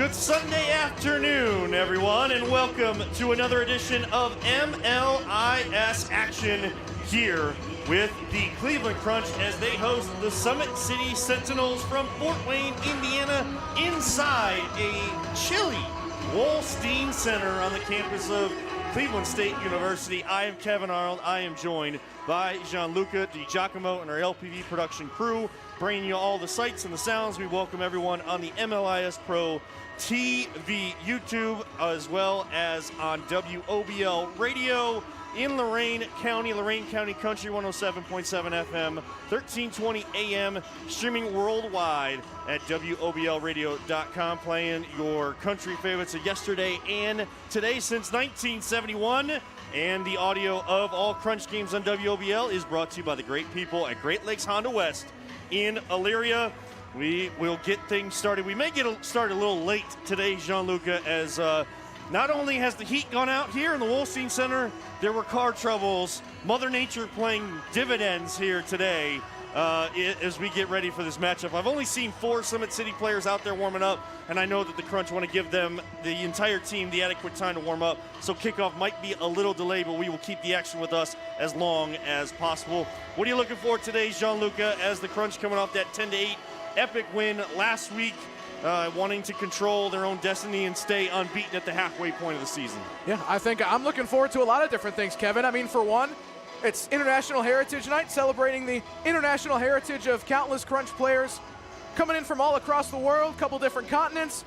Good Sunday afternoon, everyone, and welcome to another edition of MLIS action here with the Cleveland Crunch as they host the Summit City Sentinels from Fort Wayne, Indiana, inside a chilly Wolstein Center on the campus of Cleveland State University. I am Kevin Arnold. I am joined by Gianluca DiGiacomo and our LPV production crew, bringing you all the sights and the sounds. We welcome everyone on the MLIS Pro TV, YouTube, as well as on WOBL Radio in Lorain County Country 107.7 FM, 1320 AM, streaming worldwide at WOBLradio.com, playing your country favorites of yesterday and today since 1971. And the audio of all Crunch games on WOBL is brought to you by the great people at Great Lakes Honda West in Elyria. We will get things started. We may get started a little late today, Gianluca, as not only has the heat gone out here in the Wolstein Center, there were car troubles. Mother Nature playing dividends here today as we get ready for this matchup. I've only seen 4 Summit City players out there warming up, and I know that the Crunch want to give them, the entire team, the adequate time to warm up. So kickoff might be a little delayed, but we will keep the action with us as long as possible. What are you looking for today, Gianluca, as the Crunch coming off that 10-8 epic win last week, wanting to control their own destiny and stay unbeaten at the halfway point of the season? Yeah, I think I'm looking forward to a lot of different things, Kevin. I mean, for one, it's International Heritage Night, celebrating the international heritage of countless Crunch players coming in from all across the world, couple different continents,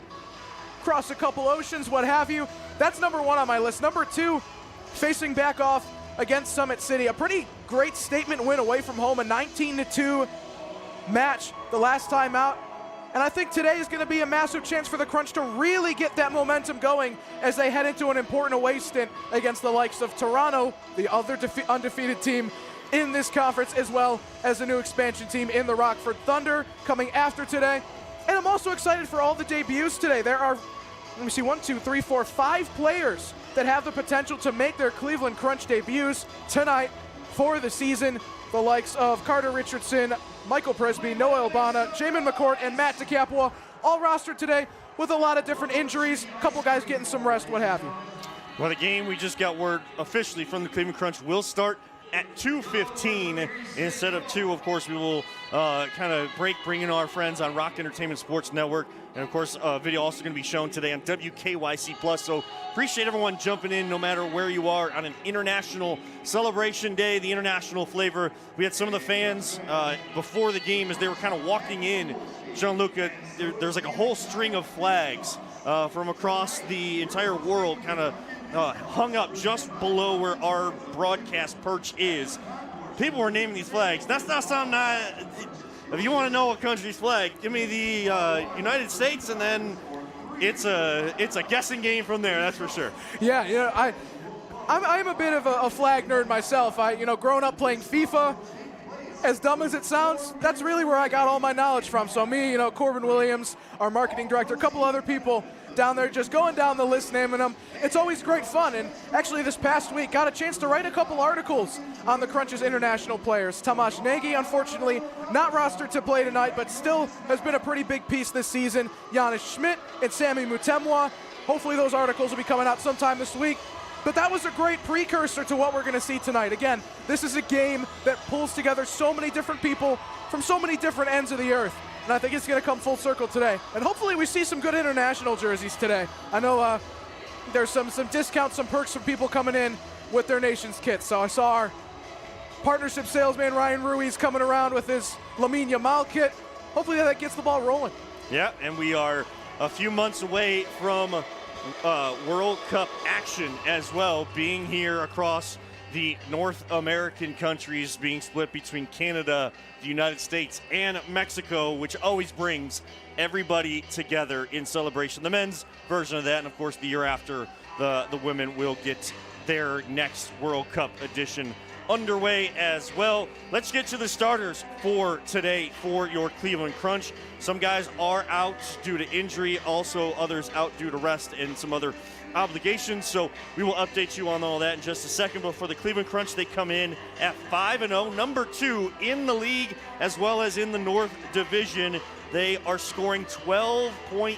across a couple oceans, what have you. That's number one on my list. Number two, facing back off against Summit City. A pretty great statement win away from home, a 19-2 match the last time out. And I think today is going to be a massive chance for the Crunch to really get that momentum going as they head into an important away stint against the likes of Toronto, the other undefeated team in this conference, as well as a new expansion team in the Rockford Thunder coming after today. And I'm also excited for all the debuts today. There are, let me see, 5 players that have the potential to make their Cleveland Crunch debuts tonight for the season. The likes of Carter Richardson, Michael Presby, Noah Albana, Jamin McCourt, and Matt DeCapua, all rostered today with a lot of different injuries, a couple guys getting some rest, what have you. Well, the game, we just got word officially from the Cleveland Crunch, will start at 2:15 instead of 2. Of course, we will kind of bring in our friends on Rock Entertainment Sports Network. And, of course, video also going to be shown today on WKYC+. So appreciate everyone jumping in no matter where you are on an international celebration day, the international flavor. We had some of the fans before the game as they were kind of walking in. Gianluca, there's like a whole string of flags from across the entire world kind of hung up just below where our broadcast perch is. People were naming these flags. That's not something if you want to know a country's flag, give me the United States, and then it's a guessing game from there. That's for sure. Yeah, I'm a bit of a flag nerd myself. Growing up playing FIFA, as dumb as it sounds, that's really where I got all my knowledge from. So me, Corbin Williams, our marketing director, a couple other people down there just going down the list, naming them. It's always great fun. And actually this past week, got a chance to write a couple articles on the Crunch's international players. Tomasz Nagy, unfortunately, not rostered to play tonight, but still has been a pretty big piece this season. Janis Schmidt and Sami Mutemwa. Hopefully those articles will be coming out sometime this week. But that was a great precursor to what we're going to see tonight. Again, this is a game that pulls together so many different people from so many different ends of the earth. And I think it's going to come full circle today. And hopefully we see some good international jerseys today. I know there's some discounts, some perks from people coming in with their nation's kits. So I saw our partnership salesman Ryan Ruiz coming around with his Lamine Yamal kit. Hopefully that gets the ball rolling. Yeah, and we are a few months away from World Cup action as well, being here across the North American countries, being split between Canada, the United States, and Mexico, which always brings everybody together in celebration. The men's version of that, and of course the year after, the women will get their next World Cup edition underway as well. Let's get to the starters for today for your Cleveland Crunch. Some guys are out due to injury, also others out due to rest and some other obligations, so we will update you on all that in just a second. But for the Cleveland Crunch, they come in at 5-0, number 2 in the league as well as in the North Division. They are scoring 12.8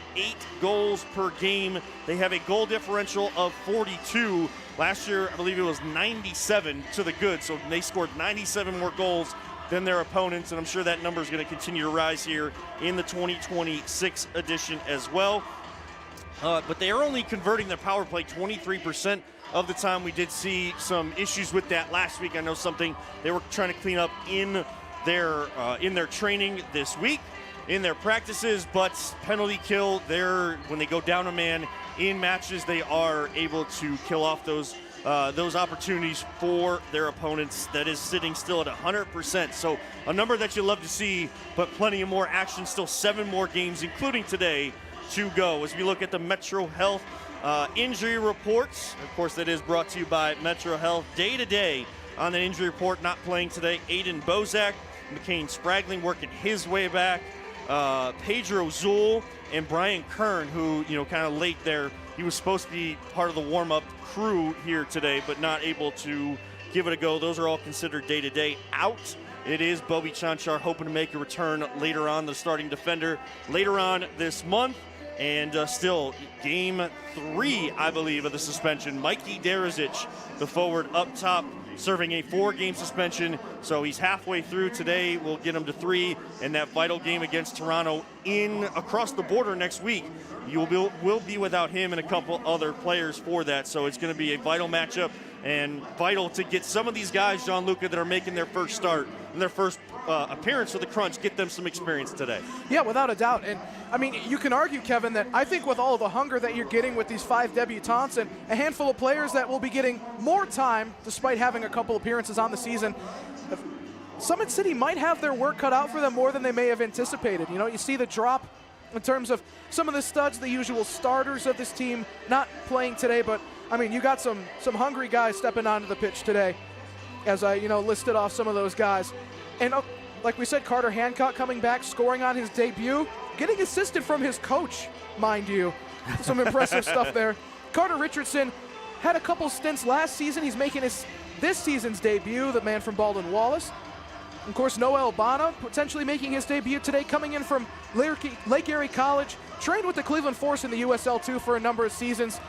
goals per game. They have a goal differential of 42. Last year, I believe it was 97 to the good, so they scored 97 more goals than their opponents, and I'm sure that number is going to continue to rise here in the 2026 edition as well. But they are only converting their power play 23% of the time. We did see some issues with that last week. I know something they were trying to clean up in their training this week, in their practices, but penalty kill, when they go down a man in matches, they are able to kill off those opportunities for their opponents. That is sitting still at 100%. So a number that you love to see, but plenty of more action. Still 7 more games, including today, to go. As we look at the Metro Health injury reports, of course, that is brought to you by Metro Health. Day to day on the injury report, not playing today, Aiden Bozak, McCain Spragling working his way back, Pedro Zool, and Brian Kern, who, kind of late there. He was supposed to be part of the warm-up crew here today, but not able to give it a go. Those are all considered day-to-day out. It is Bobby Chanchar hoping to make a return later on, the starting defender, later on this month. And still, game 3, I believe, of the suspension. Mikey Derazic, the forward up top, serving a 4-game suspension. So he's halfway through today. We'll get him to 3. And that vital game against Toronto across the border next week, will be without him and a couple other players for that. So it's going to be a vital matchup and vital to get some of these guys, Gianluca, that are making their first start and their first appearance for the Crunch, get them some experience today. Yeah, without a doubt. And, I mean, you can argue, Kevin, that I think with all the hunger that you're getting with these 5 debutantes and a handful of players that will be getting more time despite having a couple appearances on the season, Summit City might have their work cut out for them more than they may have anticipated. You see the drop in terms of some of the studs, the usual starters of this team not playing today, but, I mean, you got some hungry guys stepping onto the pitch today, as I, listed off some of those guys. And like we said, Carter Hancock coming back, scoring on his debut, getting assisted from his coach, mind you. Some impressive stuff there. Carter Richardson had a couple stints last season. He's making this season's debut, the man from Baldwin Wallace. Of course, Noel Bana potentially making his debut today, coming in from Lake Erie College, trained with the Cleveland Force in the USL2 for a number of seasons.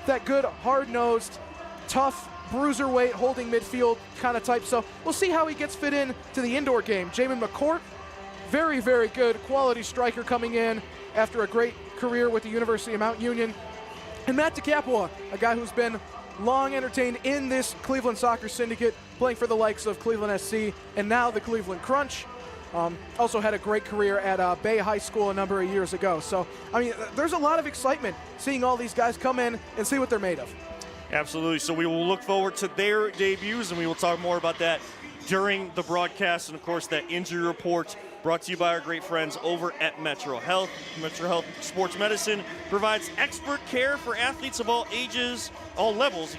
That good, hard-nosed, tough, bruiserweight, holding midfield kind of type. So we'll see how he gets fit in to the indoor game. Jamin McCourt, very, very good quality striker coming in after a great career with the University of Mount Union. And Matt DeCapua, a guy who's been long entertained in this Cleveland soccer syndicate, playing for the likes of Cleveland SC and now the Cleveland Crunch. Also had a great career at Bay High School a number of years ago. So, I mean, there's a lot of excitement seeing all these guys come in and see what they're made of. Absolutely. So we will look forward to their debuts, and we will talk more about that during the broadcast. And, of course, that injury report brought to you by our great friends over at Metro Health. Metro Health Sports Medicine provides expert care for athletes of all levels,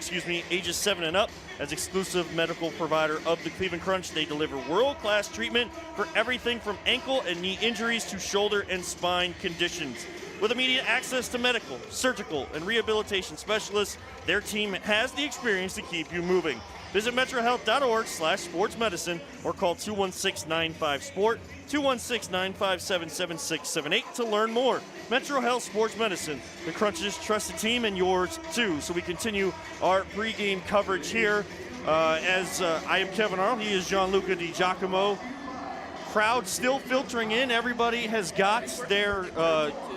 ages 7 and up. As exclusive medical provider of the Cleveland Crunch, they deliver world-class treatment for everything from ankle and knee injuries to shoulder and spine conditions. With immediate access to medical, surgical, and rehabilitation specialists, their team has the experience to keep you moving. Visit metrohealth.org/sportsmedicine or call 216-95-SPORT, 216-957-7678 to learn more. Metro Health Sports Medicine, the Crunch's trusted team, and yours too. So we continue our pregame coverage here. I am Kevin Arnold. He is Gianluca Di Giacomo. Crowd still filtering in. Everybody has got their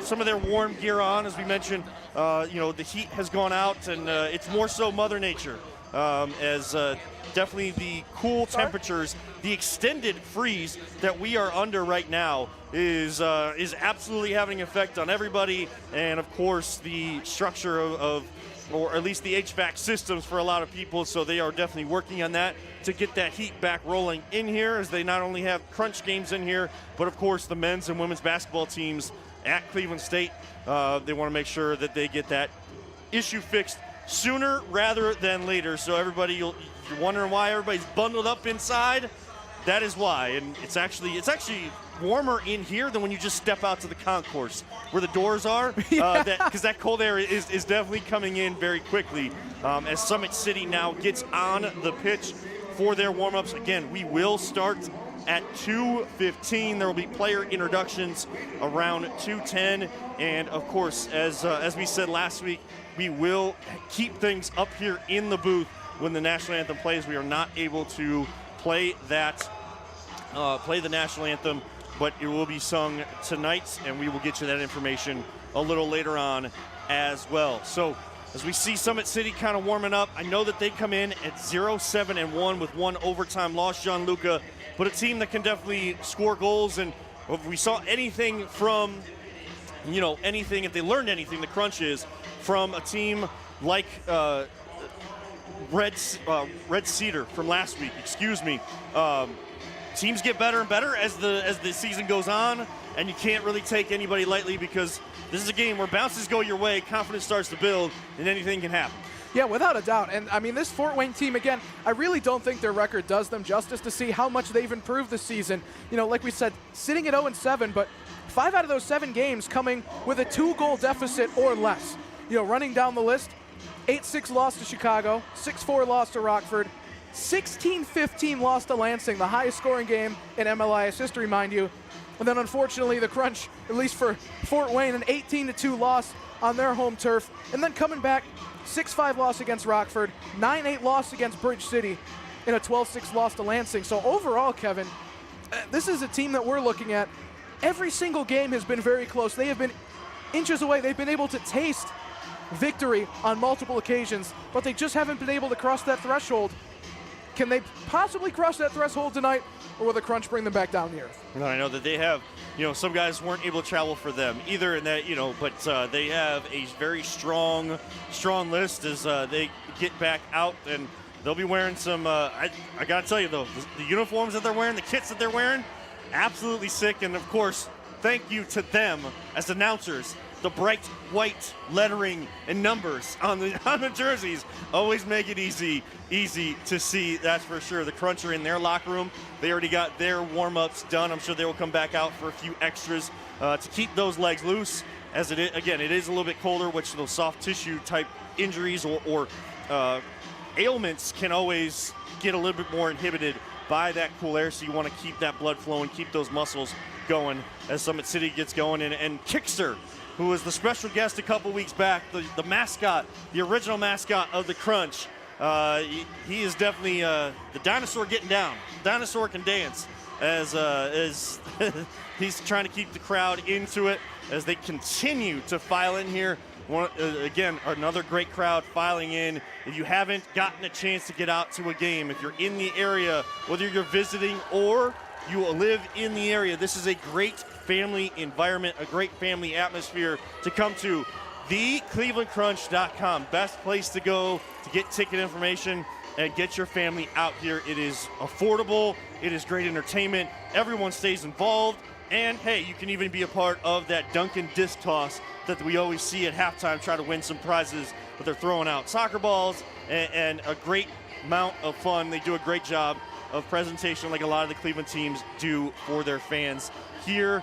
some of their warm gear on. As we mentioned, the heat has gone out, and it's more so Mother Nature. As definitely the cool temperatures, the extended freeze that we are under right now is absolutely having an effect on everybody, and of course the structure of or at least the HVAC systems for a lot of people. So they are definitely working on that to get that heat back rolling in here, as they not only have Crunch games in here, but of course the men's and women's basketball teams at Cleveland State. They want to make sure that they get that issue fixed sooner rather than later. So everybody, you're wondering why everybody's bundled up inside. that is why. And it's actually warmer in here than when you just step out to the concourse where the doors are, because that cold air is definitely coming in very quickly as Summit City now gets on the pitch for their warm-ups. Again, we will start at 2:15. There will be player introductions around 2:10, and of course, as we said last week, we will keep things up here in the booth when the national anthem plays. We are not able to play the national anthem, but it will be sung tonight, and we will get you that information a little later on as well. So as we see Summit City kind of warming up, I know that they come in at 0-7-1 with one overtime loss, Gianluca, but a team that can definitely score goals. And if we saw anything from, if they learned anything, the Crunch is from a team like Red Cedar from last week, teams get better and better as the season goes on, and you can't really take anybody lightly because this is a game where bounces go your way, confidence starts to build, and anything can happen. Yeah, without a doubt. And, I mean, this Fort Wayne team, again, I really don't think their record does them justice to see how much they've improved this season. Like we said, sitting at 0-7, but 5 out of those 7 games coming with a 2-goal deficit or less. Running down the list, 8-6 loss to Chicago, 6-4 loss to Rockford, 16-15 loss to Lansing, the highest scoring game in MLIS history, mind you. And then, unfortunately, the Crunch, at least for Fort Wayne, an 18-2 loss on their home turf. And then coming back, 6-5 loss against Rockford, 9-8 loss against Bridge City, and a 12-6 loss to Lansing. So overall, Kevin, this is a team that we're looking at. Every single game has been very close. They have been inches away. They've been able to taste victory on multiple occasions, but they just haven't been able to cross that threshold. Can they possibly cross that threshold tonight, or will the Crunch bring them back down the earth? No, I know that they have, some guys weren't able to travel for them either, in that, but they have a very strong list as they get back out, and they'll be wearing some, I got to tell you, though, the uniforms that they're wearing, the kits that they're wearing, absolutely sick. And, of course, thank you to them as announcers. The bright white lettering and numbers on the jerseys always make it easy to see, that's for sure. The Crunch are in their locker room. They already got their warm-ups done. I'm sure they will come back out for a few extras to keep those legs loose. As it is, again, it is a little bit colder, which those soft tissue type injuries or ailments can always get a little bit more inhibited by that cool air. So you want to keep that blood flowing, keep those muscles going as Summit City gets going. And Kickster, who was the special guest a couple weeks back, the mascot, the original mascot of the Crunch. He is definitely the dinosaur getting down. Dinosaur can dance as he's trying to keep the crowd into it as they continue to file in here. Again, another great crowd filing in. If you haven't gotten a chance to get out to a game, if you're in the area, whether you're visiting or you live in the area, this is a great family environment, a great family atmosphere to come to. TheClevelandCrunch.com, best place to go to get ticket information and get your family out here. It is affordable, it is great entertainment, everyone stays involved, and hey, you can even be a part of that Duncan disc toss that we always see at halftime, try to win some prizes, but they're throwing out soccer balls and a great amount of fun. They do a great job of presentation like a lot of the Cleveland teams do for their fans here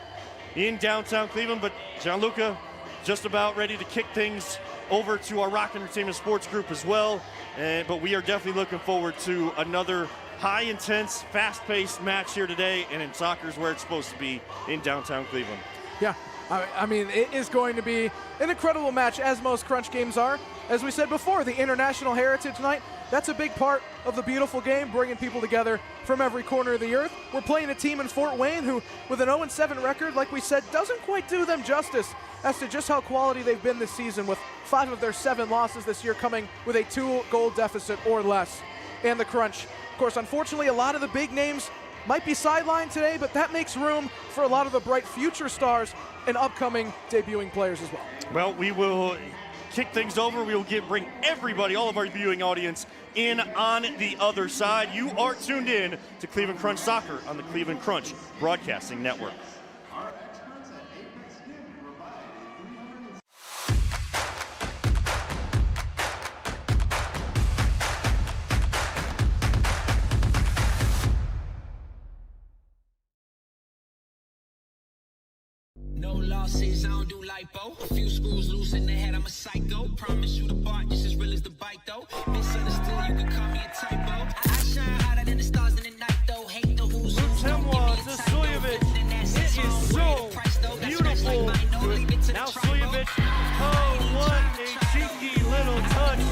in downtown Cleveland. But Gianluca, just about ready to kick things over to our Rock Entertainment Sports Group as well. But we are definitely looking forward to another high intense, fast-paced match here today, and in soccer's where it's supposed to be, in downtown Cleveland. Yeah, I mean, it is going to be an incredible match, as most Crunch games are. As we said before, the International Heritage Night, that's a big part of the beautiful game, bringing people together from every corner of the earth. We're playing a team in Fort Wayne who, with an 0-7 record, like we said, doesn't quite do them justice as to just how quality they've been this season, with 5 of their 7 losses this year coming with a 2-goal deficit or less. And the Crunch, of course, unfortunately, a lot of the big names might be sidelined today, but that makes room for a lot of the bright future stars and upcoming debuting players as well. Well, we will kick things over. We will bring everybody, all of our viewing audience, in on the other side. You are tuned in to Cleveland Crunch Soccer on the Cleveland Crunch Broadcasting Network. losses, I don't do lipo. A few screws loose in the head, I'm a psycho. Promise you the bar, just as real as the bike though. Misunderstood, you can call me a typo. I shine hotter than the stars in the night though. Hate the who's It is so beautiful. Now Suljevic, oh, what a cheeky little touch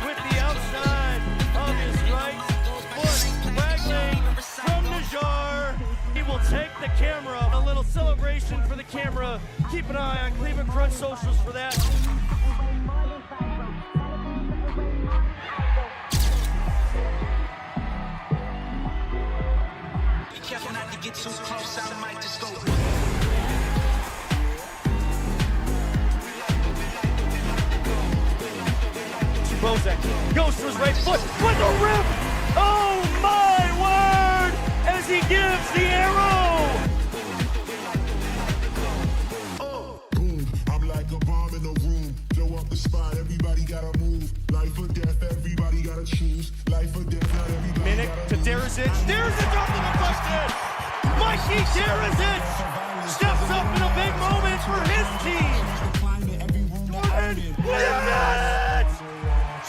with the outside of his right foot, waggling from Najar. He will take the camera. A little celebration for the camera. Keep an eye on Cleveland Crunch socials for that. Be careful not to get too close, I might just go. Bozak goes to his right foot with a rip. Oh my word! As he gives the arrow. Boom, I'm like a bomb in a room. Blow up the spot, everybody gotta move. Life or death, everybody gotta choose. Life or death, not everybody. Minnick to Derzic. Derzic off the deflection. Mikey Derzic steps up in a big moment for his team. Jordan Williams!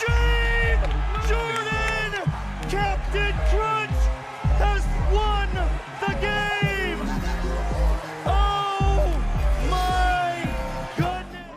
James Jordan! Captain Crunch has won the game! Oh my goodness!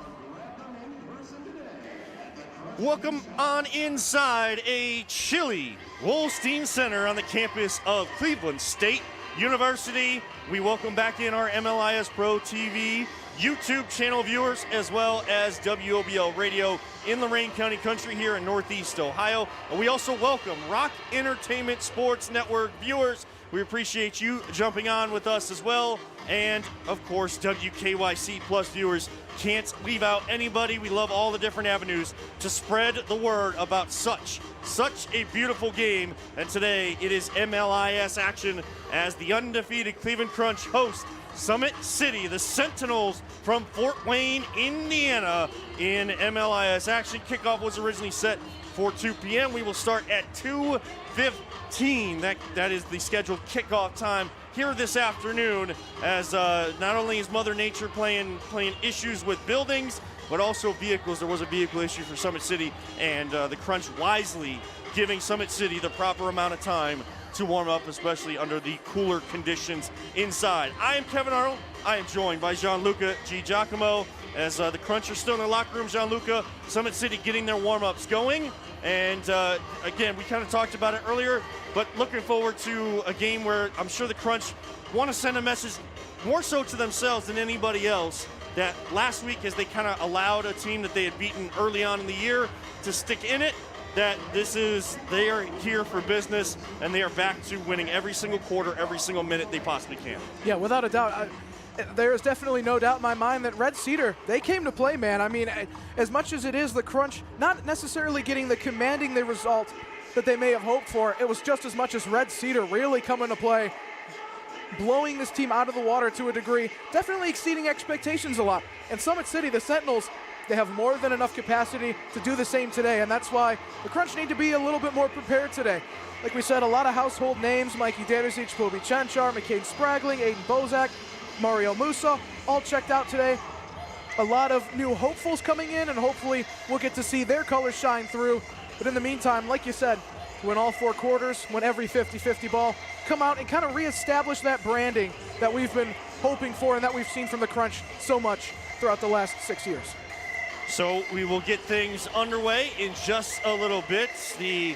Welcome on inside a chilly Wolstein Center on the campus of Cleveland State University. We welcome back in our MLIS Pro TV YouTube channel viewers, as well as WOBL Radio in Lorain County Country here in Northeast Ohio. And we also welcome Rock Entertainment Sports Network viewers. We appreciate you jumping on with us as well. And of course, WKYC Plus viewers. Can't leave out anybody. We love all the different avenues to spread the word about such a beautiful game. And today it is MLIS action as the undefeated Cleveland Crunch host Summit City, the Sentinels from Fort Wayne, Indiana, in MLIS action. Kickoff was originally set for 2 p.m. We will start at 2:15. That is the scheduled kickoff time here this afternoon, as not only is Mother Nature playing issues with buildings, but also vehicles. There was a vehicle issue for Summit City, and the Crunch wisely giving Summit City the proper amount of time to warm up, especially under the cooler conditions inside. I am Kevin Arnold. I am joined by Gianluca G. Giacomo. As the Crunch are still in their locker room, Gianluca, Summit City getting their warm-ups going. And again, we kind of talked about it earlier, but looking forward to a game where I'm sure the Crunch want to send a message more so to themselves than anybody else, that last week, as they kind of allowed a team that they had beaten early on in the year to stick in it, that they are here for business, and they are back to winning every single quarter, every single minute they possibly can. Yeah, without a doubt. There is definitely no doubt in my mind that Red Cedar, they came to play, man. I mean, as much as it is the Crunch not necessarily getting the commanding the result that they may have hoped for, it was just as much as Red Cedar really coming to play, blowing this team out of the water to a degree, definitely exceeding expectations a lot. And Summit City, the Sentinels, they have more than enough capacity to do the same today, and that's why the Crunch need to be a little bit more prepared today. Like we said, a lot of household names: Mikey Derzic, Poby Chanchar, McCain Spragling, Aiden Bozak, Mario Musa, all checked out today. A lot of new hopefuls coming in, and hopefully we'll get to see their colors shine through. But in the meantime, like you said, win all 4 quarters, win every 50-50 ball, come out and kind of reestablish that branding that we've been hoping for and that we've seen from the Crunch so much throughout the last 6 years. So we will get things underway in just a little bit. The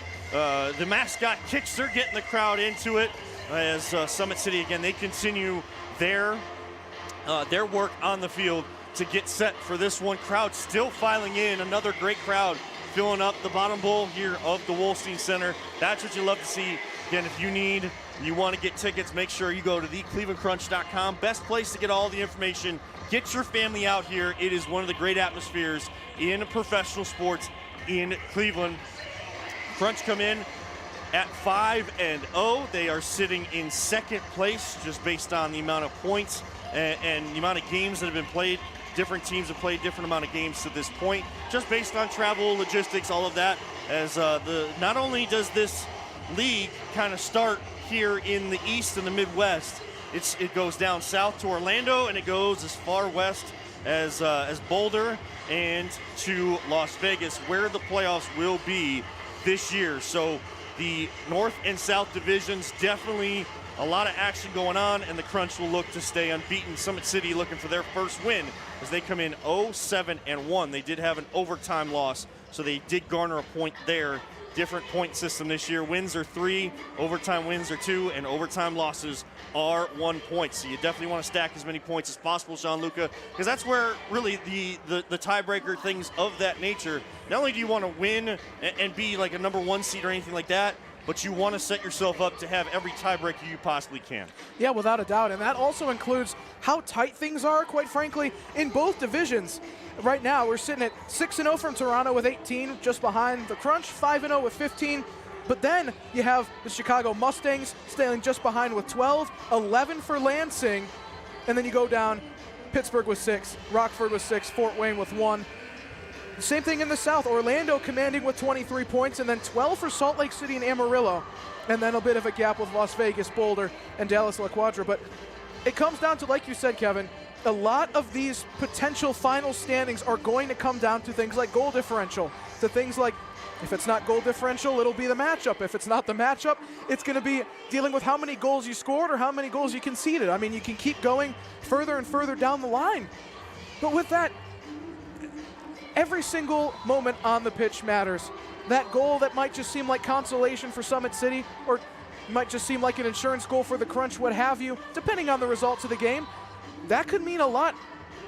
mascot Kickster getting the crowd into it, as Summit City, again, they continue their work on the field to get set for this one. Crowd still filing in. Another great crowd filling up the bottom bowl here of the Wolstein Center. That's what you love to see. Again, if you want to get tickets, make sure you go to theclevelandcrunch.com. Best place to get all the information. Get your family out here. It is one of the great atmospheres in professional sports in Cleveland. Crunch come in at 5-0. They are sitting in second place, just based on the amount of points and the amount of games that have been played. Different teams have played different amount of games to this point, just based on travel, logistics, all of that. As not only does this league kind of start here in the East and the Midwest, it goes down south to Orlando, and it goes as far west as Boulder and to Las Vegas, where the playoffs will be this year. So the North and South divisions, definitely a lot of action going on, and the Crunch will look to stay unbeaten. Summit City looking for their first win as they come in 0-7-1. They did have an overtime loss, so they did garner a point there. Different point system this year. Wins are 3, overtime wins are 2, and overtime losses are 1 point. So you definitely want to stack as many points as possible, Jean-Luca, because that's where really the tiebreaker things of that nature, not only do you want to win and be like a number 1 seed or anything like that, but you want to set yourself up to have every tiebreaker you possibly can. Yeah, without a doubt. And that also includes how tight things are, quite frankly, in both divisions. Right now, we're sitting at 6-0 from Toronto with 18, just behind the Crunch, 5-0 with 15. But then you have the Chicago Mustangs staying just behind with 12, 11 for Lansing. And then you go down, Pittsburgh with 6, Rockford with 6, Fort Wayne with 1. Same thing in the South, Orlando commanding with 23 points, and then 12 for Salt Lake City and Amarillo. And then a bit of a gap with Las Vegas, Boulder, and Dallas La Quadra. But it comes down to, like you said, Kevin, a lot of these potential final standings are going to come down to things like goal differential, to things like, if it's not goal differential, it'll be the matchup. If it's not the matchup, it's going to be dealing with how many goals you scored or how many goals you conceded. I mean, you can keep going further and further down the line. But with that, every single moment on the pitch matters. That goal that might just seem like consolation for Summit City, or might just seem like an insurance goal for the Crunch, what have you, depending on the results of the game, that could mean a lot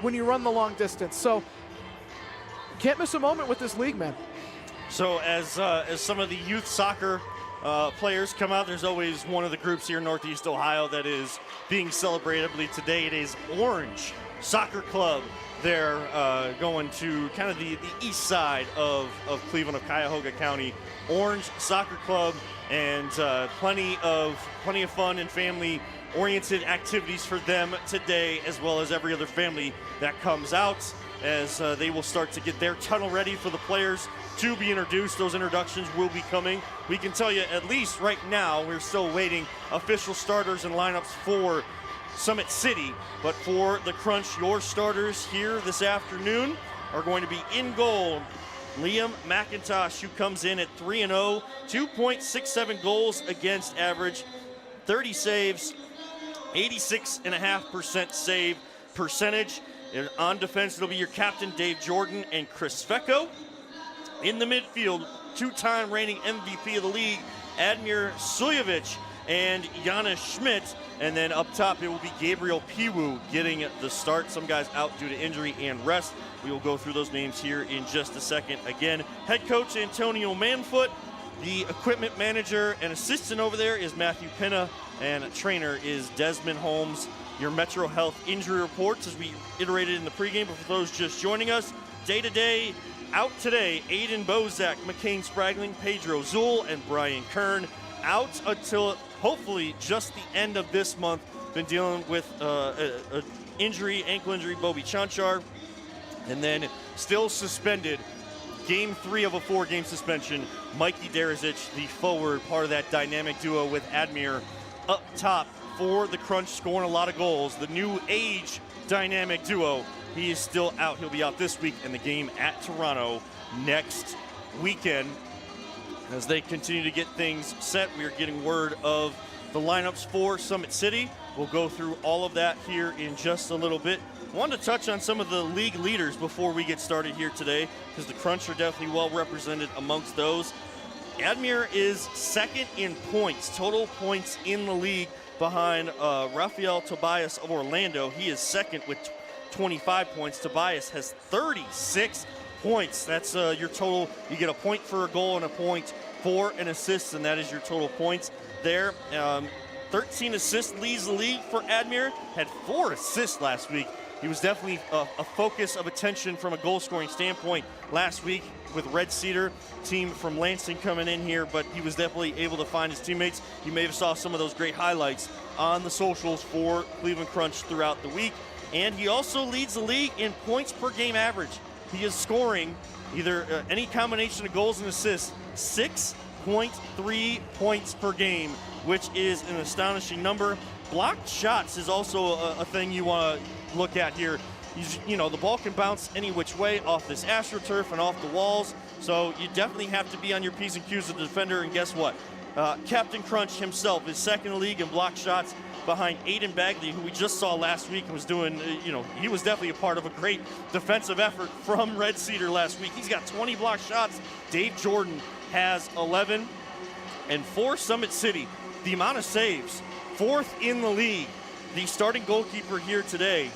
when you run the long distance. So can't miss a moment with this league, man. So as some of the youth soccer players come out, there's always one of the groups here in Northeast Ohio that is being celebrated. I believe today it is Orange Soccer Club. They're going to kind of the east side of Cleveland, of Cuyahoga County. Orange Soccer Club, and plenty of fun and family-oriented activities for them today, as well as every other family that comes out, as they will start to get their tunnel ready for the players to be introduced. Those introductions will be coming. We can tell you, at least right now, we're still waiting official starters and lineups for Summit City, but for the Crunch, your starters here this afternoon are going to be in goal. Liam McIntosh, who comes in at 3-0, 2.67 goals against average, 30 saves, 86.5% save percentage. And on defense, it'll be your captain, Dave Jordan, and Chris Fecco. In the midfield, two-time reigning MVP of the league, Admir Suljevic and Janis Schmidt. And then up top, it will be Gabriel Piwu getting the start. Some guys out due to injury and rest. We will go through those names here in just a second. Again, head coach Antonio Manfoot. The equipment manager and assistant over there is Matthew Pinna, and trainer is Desmond Holmes. Your Metro Health injury reports, as we iterated in the pregame, but for those just joining us, day-to-day, out today, Aiden Bozak, McCain Spragling, Pedro Zool, and Brian Kern. Out until hopefully just the end of this month. Been dealing with an injury, ankle injury, Bobby Chanchar. And then still suspended, game 3 of a 4-game suspension, Mikey Derazic, the forward, part of that dynamic duo with Admir up top for the Crunch, scoring a lot of goals. The new age dynamic duo, he is still out. He'll be out this week, and the game at Toronto next weekend. As they continue to get things set, we are getting word of the lineups for Summit City. We'll go through all of that here in just a little bit. I wanted to touch on some of the league leaders before we get started here today, because the Crunch are definitely well represented amongst those. Admir is second in points, total points in the league, behind Rafael Tobias of Orlando. He is second with 25 points. Tobias has 36 points. That's your total. You get a point for a goal and a point for an assist, and that is your total points there. 13 assists leads the league for Admir. Had 4 assists last week. He was definitely a focus of attention from a goal-scoring standpoint last week with Red Cedar, team from Lansing coming in here, but he was definitely able to find his teammates. You may have saw some of those great highlights on the socials for Cleveland Crunch throughout the week. And he also leads the league in points per game average. He is scoring either any combination of goals and assists, 6.3 points per game, which is an astonishing number. blocked shots is also a thing you want to look at here. You know, the ball can bounce any which way off this AstroTurf and off the walls, so you definitely have to be on your P's and Q's as a defender, and guess what? Captain Crunch himself is second in the league in block shots behind Aiden Bagley, who we just saw last week and was doing, he was definitely a part of a great defensive effort from Red Cedar last week. He's got 20 block shots. Dave Jordan has 11. And for Summit City, the amount of saves, fourth in the league. The starting goalkeeper here today,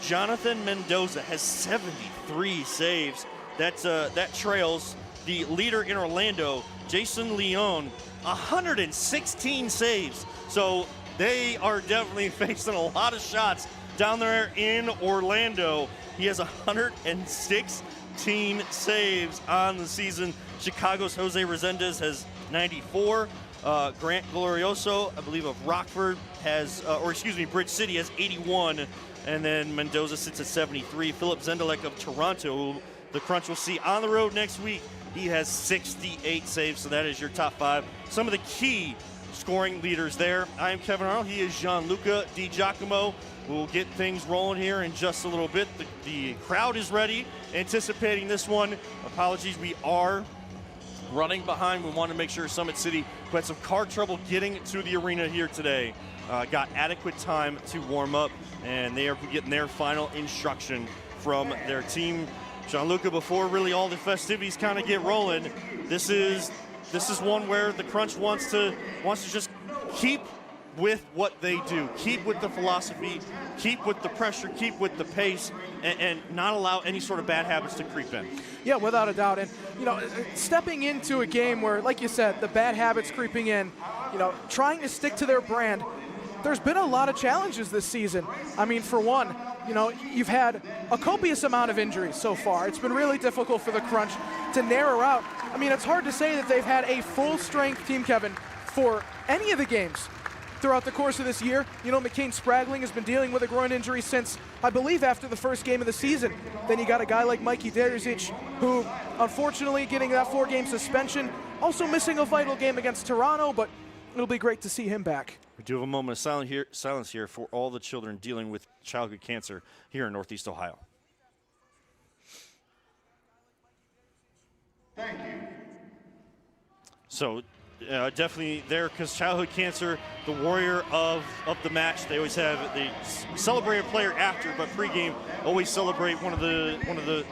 Jonathan Mendoza, has 73 saves. That trails the leader in Orlando, Jason Leon, 116 saves. So they are definitely facing a lot of shots down there in Orlando. He has 116 saves on the season. Chicago's Jose Resendez has 94. Grant Glorioso, I believe, of Rockford has, Bridge City has 81. And then Mendoza sits at 73. Philip Zendelek of Toronto, who the Crunch will see on the road next week, he has 68 saves. So that is your top five. Some of the key scoring leaders there. I am Kevin Arnold. He is Gianluca Di Giacomo. We'll get things rolling here in just a little bit. The crowd is ready, anticipating this one. Apologies, we are running behind. We want to make sure Summit City, who had some car trouble getting to the arena here today, got adequate time to warm up, and they are getting their final instruction from their team. Gianluca, before really all the festivities kind of get rolling, this is one where the Crunch wants to just keep with what they do, keep with the philosophy, keep with the pressure, keep with the pace, and not allow any sort of bad habits to creep in. Yeah, without a doubt. And, stepping into a game where, like you said, the bad habits creeping in, trying to stick to their brand, there's been a lot of challenges this season. I mean, for one, you've had a copious amount of injuries so far. It's been really difficult for the Crunch to narrow out. I mean, it's hard to say that they've had a full-strength team, Kevin, for any of the games throughout the course of this year. McCain Spragling has been dealing with a groin injury since, I believe, after the first game of the season. Then you got a guy like Mikey Derzic, who, unfortunately, getting that 4-game suspension, also missing a vital game against Toronto, but it'll be great to see him back. We do have a moment of silence here for all the children dealing with childhood cancer here in Northeast Ohio. Thank you. So definitely there, because childhood cancer, the warrior of the match. They always they celebrate a player after, but pregame always celebrate one of the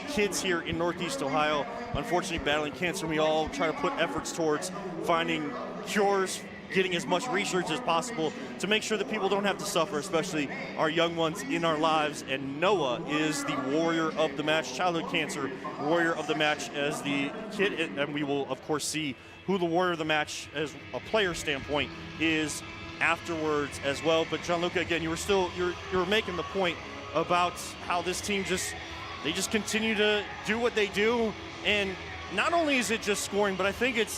kids here in Northeast Ohio. Unfortunately, battling cancer. We all try to put efforts towards finding cures, getting as much research as possible to make sure that people don't have to suffer, especially our young ones in our lives. And Noah is the warrior of the match, childhood cancer warrior of the match as the kid. And we will, of course, see who the warrior of the match as a player standpoint is afterwards as well. But Gianluca, again, you were making the point about how this team just continue to do what they do. And not only is it just scoring, but I think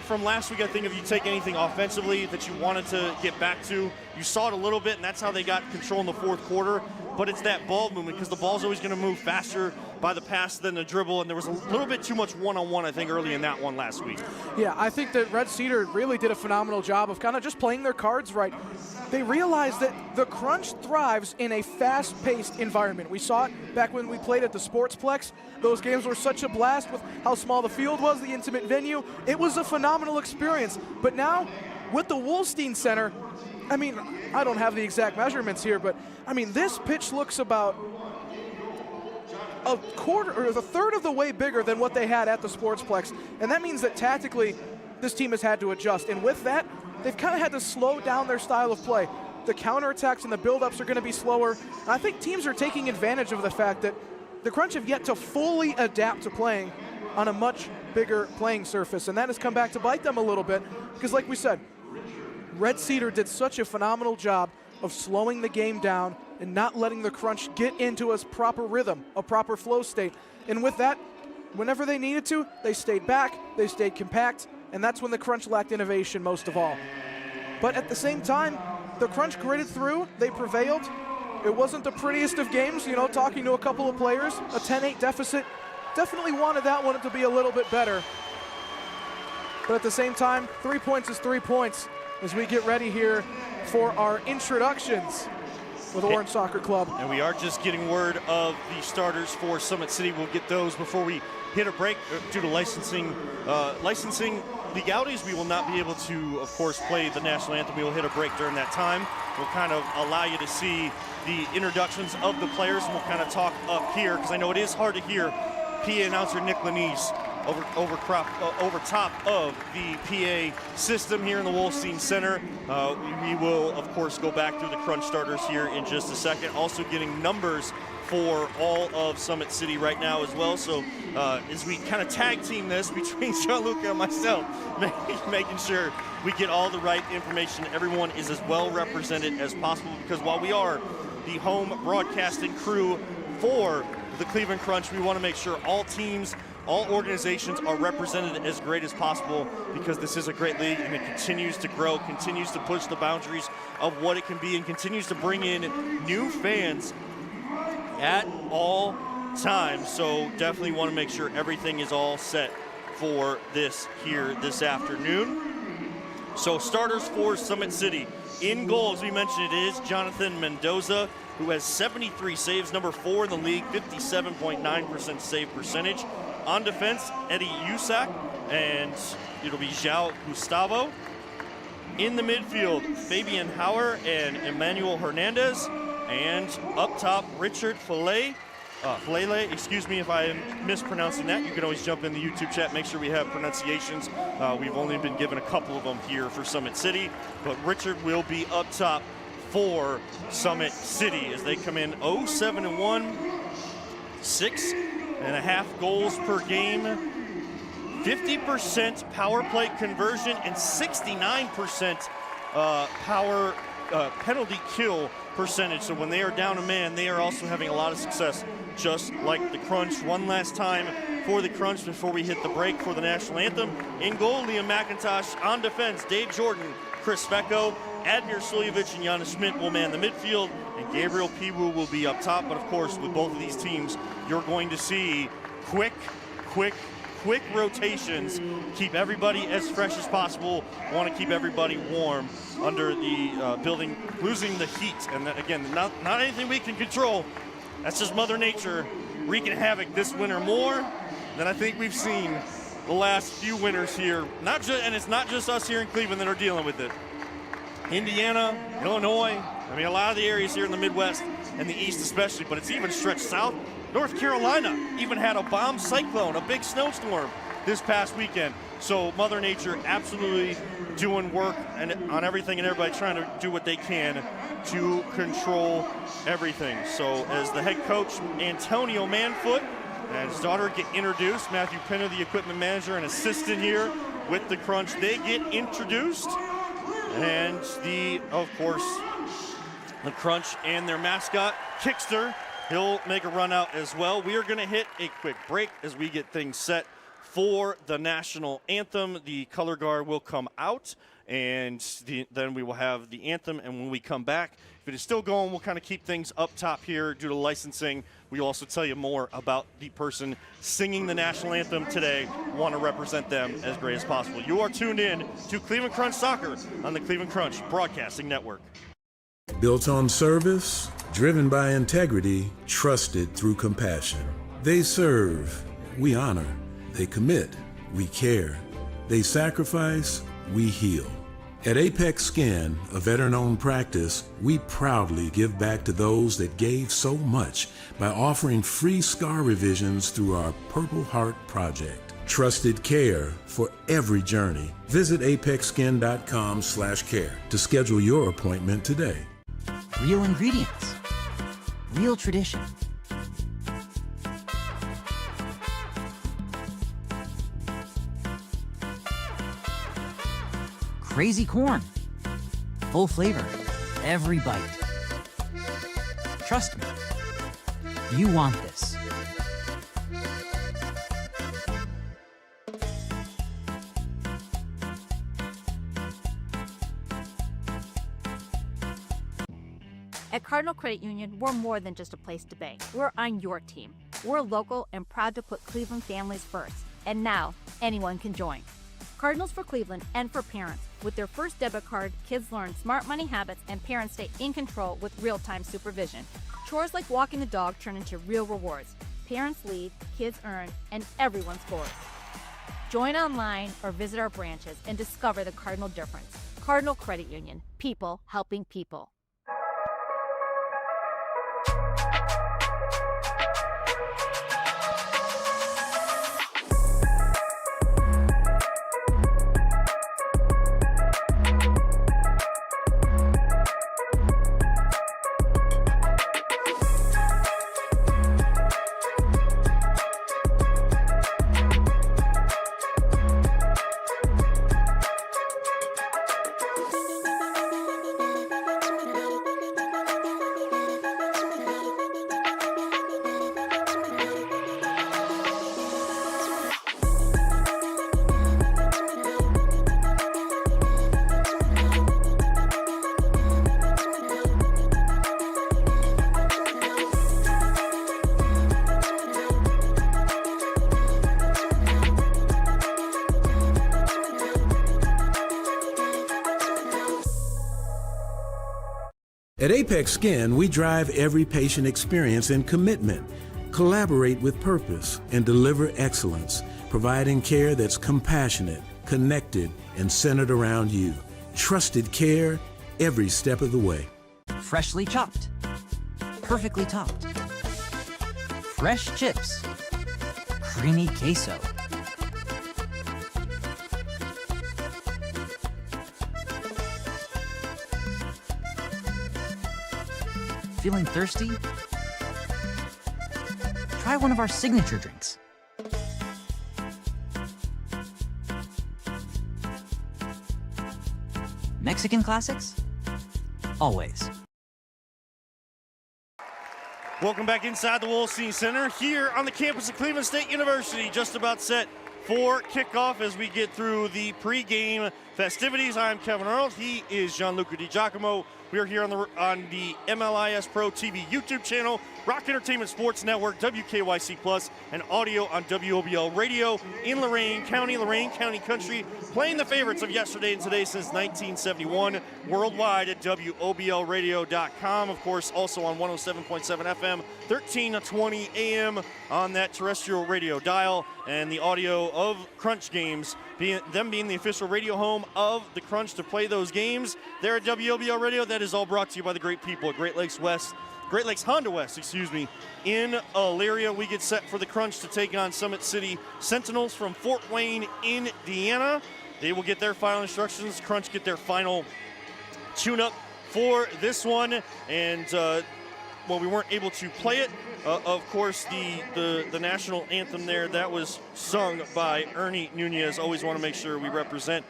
from last week, if you take anything offensively that you wanted to get back to, you saw it a little bit, and that's how they got control in the fourth quarter. But it's that ball movement, because the ball's always going to move faster by the pass than the dribble, and there was a little bit too much one-on-one, I think, early in that one last week. Yeah, I think that Red Cedar really did a phenomenal job of kind of just playing their cards right. They realized that the Crunch thrives in a fast-paced environment. We saw it back when we played at the Sportsplex. Those games were such a blast with how small the field was, the intimate venue. It was a phenomenal experience. But now, with the Wolstein Center, I mean, I don't have the exact measurements here, but I mean, this pitch looks about a quarter or a third of the way bigger than what they had at the Sportsplex. And that means that tactically, this team has had to adjust. And with that, they've kind of had to slow down their style of play. The counterattacks and the buildups are going to be slower. And I think teams are taking advantage of the fact that the Crunch have yet to fully adapt to playing on a much bigger playing surface. And that has come back to bite them a little bit. Because like we said, Red Cedar did such a phenomenal job of slowing the game down and not letting the Crunch get into a proper rhythm, a proper flow state. And with that, whenever they needed to, they stayed back, they stayed compact, and that's when the Crunch lacked innovation most of all. But at the same time, the Crunch gritted through, they prevailed. It wasn't the prettiest of games, talking to a couple of players, a 10-8 deficit. Definitely wanted that one to be a little bit better. But at the same time, 3 points is 3 points. as we get ready here for our introductions with Orange Soccer Club. And we are just getting word of the starters for Summit City. We'll get those before we hit a break due to licensing legalities. We will not be able to, of course, play the national anthem. We will hit a break during that time. We'll kind of allow you to see the introductions of the players, and we'll kind of talk up here because I know it is hard to hear PA announcer Nick Lanise over top of the PA system here in the Wolstein Center. We will, of course, go back through the crunch starters here in just a second. Also getting numbers for all of Summit City right now as well. So as we kind of tag team this between Gianluca and myself, making sure we get all the right information. Everyone is as well represented as possible because while we are the home broadcasting crew for the Cleveland Crunch, we want to make sure all teams, all organizations are represented as great as possible because this is a great league and it continues to grow, continues to push the boundaries of what it can be, and continues to bring in new fans at all times. So definitely want to make sure everything is all set for this here this afternoon. So starters for Summit City. In goal, as we mentioned, it is Jonathan Mendoza, who has 73 saves, number 4 in the league, 57.9% save percentage. On defense, Eddie Usak, and it'll be João Gustavo. In the midfield, Fabian Hauer and Emmanuel Hernandez. And up top, Richard Filele, excuse me if I'm mispronouncing that. You can always jump in the YouTube chat, make sure we have pronunciations. We've only been given a couple of them here for Summit City, but Richard will be up top for Summit City as they come in 0-7-1, 6.5 goals per game, 50% power play conversion, and 69% power penalty kill percentage. So when they are down a man, they are also having a lot of success, just like the Crunch. One last time for the Crunch before we hit the break for the national anthem. In goal, Liam McIntosh. On defense, Dave Jordan, Chris Fecco, Admir Suljevic, and Giannis Schmidt will man the midfield, and Gabriel Piwu will be up top. But of course, with both of these teams, you're going to see quick rotations. Keep everybody as fresh as possible. Want to keep everybody warm under the building, losing the heat. And then, again, not anything we can control. That's just Mother Nature wreaking havoc this winter more than I think we've seen the last few winters here. And it's not just us here in Cleveland that are dealing with it. Indiana, Illinois, I mean, a lot of the areas here in the Midwest and the East especially, but it's even stretched south. North Carolina even had a bomb cyclone, a big snowstorm this past weekend. So Mother Nature absolutely doing work on everything, and everybody trying to do what they can to control everything. So as the head coach, Antonio Manfoot, and his daughter get introduced, Matthew Pinner, the equipment manager and assistant here with the Crunch, they get introduced. And of course, the Crunch and their mascot, Kickster, he'll make a run out as well. We are going to hit a quick break as we get things set for the national anthem. The color guard will come out, and then we will have the anthem. And when we come back, if it is still going, we'll kind of keep things up top here due to licensing. We'll also tell you more about the person singing the national anthem today. Want to represent them as great as possible. You are tuned in to Cleveland Crunch Soccer on the Cleveland Crunch Broadcasting Network. Built on service, driven by integrity, trusted through compassion. They serve, we honor. They commit, we care. They sacrifice, we heal. At Apex Skin, a veteran-owned practice, we proudly give back to those that gave so much by offering free scar revisions through our Purple Heart Project. Trusted care for every journey. Visit apexskin.com/care to schedule your appointment today. Real ingredients, real tradition. Crazy corn, full flavor, every bite. Trust me, you want this. At Cardinal Credit Union, we're more than just a place to bank. We're on your team. We're local and proud to put Cleveland families first. And now, anyone can join. Cardinals for Cleveland and for parents. With their first debit card, kids learn smart money habits and parents stay in control with real-time supervision. Chores like walking the dog turn into real rewards. Parents lead, kids earn, and everyone scores. Join online or visit our branches and discover the Cardinal difference. Cardinal Credit Union. People helping people. At Apex Skin, we drive every patient experience in commitment, collaborate with purpose, and deliver excellence, providing care that's compassionate, connected, and centered around you. Trusted care every step of the way. Freshly chopped. Perfectly topped. Fresh chips. Creamy queso. Feeling thirsty? Try one of our signature drinks. Mexican classics? Always. Welcome back inside the Wolstein Center here on the campus of Cleveland State University. Just about set for kickoff as we get through the pregame festivities. I'm Kevin Earl. He is Gianluca Di Giacomo. We are here on the MLIS Pro TV YouTube channel, Rock Entertainment Sports Network, WKYC Plus, and audio on WOBL Radio in Lorain County Country, playing the favorites of yesterday and today since 1971, worldwide at WOBLradio.com. Of course, also on 107.7 FM, 1320 AM on that terrestrial radio dial, and the audio of Crunch games, being the official radio home of the Crunch to play those games. There at WOBL Radio, that is all brought to you by the great people at Great Lakes Honda West, in Elyria. We get set for the Crunch to take on Summit City Sentinels from Fort Wayne, Indiana. They will get their final instructions. Crunch get their final tune-up for this one. And we weren't able to play it. Of course, the national anthem there, that was sung by Ernie Nunez. Always want to make sure we represent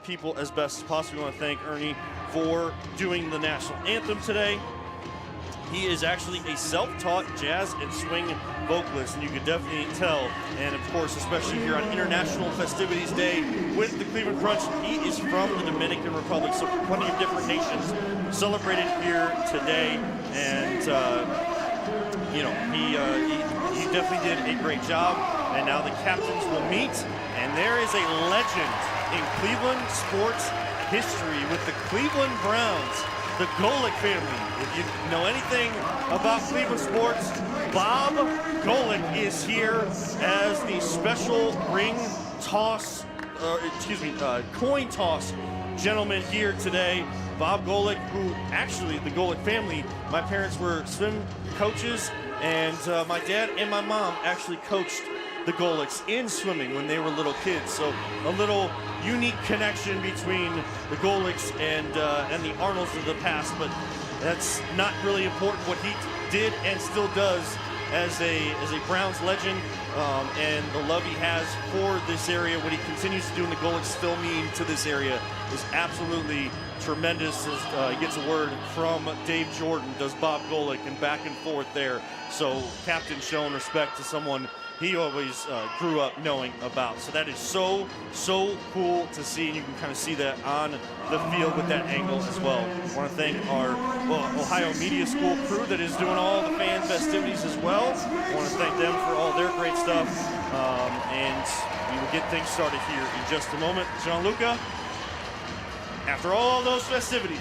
people as best as possible. We want to thank Ernie for doing the national anthem today. He is actually a self-taught jazz and swing vocalist, and you could definitely tell. And of course, especially here on International Festivities Day with the Cleveland Crunch, he is from the Dominican Republic, so plenty of different nations celebrated here today. And he definitely did a great job. And now the captains will meet, and there is a legend in Cleveland sports history with the Cleveland Browns, the Golick family. If you know anything about Cleveland sports, Bob Golick is here as the special coin toss gentleman here today. Bob Golick, who actually, the Golick family, my parents were swim coaches, and my dad and my mom actually coached the Golicks in swimming when they were little kids. So a little unique connection between the Golicks and the Arnolds of the past, but that's not really important. What he did and still does as a Browns legend, and the love he has for this area, what he continues to do and the Golicks still mean to this area is absolutely tremendous. As he gets a word from Dave Jordan, does Bob Golick, and back and forth there. So captain showing respect to someone he always grew up knowing about. So that is so cool to see, and you can kind of see that on the field with that angle as well. I want to thank our Ohio Media School crew that is doing all the fan festivities as well. I want to thank them for all their great stuff, and we will get things started here in just a moment. Gianluca, after all those festivities,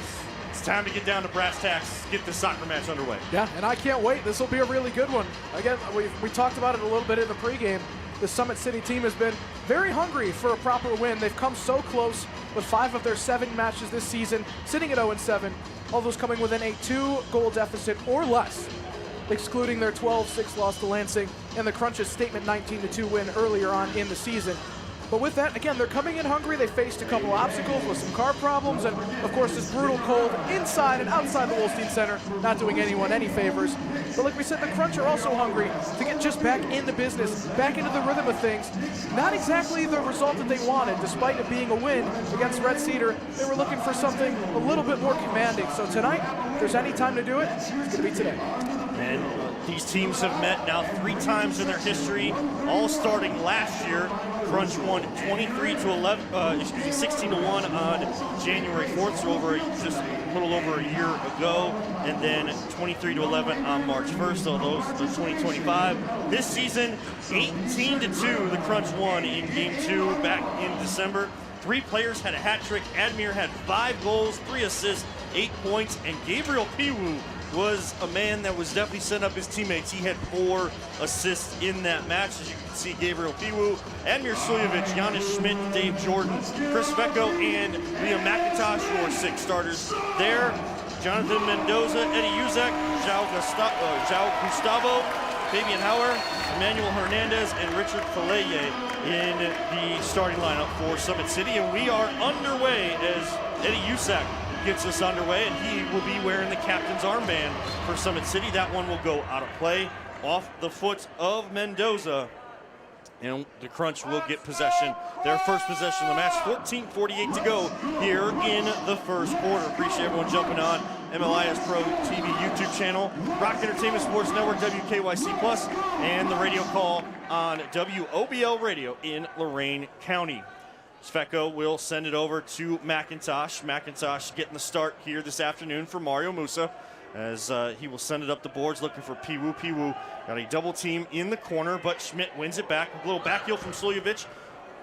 it's time to get down to brass tacks, get the soccer match underway. Yeah, and I can't wait. This will be a really good one. Again, we talked about it a little bit in the pregame. The Summit City team has been very hungry for a proper win. They've come so close with 5 of their 7 matches this season, sitting at 0-7, all those coming within a 2-goal deficit or less, excluding their 12-6 loss to Lansing and the Crunch's statement 19-2 win earlier on in the season. But with that, again, they're coming in hungry. They faced a couple obstacles with some car problems, and of course this brutal cold inside and outside the Wolstein Center, not doing anyone any favors. But like we said, the Crunch are also hungry to get just back into business, back into the rhythm of things. Not exactly the result that they wanted, despite it being a win against Red Cedar. They were looking for something a little bit more commanding. So tonight, if there's any time to do it, it's going to be today. And these teams have met now 3 times in their history, all starting last year. Crunch won 16-1 on January 4th, so just a little over a year ago, and then 23-11 on March 1st, so those are 2025. This season, 18-2, the Crunch won in Game 2 back in December. 3 players had a hat trick. Admir had 5 goals, 3 assists, 8 points, and Gabriel Piwu was a man that was definitely setting up his teammates. He had 4 assists in that match. As you can see, Gabriel Piwu, Admir Suljovic, Janis Schmidt, Dave Jordan, Chris Vecco, and Liam McIntosh, your 6 starters there. Jonathan Mendoza, Eddie Uzek, João Gustavo, Fabian Hauer, Emmanuel Hernandez, and Richard Faleye in the starting lineup for Summit City. And we are underway as Eddie Uzek gets us underway, and he will be wearing the captain's armband for Summit City. That one will go out of play off the foot of Mendoza, and the Crunch will get possession. Their first possession of the match, 14:48 to go here in the first quarter. Appreciate everyone jumping on MLIS Pro TV YouTube channel, Rock Entertainment Sports Network, WKYC+, and the radio call on WOBL Radio in Lorain County. Sveko will send it over to McIntosh. McIntosh getting the start here this afternoon for Mario Musa, as he will send it up the boards looking for Piwu. Piwu got a double team in the corner, but Schmidt wins it back. A little back heel from Suljovic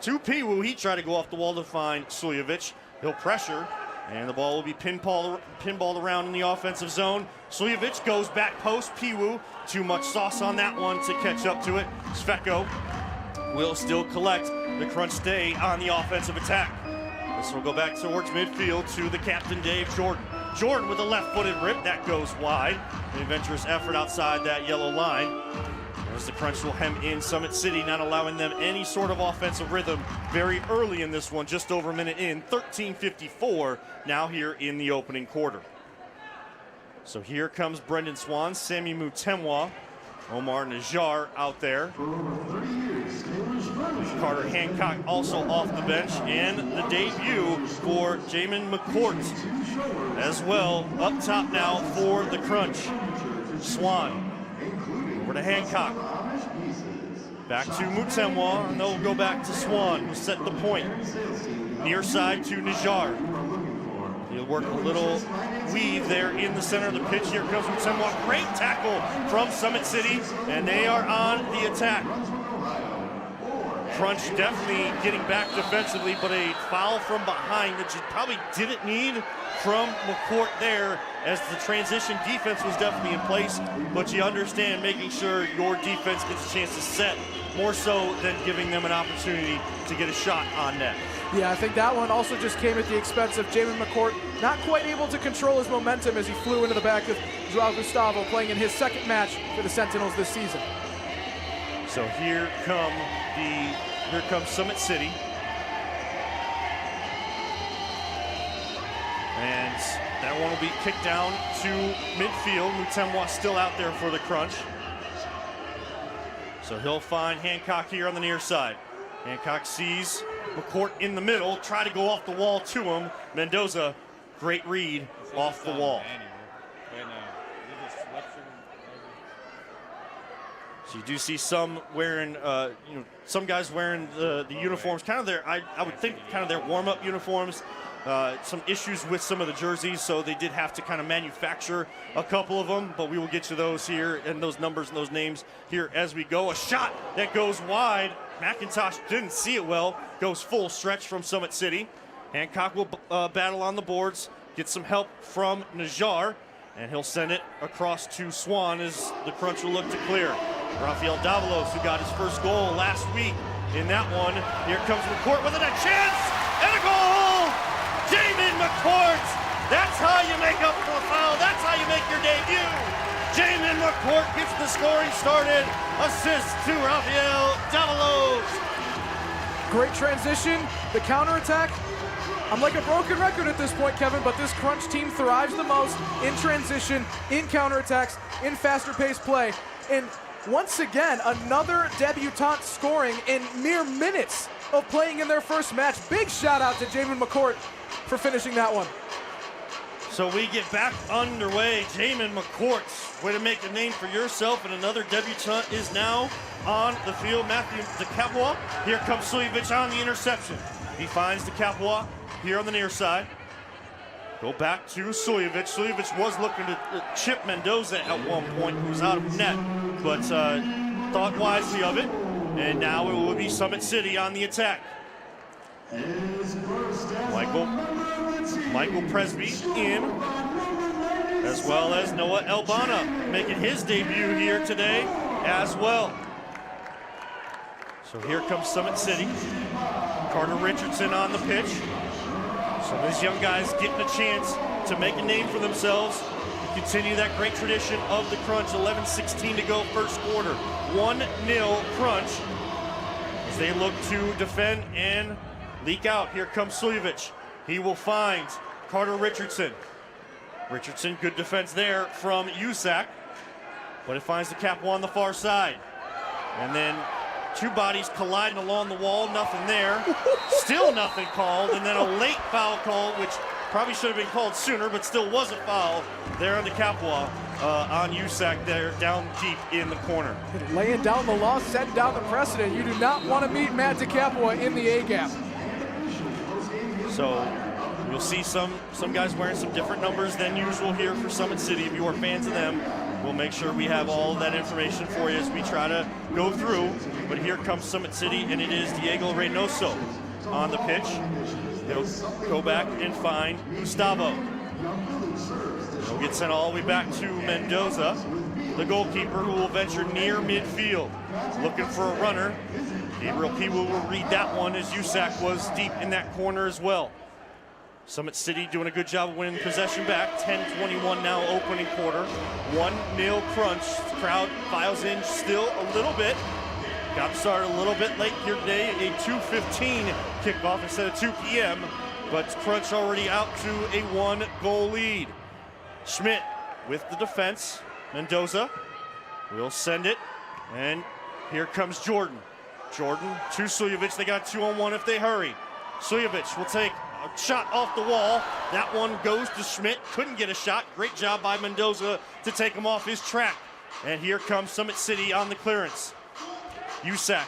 to Piwu. He tried to go off the wall to find Suljovic. He'll pressure, and the ball will be pinballed around in the offensive zone. Suljovic goes back post. Piwu, too much sauce on that one to catch up to it. Sveko will still collect. The Crunch stay on the offensive attack. This will go back towards midfield to the captain, Dave Jordan. Jordan with a left-footed rip. That goes wide. An adventurous effort outside that yellow line. As the Crunch will hem in Summit City, not allowing them any sort of offensive rhythm very early in this one, just over a minute in. 13:54 now here in the opening quarter. So here comes Brendan Swan, Sammy Mutemwa, Omar Najjar out there. Carter Hancock also off the bench, and the debut for Jamin McCourt as well. Up top now for the Crunch. Swan over to Hancock. Back to Mutemwa, and they'll go back to Swan, who set the point. Near side to Najjar. He'll work a little weave there in the center of the pitch. Here comes Mutemwa. Great tackle from Summit City, and they are on the attack. Crunch definitely getting back defensively, but a foul from behind that you probably didn't need from McCourt there, as the transition defense was definitely in place, but you understand making sure your defense gets a chance to set more so than giving them an opportunity to get a shot on net. Yeah, I think that one also just came at the expense of Jamin McCourt, not quite able to control his momentum as he flew into the back of João Gustavo, playing in his 2nd match for the Sentinels this season. So here comes Summit City. And that one will be kicked down to midfield. Mutemwa still out there for the Crunch. So he'll find Hancock here on the near side. Hancock sees McCourt in the middle, try to go off the wall to him. Mendoza, great read off the wall. So you do see some wearing, some guys wearing the uniforms, kind of their, I would think, kind of their warm-up uniforms. Some issues with some of the jerseys, so they did have to kind of manufacture a couple of them, but we will get to those here and those numbers and those names here as we go. A shot that goes wide. McIntosh didn't see it well. Goes full stretch from Summit City. Hancock will battle on the boards, get some help from Najjar, and he'll send it across to Swan as the Crunch will look to clear. Rafael Davalos, who got his first goal last week in that one. Here comes McCourt with a chance and a goal! Jamin McCourt! That's how you make up for a foul. That's how you make your debut. Jamin McCourt gets the scoring started. Assist to Rafael Davalos. Great transition, the counterattack. I'm like a broken record at this point, Kevin, but this Crunch team thrives the most in transition, in counterattacks, in faster-paced play. And once again, another debutant scoring in mere minutes of playing in their first match. Big shout out to Jamin McCourt for finishing that one. So we get back underway. Jamin McCourt, way to make a name for yourself, and another debutant is now on the field. Matthew DeCapois. Here comes Sujevic on the interception. He finds DeCapois here on the near side. Go back to Sujevic. Sujevic was looking to chip Mendoza at one point, who was out of net, but thought wisely of it. And now it will be Summit City on the attack. Michael Presby in, as well as Noah Elbana making his debut here today as well. So here comes Summit City. Carter Richardson on the pitch. Some of these young guys getting a chance to make a name for themselves, continue that great tradition of the Crunch. 11:16 to go, first quarter. 1-0 Crunch as they look to defend and leak out. Here comes Sujevic. He will find Carter Richardson. Richardson, good defense there from Usak, but it finds the Capo on the far side. And then two bodies colliding along the wall, nothing there. Still nothing called, and then a late foul call, which probably should have been called sooner, but still was a foul there on the Capua on Usak there, down deep in the corner. Laying down the law, setting down the precedent. You do not want to meet Matt DeCapua in the A-gap. So you'll see some guys wearing some different numbers than usual here for Summit City. If you are fans of them, we'll make sure we have all of that information for you as we try to go through. But here comes Summit City, and it is Diego Reynoso on the pitch. He'll go back and find Gustavo. He'll get sent all the way back to Mendoza, the goalkeeper, who will venture near midfield, looking for a runner. Gabriel Piwu will read that one as Usak was deep in that corner as well. Summit City doing a good job of winning possession back. 10:21 now, opening quarter. 1-0 Crunch. The crowd files in still a little bit. Got started a little bit late here today. A 2:15 kickoff instead of 2 p.m. But Crunch already out to a 1-goal lead. Schmidt with the defense. Mendoza will send it. And here comes Jordan. Jordan to Sujevic. They got 2-on-1 if they hurry. Sujevic will take a shot off the wall. That one goes to Schmidt. Couldn't get a shot. Great job by Mendoza to take him off his track. And here comes Summit City on the clearance. Usak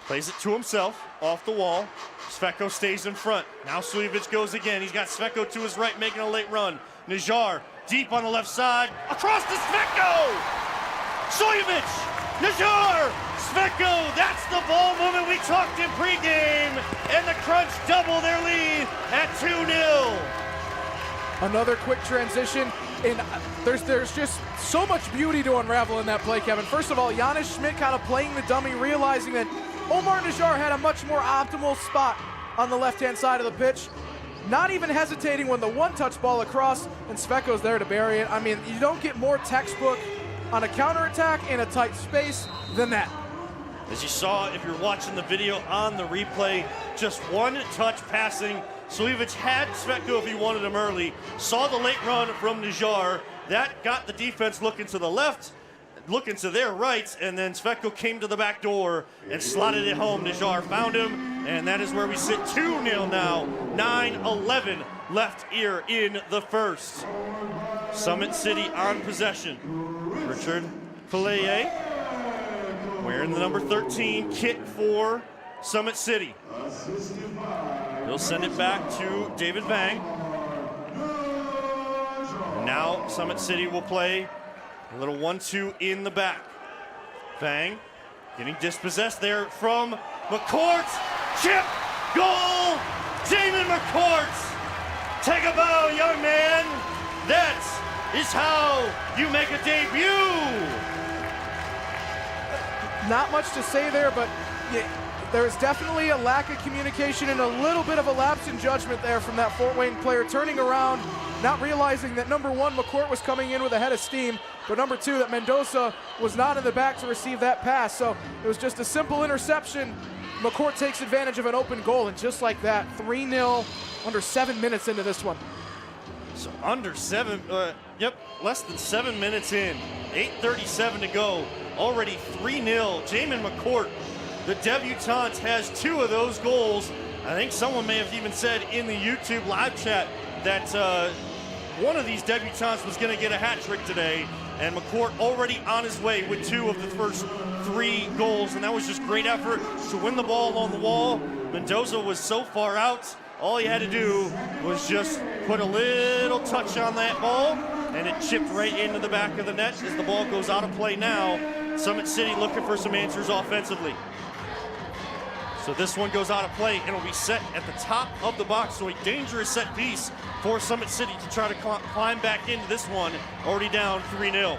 plays it to himself off the wall. Sveko stays in front. Now Sujevic goes again. He's got Sveko to his right making a late run. Najjar deep on the left side. Across to Sveko! Sujevic! Najjar! Sveko! That's the ball movement we talked in pregame. And the Crunch double their lead at 2-0. Another quick transition. And there's just so much beauty to unravel in that play, Kevin. First of all, Giannis Schmidt kind of playing the dummy, realizing that Omar Najjar had a much more optimal spot on the left-hand side of the pitch. Not even hesitating when the one-touch ball across, and Sveko's there to bury it. I mean, you don't get more textbook on a counterattack in a tight space than that. As you saw, if you're watching the video on the replay, just one touch passing. Sujevic had Sveko if he wanted him early. Saw the late run from Najjar. That got the defense looking to the left, looking to their right, and then Sveko came to the back door and slotted it home. Najjar found him, and that is where we sit 2-0 now. 9:11 left here in the first. Summit City on possession. Richard Fillet, wearing the number 13 kit for Summit City. He'll send it back to David Vang. Now Summit City will play a little 1-2 in the back. Vang getting dispossessed there from McCourt. Chip, goal, Damon McCourt. Take a bow, young man. That is how you make a debut. Not much to say there, but there is definitely a lack of communication and a little bit of a lapse in judgment there from that Fort Wayne player, turning around, not realizing that number one, McCourt was coming in with a head of steam, but number two, that Mendoza was not in the back to receive that pass. So it was just a simple interception. McCourt takes advantage of an open goal, and just like that, 3-0 under 7 minutes into this one. So less than 7 minutes in, 8:37 to go, already 3-0. Jamin McCourt, the debutant, has 2 of those goals. I think someone may have even said in the YouTube live chat that one of these debutants was going to get a hat trick today, and McCourt already on his way with 2 of the first 3 goals, and that was just great effort to win the ball on the wall. Mendoza was so far out, all he had to do was just put a little touch on that ball, and it chipped right into the back of the net as the ball goes out of play now. Summit City looking for some answers offensively. So this one goes out of play, and it'll be set at the top of the box. So a dangerous set piece for Summit City to try to climb back into this one, already down 3-0.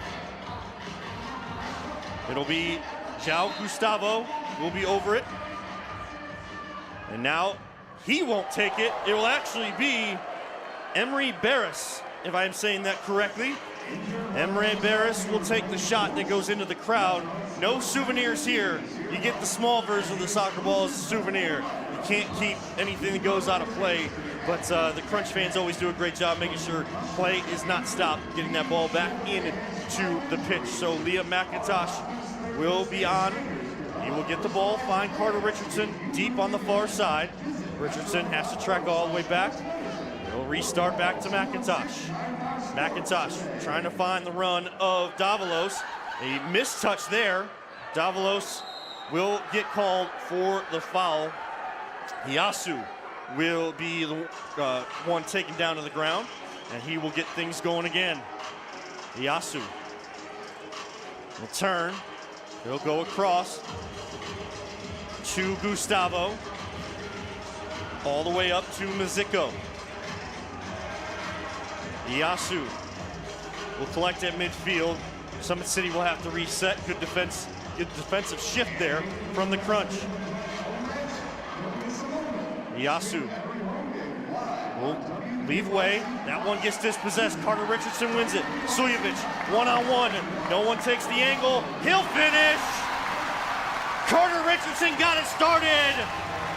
It'll be João Gustavo will be over it. And now he won't take it. It will actually be Emery Barris, if I am saying that correctly. Emery Barris will take the shot that goes into the crowd. No souvenirs here. You get the small version of the soccer ball as a souvenir. You can't keep anything that goes out of play, but the Crunch fans always do a great job making sure play is not stopped, getting that ball back into the pitch. So Liam McIntosh will be on. He will get the ball, find Carter Richardson deep on the far side. Richardson has to track all the way back. He'll restart back to McIntosh. McIntosh trying to find the run of Davalos. A mistouch there. Davalos will get called for the foul. Yasu will be the one taken down to the ground, and he will get things going again. Yasu will turn. He'll go across to Gustavo. All the way up to Maziko. Yasu will collect at midfield. Summit City will have to reset. Good defensive shift there from the Crunch. Yasu will leave way. That one gets dispossessed. Carter Richardson wins it. Sujovic, one-on-one. No one takes the angle. He'll finish. Carter Richardson got it started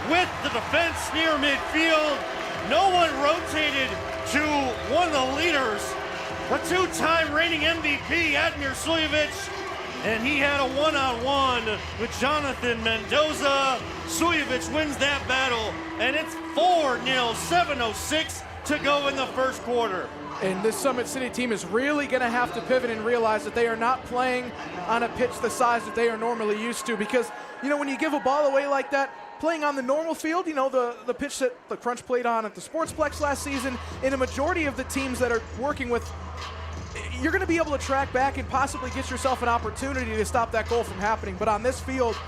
with the defense near midfield. No one rotated to one of the leaders, a 2-time reigning MVP, Admir Sujovic, and he had a one-on-one with Jonathan Mendoza. Sujovic wins that battle, and it's 4-0, 7:06 to go in the first quarter. And this Summit City team is really going to have to pivot and realize that they are not playing on a pitch the size that they are normally used to, because, when you give a ball away like that, playing on the normal field, the pitch that the Crunch played on at the Sportsplex last season, in a majority of the teams that are working with, you're going to be able to track back and possibly get yourself an opportunity to stop that goal from happening. But on this field,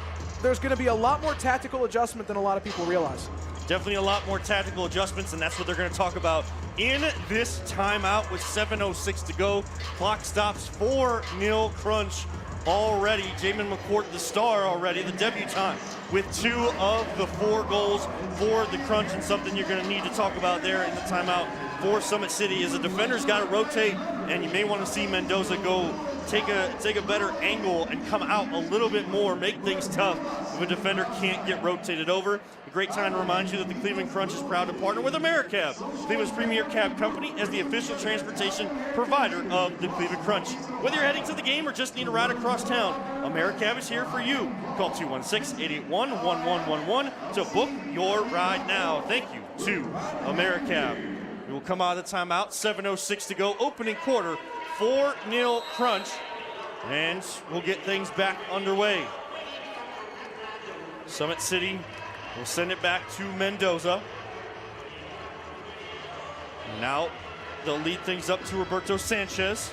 there's going to be a lot more tactical adjustment than a lot of people realize. Definitely a lot more tactical adjustments, and that's what they're going to talk about in this timeout with 7:06 to go. Clock stops, 4-0 Crunch already. Jamin McCourt, the star already, the debutant, with 2 of the 4 goals for the Crunch, and something you're going to need to talk about there in the timeout for Summit City is the defender's got to rotate, and you may want to see Mendoza go take a better angle and come out a little bit more, make things tough if a defender can't get rotated over. A great time to remind you that the Cleveland Crunch is proud to partner with AmeriCab, Cleveland's premier cab company, as the official transportation provider of the Cleveland Crunch. Whether you're heading to the game or just need a ride across town, AmeriCab is here for you. Call 216-881-1111 to book your ride now. Thank you to AmeriCab. We will come out of the timeout, 7:06 to go, opening quarter, 4-0 Crunch. And we'll get things back underway. Summit City will send it back to Mendoza. Now they'll lead things up to Roberto Sanchez.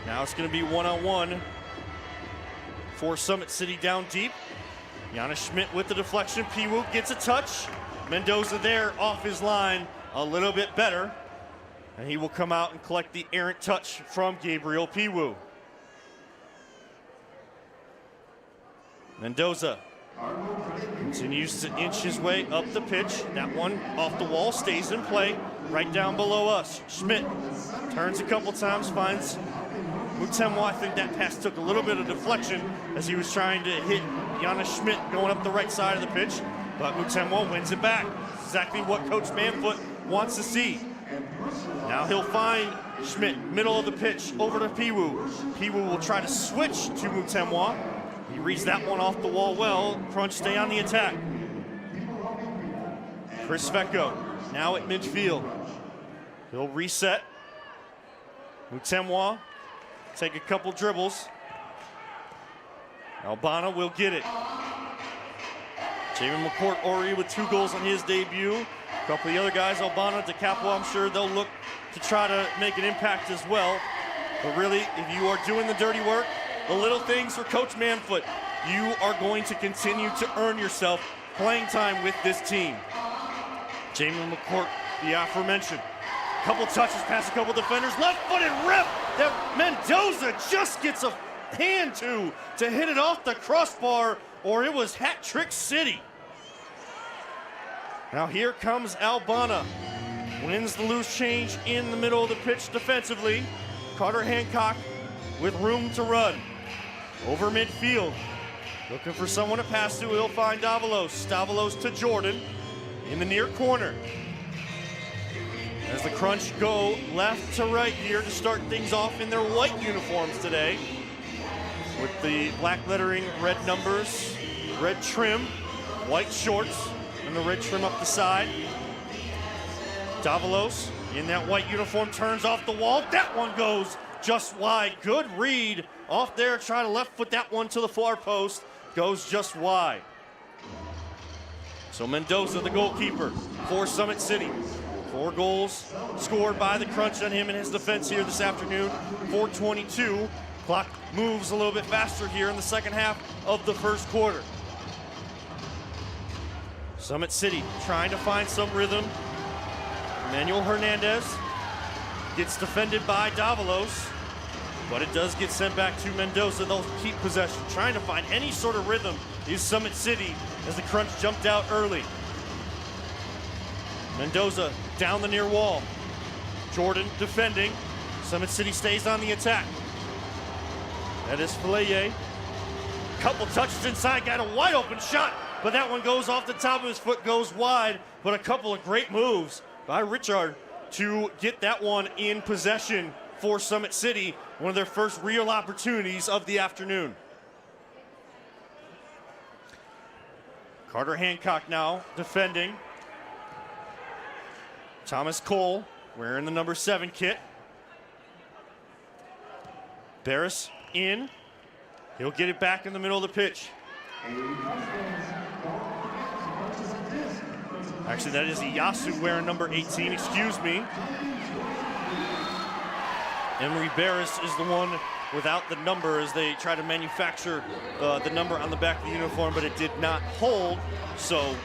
Now it's going to be one-on-one for Summit City down deep. Giannis Schmidt with the deflection. Piwu gets a touch. Mendoza there off his line a little bit better. And he will come out and collect the errant touch from Gabriel Piwu. Mendoza continues to inch his way up the pitch. That one off the wall stays in play right down below us. Schmidt turns a couple times, finds Mutemwa. I think that pass took a little bit of deflection as he was trying to hit Giannis Schmidt going up the right side of the pitch, but Mutemwa wins it back. Exactly what Coach Manfoot wants to see. Now he'll find Schmidt, middle of the pitch, over to Piwu. Piwu will try to switch to Mutemwa. He reads that one off the wall well. Crunch stay on the attack. Chris Vecco now at midfield. He'll reset. Mutemwa take a couple dribbles. Albana will get it. Jamin McCourt-Ori with 2 goals on his debut. A couple of the other guys, Albana, DeCapo, I'm sure they'll look to try to make an impact as well. But really, if you are doing the dirty work, the little things for Coach Manfoot, you are going to continue to earn yourself playing time with this team. Jamin McCourt, the aforementioned. Couple touches past a couple defenders. Left-footed rip that Mendoza just gets a hand to hit it off the crossbar, or it was hat trick city. Now here comes Albana. Wins the loose change in the middle of the pitch defensively. Carter Hancock with room to run. Over midfield. Looking for someone to pass to. He'll find Davalos. Davalos to Jordan in the near corner. As the Crunch go left to right here to start things off in their white uniforms today. With the black lettering, red numbers, red trim, white shorts, and the red trim up the side. Davalos in that white uniform turns off the wall. That one goes just wide. Good read off there. Try to left foot that one to the far post. Goes just wide. So Mendoza, the goalkeeper for Summit City. 4 goals scored by the Crunch on him and his defense here this afternoon. 4:22. Clock moves a little bit faster here in the second half of the first quarter. Summit City trying to find some rhythm. Emmanuel Hernandez gets defended by Davalos, but it does get sent back to Mendoza. They'll keep possession. Trying to find any sort of rhythm is Summit City as the Crunch jumped out early. Mendoza down the near wall. Jordan defending. Summit City stays on the attack. That is Fileye. Couple touches inside, got a wide open shot, but that one goes off the top of his foot, goes wide, but a couple of great moves by Richard to get that one in possession for Summit City, one of their first real opportunities of the afternoon. Carter Hancock now defending. Thomas Cole wearing the number 7 kit. Barris in. He'll get it back in the middle of the pitch. Actually, that is Iyasu wearing number 18, excuse me. Emery Barris is the one without the number as they try to manufacture the number on the back of the uniform, but it did not hold. So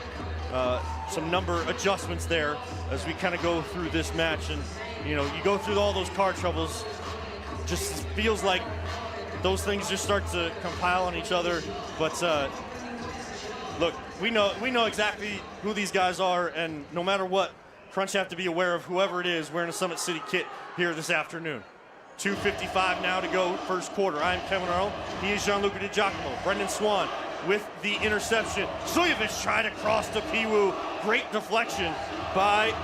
some number adjustments there as we kind of go through this match. And, you know, you go through all those car troubles, just feels like those things just start to compile on each other. But look, we know exactly who these guys are, and no matter what, Crunch have to be aware of whoever it is wearing a Summit City kit here this afternoon. 2:55 now to go, first quarter. I am Kevin Earl. He is Gianluca Di Giacomo. Brendan Swan with the interception. Sujovic tried to cross to Piwu. Great deflection by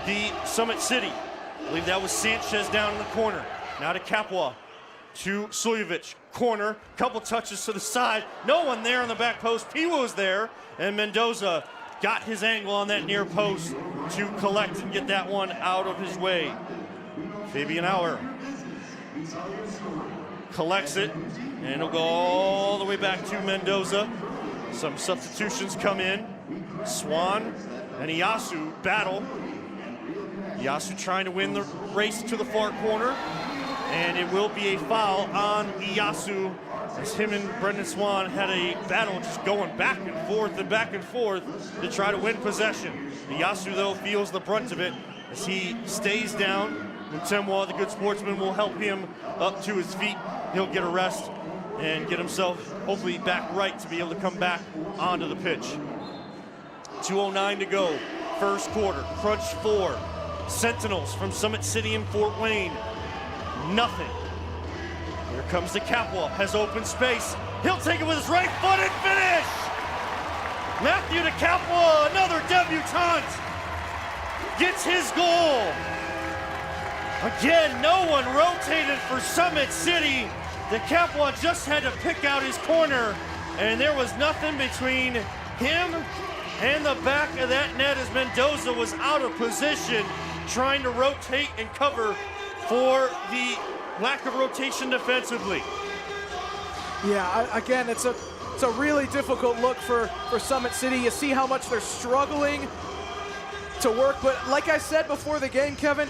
the Summit City. I believe that was Sanchez down in the corner. Now to Capua. To Sujovic. Corner. Couple touches to the side. No one there on the back post. Piwu is there. And Mendoza got his angle on that near post to collect and get that one out of his way. Fabian Auer collects it, and it'll go all the way back to Mendoza. Some substitutions come in. Swan and Iyasu battle. Iyasu trying to win the race to the far corner, and it will be a foul on Iyasu as him and Brendan Swan had a battle just going back and forth to try to win possession. Iyasu, though, feels the brunt of it as he stays down. Mutemwa, the good sportsman, will help him up to his feet. He'll get a rest and get himself hopefully back right to be able to come back onto the pitch. 2:09 to go, first quarter. Crunch 4, Sentinels from Summit City and Fort Wayne, nothing. Here comes the Capua, has open space. He'll take it with his right foot and finish! Matthew de Capua, another debutant, gets his goal. Again, no one rotated for Summit City. De Capua just had to pick out his corner, and there was nothing between him and the back of that net as Mendoza was out of position, trying to rotate and cover for the lack of rotation defensively. Yeah, again, it's a really difficult look for Summit City. You see how much they're struggling to work, but like I said before the game, Kevin,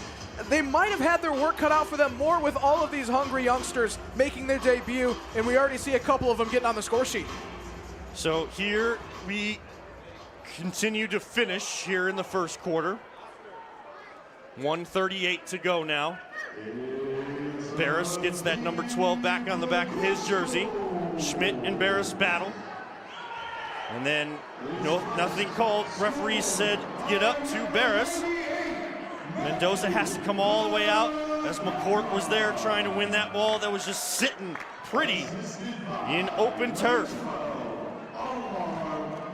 they might have had their work cut out for them more with all of these hungry youngsters making their debut, and we already see a couple of them getting on the score sheet. So here we continue to finish here in the first quarter. 1:38 to go now. Barris gets that number 12 back on the back of his jersey. Schmidt and Barris battle. And then nothing called. Referee said get up to Barris. Mendoza has to come all the way out as McCourt was there trying to win that ball that was just sitting pretty in open turf.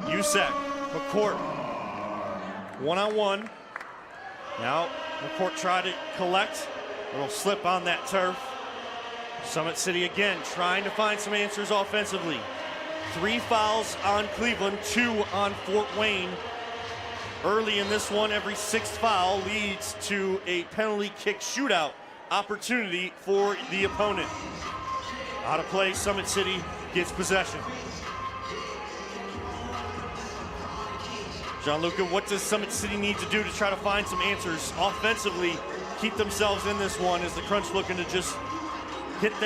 Usac, McCourt, one-on-one. Now McCourt tried to collect, a little slip on that turf. Summit City again trying to find some answers offensively. 3 fouls on Cleveland, 2 on Fort Wayne. Early in this one, every 6th foul leads to a penalty kick shootout opportunity for the opponent. Out of play, Summit City gets possession. Gianluca, what does Summit City need to do to try to find some answers offensively, keep themselves in this one as the Crunch looking to just hit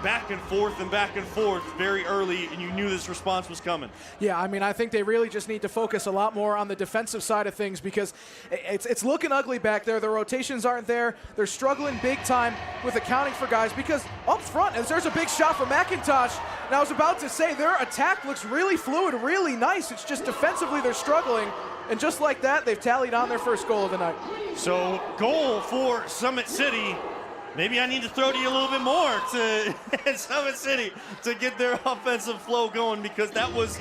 back and forth very early, and you knew this response was coming. Yeah, I mean, I think they really just need to focus a lot more on the defensive side of things because it's looking ugly back there. The rotations aren't there. They're struggling big time with accounting for guys because up front, as there's a big shot for McIntosh, and I was about to say their attack looks really fluid, really nice. It's just defensively they're struggling, and just like that, they've tallied on their first goal of the night. So goal for Summit City. Maybe I need to throw to you a little bit more to Summit City to get their offensive flow going because that was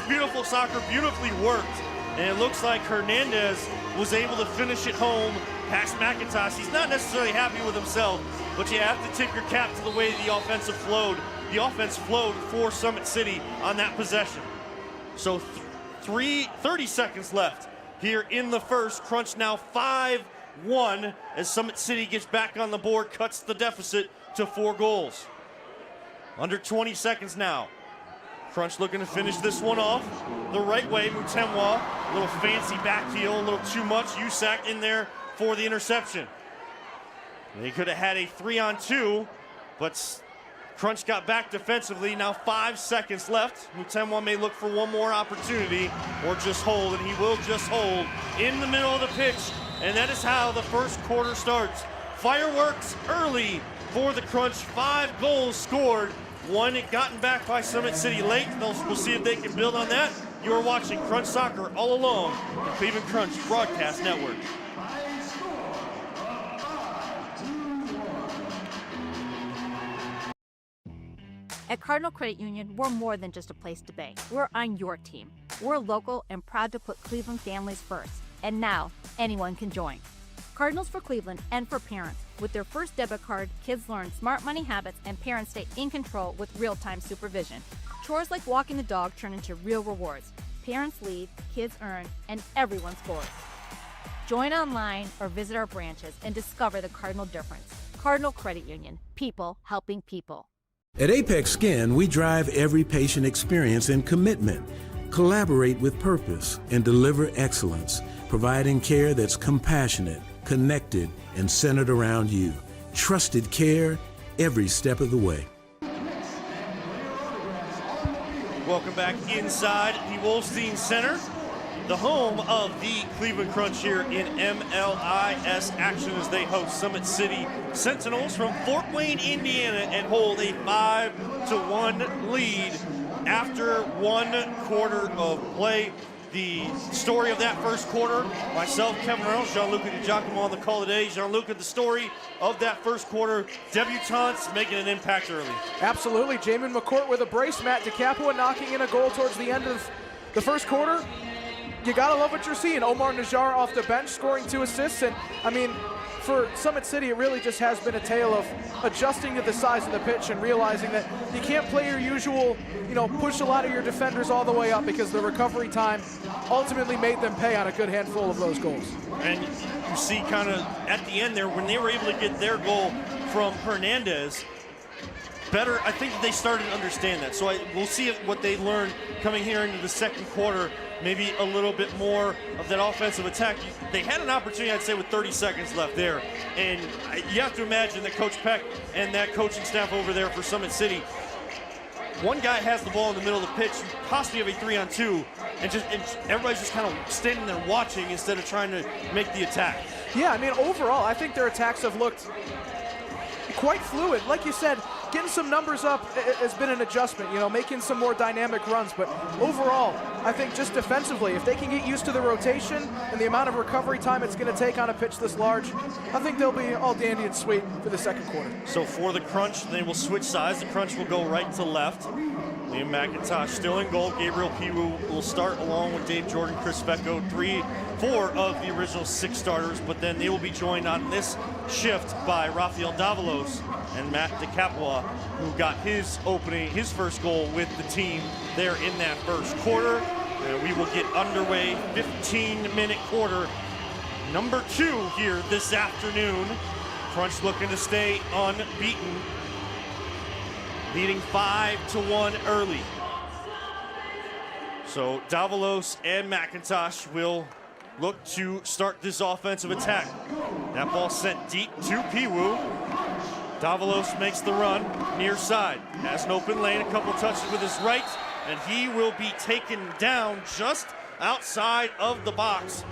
beautiful soccer, beautifully worked. And it looks like Hernandez was able to finish it home past McIntosh. He's not necessarily happy with himself, but you have to tip your cap to the way the offense flowed for Summit City on that possession. So 30 seconds left here in the first. Crunch now 5-1 as Summit City gets back on the board, cuts the deficit to 4 goals. Under 20 seconds now. Crunch looking to finish this one off the right way. Mutemwa, a little fancy back heel, a little too much. Usac in there for the interception. They could have had a 3-on-2, but Crunch got back defensively. Now 5 seconds left. Mutemwa may look for one more opportunity or just hold, and he will just hold in the middle of the pitch. And that is how the first quarter starts. Fireworks early for the Crunch. 5 goals scored. 1 gotten back by Summit City late. We'll see if they can build on that. You are watching Crunch Soccer all along the Cleveland Crunch Broadcast Network. At Cardinal Credit Union, we're more than just a place to bank. We're on your team. We're local and proud to put Cleveland families first. And now, anyone can join. Cardinals for Cleveland and for parents. With their first debit card, kids learn smart money habits and parents stay in control with real-time supervision. Chores like walking the dog turn into real rewards. Parents lead, kids earn, and everyone scores. Join online or visit our branches and discover the Cardinal difference. Cardinal Credit Union. People helping people. At Apex Skin, we drive every patient experience in commitment, collaborate with purpose, and deliver excellence, providing care that's compassionate, connected, and centered around you. Trusted care every step of the way. Welcome back inside the Wolstein Center, the home of the Cleveland Crunch here in MLIS action as they host Summit City Sentinels from Fort Wayne, Indiana, and hold a 5-1 lead after 1 quarter of play. The story of that first quarter, myself, Kevin Reynolds, Gianluca Di Giacomo on the call today. Gianluca, the story of that first quarter, debutants making an impact early. Absolutely. Jamin McCourt with a brace, Matt DeCapua knocking in a goal towards the end of the first quarter. You gotta love what you're seeing. Omar Najjar off the bench scoring 2 assists, and I mean, for Summit City, it really just has been a tale of adjusting to the size of the pitch and realizing that you can't play your usual, push a lot of your defenders all the way up, because the recovery time ultimately made them pay on a good handful of those goals. And you see kind of at the end there, when they were able to get their goal from Hernandez, better, I think they started to understand that. So we'll see what they learned coming here into the second quarter, maybe a little bit more of that offensive attack. They had an opportunity, I'd say, with 30 seconds left there. And you have to imagine that Coach Peck and that coaching staff over there for Summit City, one guy has the ball in the middle of the pitch, you possibly have a 3-on-2, and everybody's just kind of standing there watching instead of trying to make the attack. Yeah, I mean, overall, I think their attacks have looked quite fluid. Like you said, getting some numbers up has been an adjustment, making some more dynamic runs. But overall, I think just defensively, if they can get used to the rotation and the amount of recovery time it's going to take on a pitch this large, I think they'll be all dandy and sweet for the second quarter. So for the Crunch, they will switch sides. The Crunch will go right to left. Liam McIntosh still in goal. Gabriel Piwu will start along with Dave Jordan, Chris Fecco, 4 of the original 6 starters, but then they will be joined on this shift by Rafael Davalos and Matt DeCapua, who got his first goal with the team there in that first quarter. And we will get underway, 15-minute quarter, number 2 here this afternoon. Crunch looking to stay unbeaten, leading 5-1 early. So Davalos and McIntosh will look to start this offensive attack. That ball sent deep to Piwu. Davalos makes the run near side. Has an open lane, a couple touches with his right, and he will be taken down just outside of the box.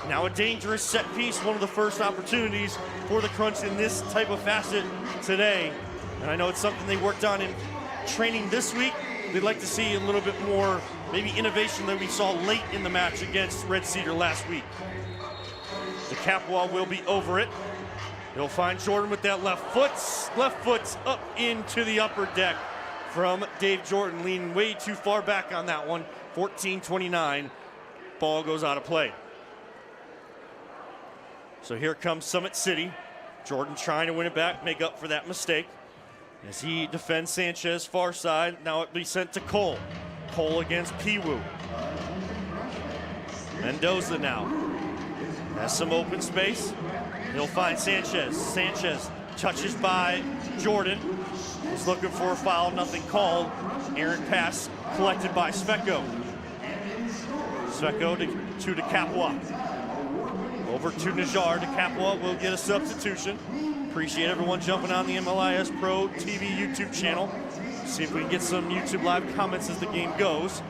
Now a dangerous set piece, one of the first opportunities for the Crunch in this type of facet today. And I know it's something they worked on in training this week. They'd like to see a little bit more, maybe innovation that we saw late in the match against Red Cedar last week. The Capua will be over it. He'll find Jordan with that left foot up into the upper deck from Dave Jordan, leaning way too far back on that one. 14-29, ball goes out of play. So here comes Summit City. Jordan trying to win it back, make up for that mistake. As he defends Sanchez far side, now it be sent to Cole. Cole against Piwu. Mendoza now has some open space. He'll find Sanchez. Sanchez touches by Jordan. He's looking for a foul, nothing called. Errant pass collected by Svecko. Svecko to DeCapua. Over to Najjar. DeCapua will get a substitution. Appreciate everyone jumping on the MLIS Pro TV YouTube channel. See if we can get some YouTube live comments as the game goes.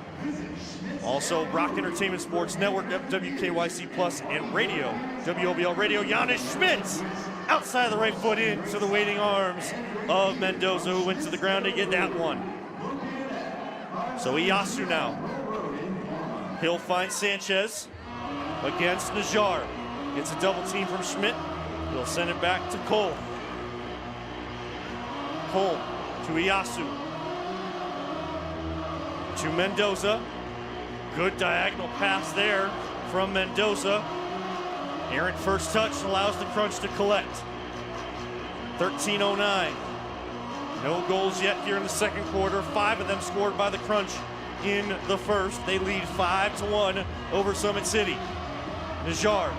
Also, Rock Entertainment Sports Network, WKYC Plus, and radio, WOBL Radio. Giannis Schmidt outside the right foot into the waiting arms of Mendoza, who went to the ground to get that one. So Iyasu now. He'll find Sanchez against Najjar. Gets a double team from Schmidt. He'll send it back to Cole. Cole to Iyasu. To Mendoza. Good diagonal pass there from Mendoza. Errant first touch allows the Crunch to collect. 13:09. No goals yet here in the second quarter. 5 of them scored by the Crunch in the first. They lead 5-1 over Summit City. Najjar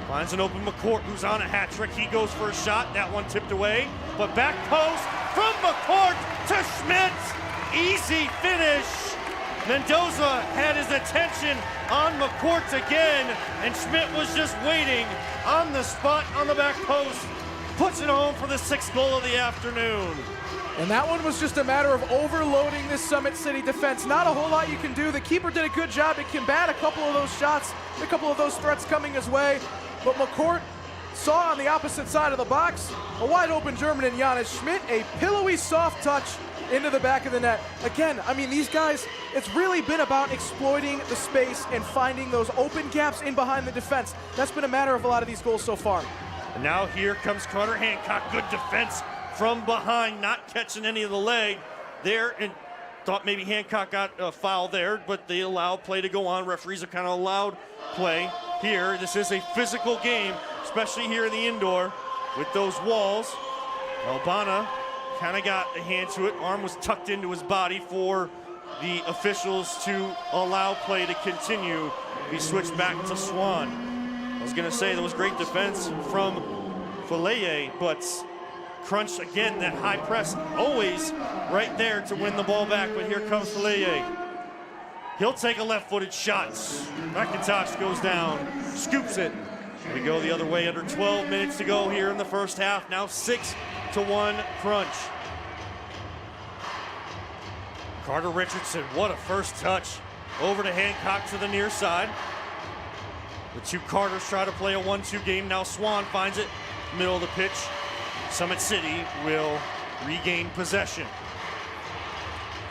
Finds an open McCourt, who's on a hat trick. He goes for a shot. That one tipped away. But back post from McCourt to Schmidt. Easy finish. Mendoza had his attention on McCourt again, and Schmidt was just waiting on the spot on the back post. Puts it home for the 6th goal of the afternoon. And that one was just a matter of overloading this Summit City defense. Not a whole lot you can do. The keeper did a good job to combat a couple of those shots, a couple of those threats coming his way. But McCourt saw on the opposite side of the box a wide open German in Jonas Schmidt, a pillowy soft touch into the back of the net. Again, I mean, these guys, it's really been about exploiting the space and finding those open gaps in behind the defense. That's been a matter of a lot of these goals so far. And now here comes Carter Hancock. Good defense from behind, not catching any of the leg there. And thought maybe Hancock got a foul there, but they allowed play to go on. Referees have kind of allowed play here. This is a physical game, especially here in the indoor with those walls. Albana kind of got a hand to it. Arm was tucked into his body for the officials to allow play to continue. We switched back to Swan. I was going to say there was great defense from Fileye, but Crunch again, that high press, always right there to win the ball back, but here comes Fileye. He'll take a left-footed shot. McIntosh goes down, scoops it. We go the other way under 12 minutes to go here in the first half. Now 6-1 Crunch. Carter Richardson, what a first touch. Over to Hancock to the near side. The two Carters try to play a 1-2 game. Now Swan finds it, middle of the pitch. Summit City will regain possession.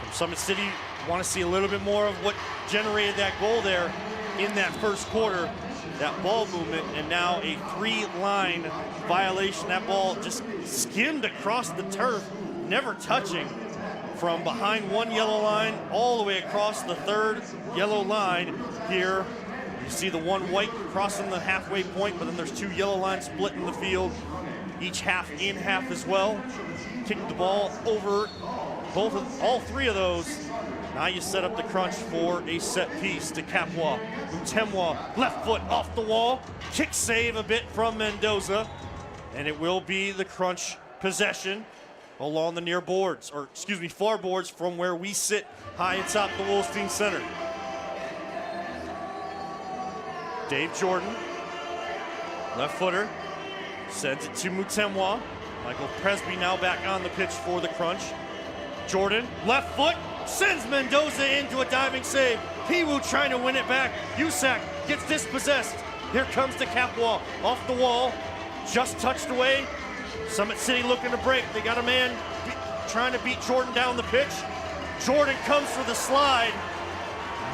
From Summit City, want to see a little bit more of what generated that goal there in that first quarter. That ball movement, and now a 3-line violation. That ball just skimmed across the turf, never touching, from behind one yellow line all the way across the 3rd yellow line here. You see the one white crossing the halfway point, but then there's 2 yellow lines split in the field, each half in half as well. Kicked the ball over all 3 of those. Now you set up the Crunch for a set piece to Capua. Mutemwa, left foot off the wall. Kick save a bit from Mendoza. And it will be the Crunch possession along the near boards, or excuse me, far boards from where we sit high atop the Wolstein Center. Dave Jordan, left footer, sends it to Mutemwa. Michael Presby now back on the pitch for the Crunch. Jordan, left foot, sends Mendoza into a diving save. Piwu trying to win it back. Usak gets dispossessed. Here comes the Capua off the wall, just touched away. Summit City looking to break. They got a man trying to beat Jordan down the pitch. Jordan comes for the slide.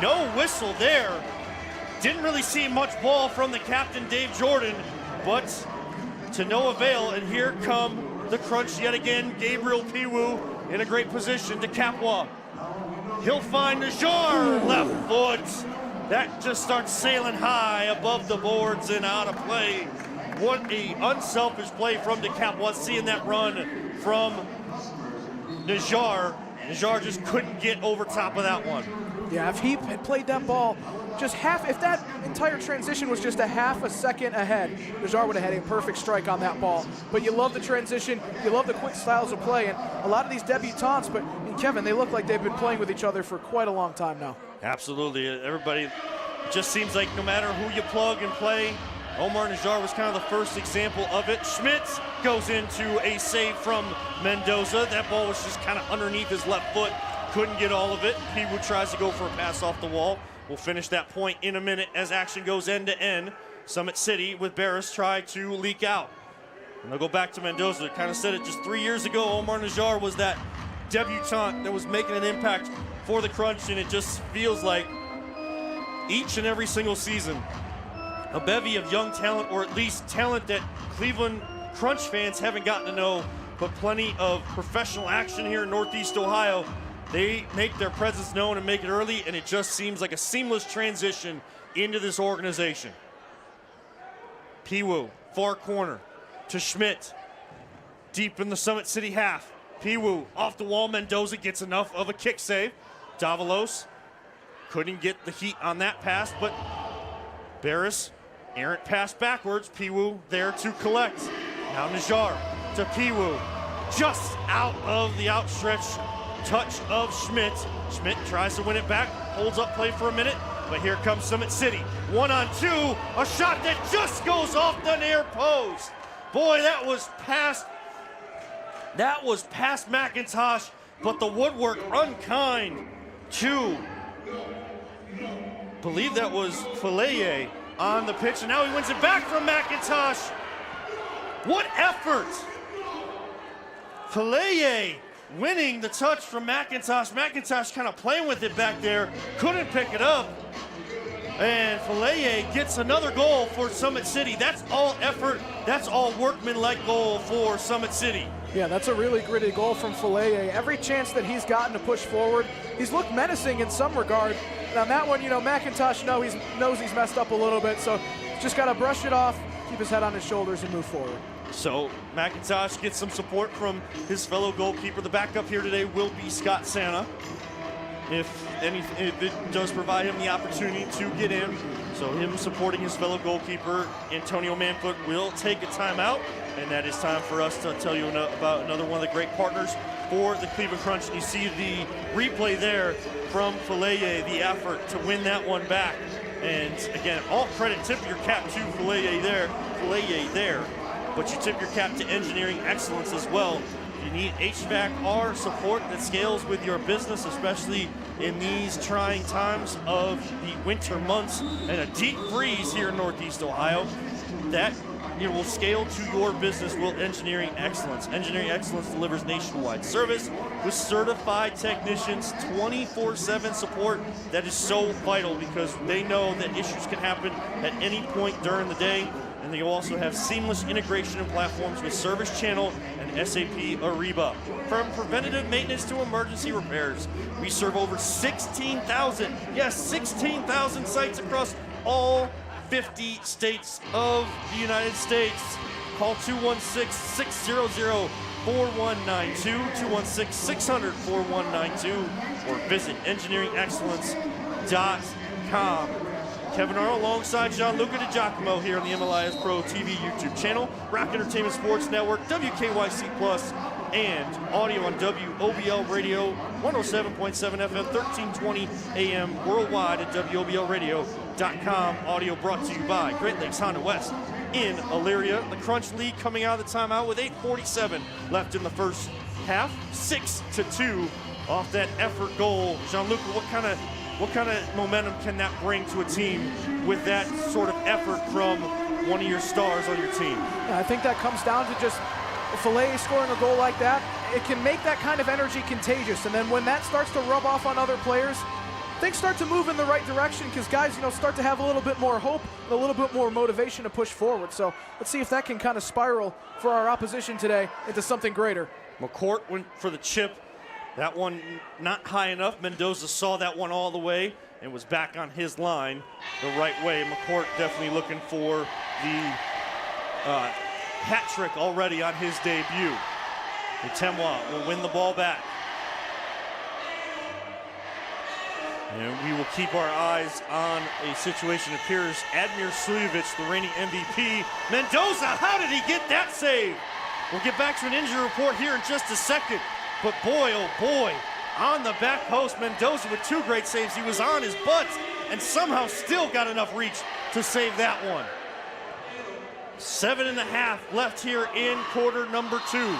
No whistle there. Didn't really see much ball from the captain, Dave Jordan, but to no avail. And here come the Crunch yet again. Gabriel Piwu in a great position to Capua. He'll find Najar, left foot. That just starts sailing high above the boards and out of play. What a unselfish play from DeCapua, seeing that run from Najar. Najar just couldn't get over top of that one. Yeah, if he had played that ball just half, if that entire transition was just a half a second ahead, Najar would have had a perfect strike on that ball. But you love the transition, you love the quick styles of play, and a lot of these debutants, but Kevin, they look like they've been playing with each other for quite a long time now. Absolutely, everybody just seems like no matter who you plug and play, Omar Najar was kind of the first example of it. Schmidt goes into a save from Mendoza. That ball was just kind of underneath his left foot. Couldn't get all of it. Piwu tries to go for a pass off the wall. We'll finish that point in a minute as action goes end to end. Summit City with Barris try to leak out. And they'll go back to Mendoza. Kind of said it just 3 years ago. Omar Najar was that debutant that was making an impact for the Crunch, and it just feels like each and every single season, a bevy of young talent, or at least talent that Cleveland Crunch fans haven't gotten to know, but plenty of professional action here in Northeast Ohio. They make their presence known and make it early, and it just seems like a seamless transition into this organization. Piwu, far corner to Schmidt, deep in the Summit City half. Piwu off the wall. Mendoza gets enough of a kick save. Davalos couldn't get the heat on that pass, but Barris Errant pass backwards. Piwu there to collect. Now Najar to Piwu. Just out of the outstretched touch of Schmidt. Schmidt tries to win it back. Holds up play for a minute. But here comes Summit City. 1-on-2. A shot that just goes off the near post. Boy, that was past McIntosh, but the woodwork unkind to, believe that was Fileye on the pitch, and now he wins it back from McIntosh. What effort! Fileye winning the touch from McIntosh. McIntosh kind of playing with it back there, couldn't pick it up. And Fileye gets another goal for Summit City. That's all effort, that's all workman-like goal for Summit City. Yeah, that's a really gritty goal from Fileye. Every chance that he's gotten to push forward, he's looked menacing in some regard. And on that one, you know, McIntosh knows he's messed up a little bit, so just got to brush it off, keep his head on his shoulders, and move forward. So McIntosh gets some support from his fellow goalkeeper. The backup here today will be Scott Santa, if it does provide him the opportunity to get in. So him supporting his fellow goalkeeper, Antonio Manfoot, will take a timeout. And that is time for us to tell you about another one of the great partners for the Cleveland Crunch. And you see the replay there from Fileye, the effort to win that one back. And again, all credit, tip your cap to Fileye there. But you tip your cap to Engineering Excellence as well. You need HVAC-R support that scales with your business, especially in these trying times of the winter months and a deep freeze here in Northeast Ohio. That will scale to your business with Engineering Excellence. Engineering Excellence delivers nationwide service with certified technicians, 24/7 support. That is so vital because they know that issues can happen at any point during the day. And they also have seamless integration in platforms with Service Channel and SAP Ariba. From preventative maintenance to emergency repairs, we serve over 16,000 sites across all 50 states of the United States. Call 216-600-4192, 216-600-4192, or visit engineeringexcellence.com. Kevin Arnold alongside Gianluca DiGiacomo here on the MLIS Pro TV YouTube channel, Rock Entertainment Sports Network, WKYC Plus, and audio on WOBL Radio, 107.7 FM, 1320 AM, worldwide at WOBLradio.com. Audio brought to you by Great Lakes Honda West in Elyria. The Crunch lead coming out of the timeout with 8:47 left in the first half, 6-2 off that effort goal. Gianluca, what kind of momentum can that bring to a team with that sort of effort from one of your stars on your team? Yeah, I think that comes down to just Fileye scoring a goal like that. It can make that kind of energy contagious, and then when that starts to rub off on other players, things start to move in the right direction because guys, start to have a little bit more hope and a little bit more motivation to push forward. So let's see if that can kind of spiral for our opposition today into something greater. McCourt went for the chip. That one not high enough. Mendoza saw that one all the way and was back on his line the right way. McCourt definitely looking for the hat trick already on his debut. Temwa will win the ball back. And we will keep our eyes on a situation. It appears Admir Suljevic, the reigning MVP. Mendoza, how did he get that save? We'll get back to an injury report here in just a second. But boy, oh boy, on the back post, Mendoza with two great saves. He was on his butt and somehow still got enough reach to save that one. 7.5 left here in quarter number 2.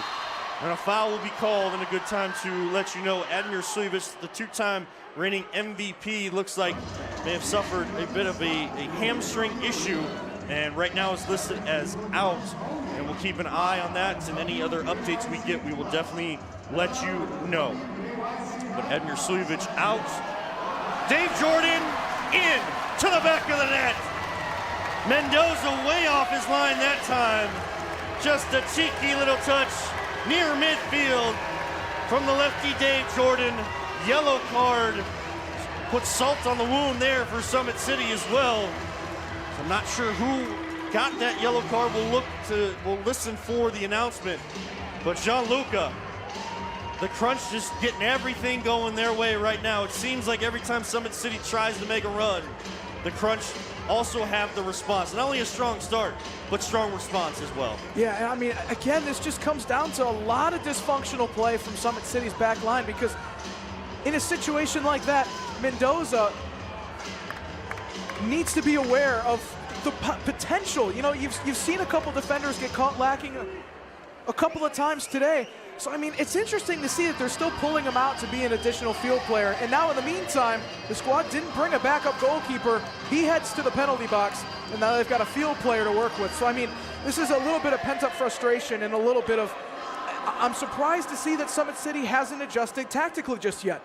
And a foul will be called, and a good time to let you know Admir Suljevic, the two-time reigning MVP, looks like may have suffered a bit of a hamstring issue, and right now is listed as out. And we'll keep an eye on that, and any other updates we get, we will definitely let you know. But Admir Suljevic out. Dave Jordan in to the back of the net. Mendoza way off his line that time. Just a cheeky little touch near midfield from the lefty Dave Jordan. Yellow card. Put salt on the wound there for Summit City as well. So I'm not sure who got that yellow card. We'll listen for the announcement. But Gianluca, the Crunch just getting everything going their way right now. It seems like every time Summit City tries to make a run, the Crunch also have the response. Not only a strong start, but strong response as well. Yeah, and I mean, again, this just comes down to a lot of dysfunctional play from Summit City's back line, because in a situation like that, Mendoza needs to be aware of the potential. You know, you've seen a couple defenders get caught lacking a couple of times today. So, I mean, it's interesting to see that they're still pulling him out to be an additional field player. And now, in the meantime, the squad didn't bring a backup goalkeeper. He heads to the penalty box, and now they've got a field player to work with. So, I mean, this is a little bit of pent-up frustration and a little bit of... I'm surprised to see that Summit City hasn't adjusted tactically just yet.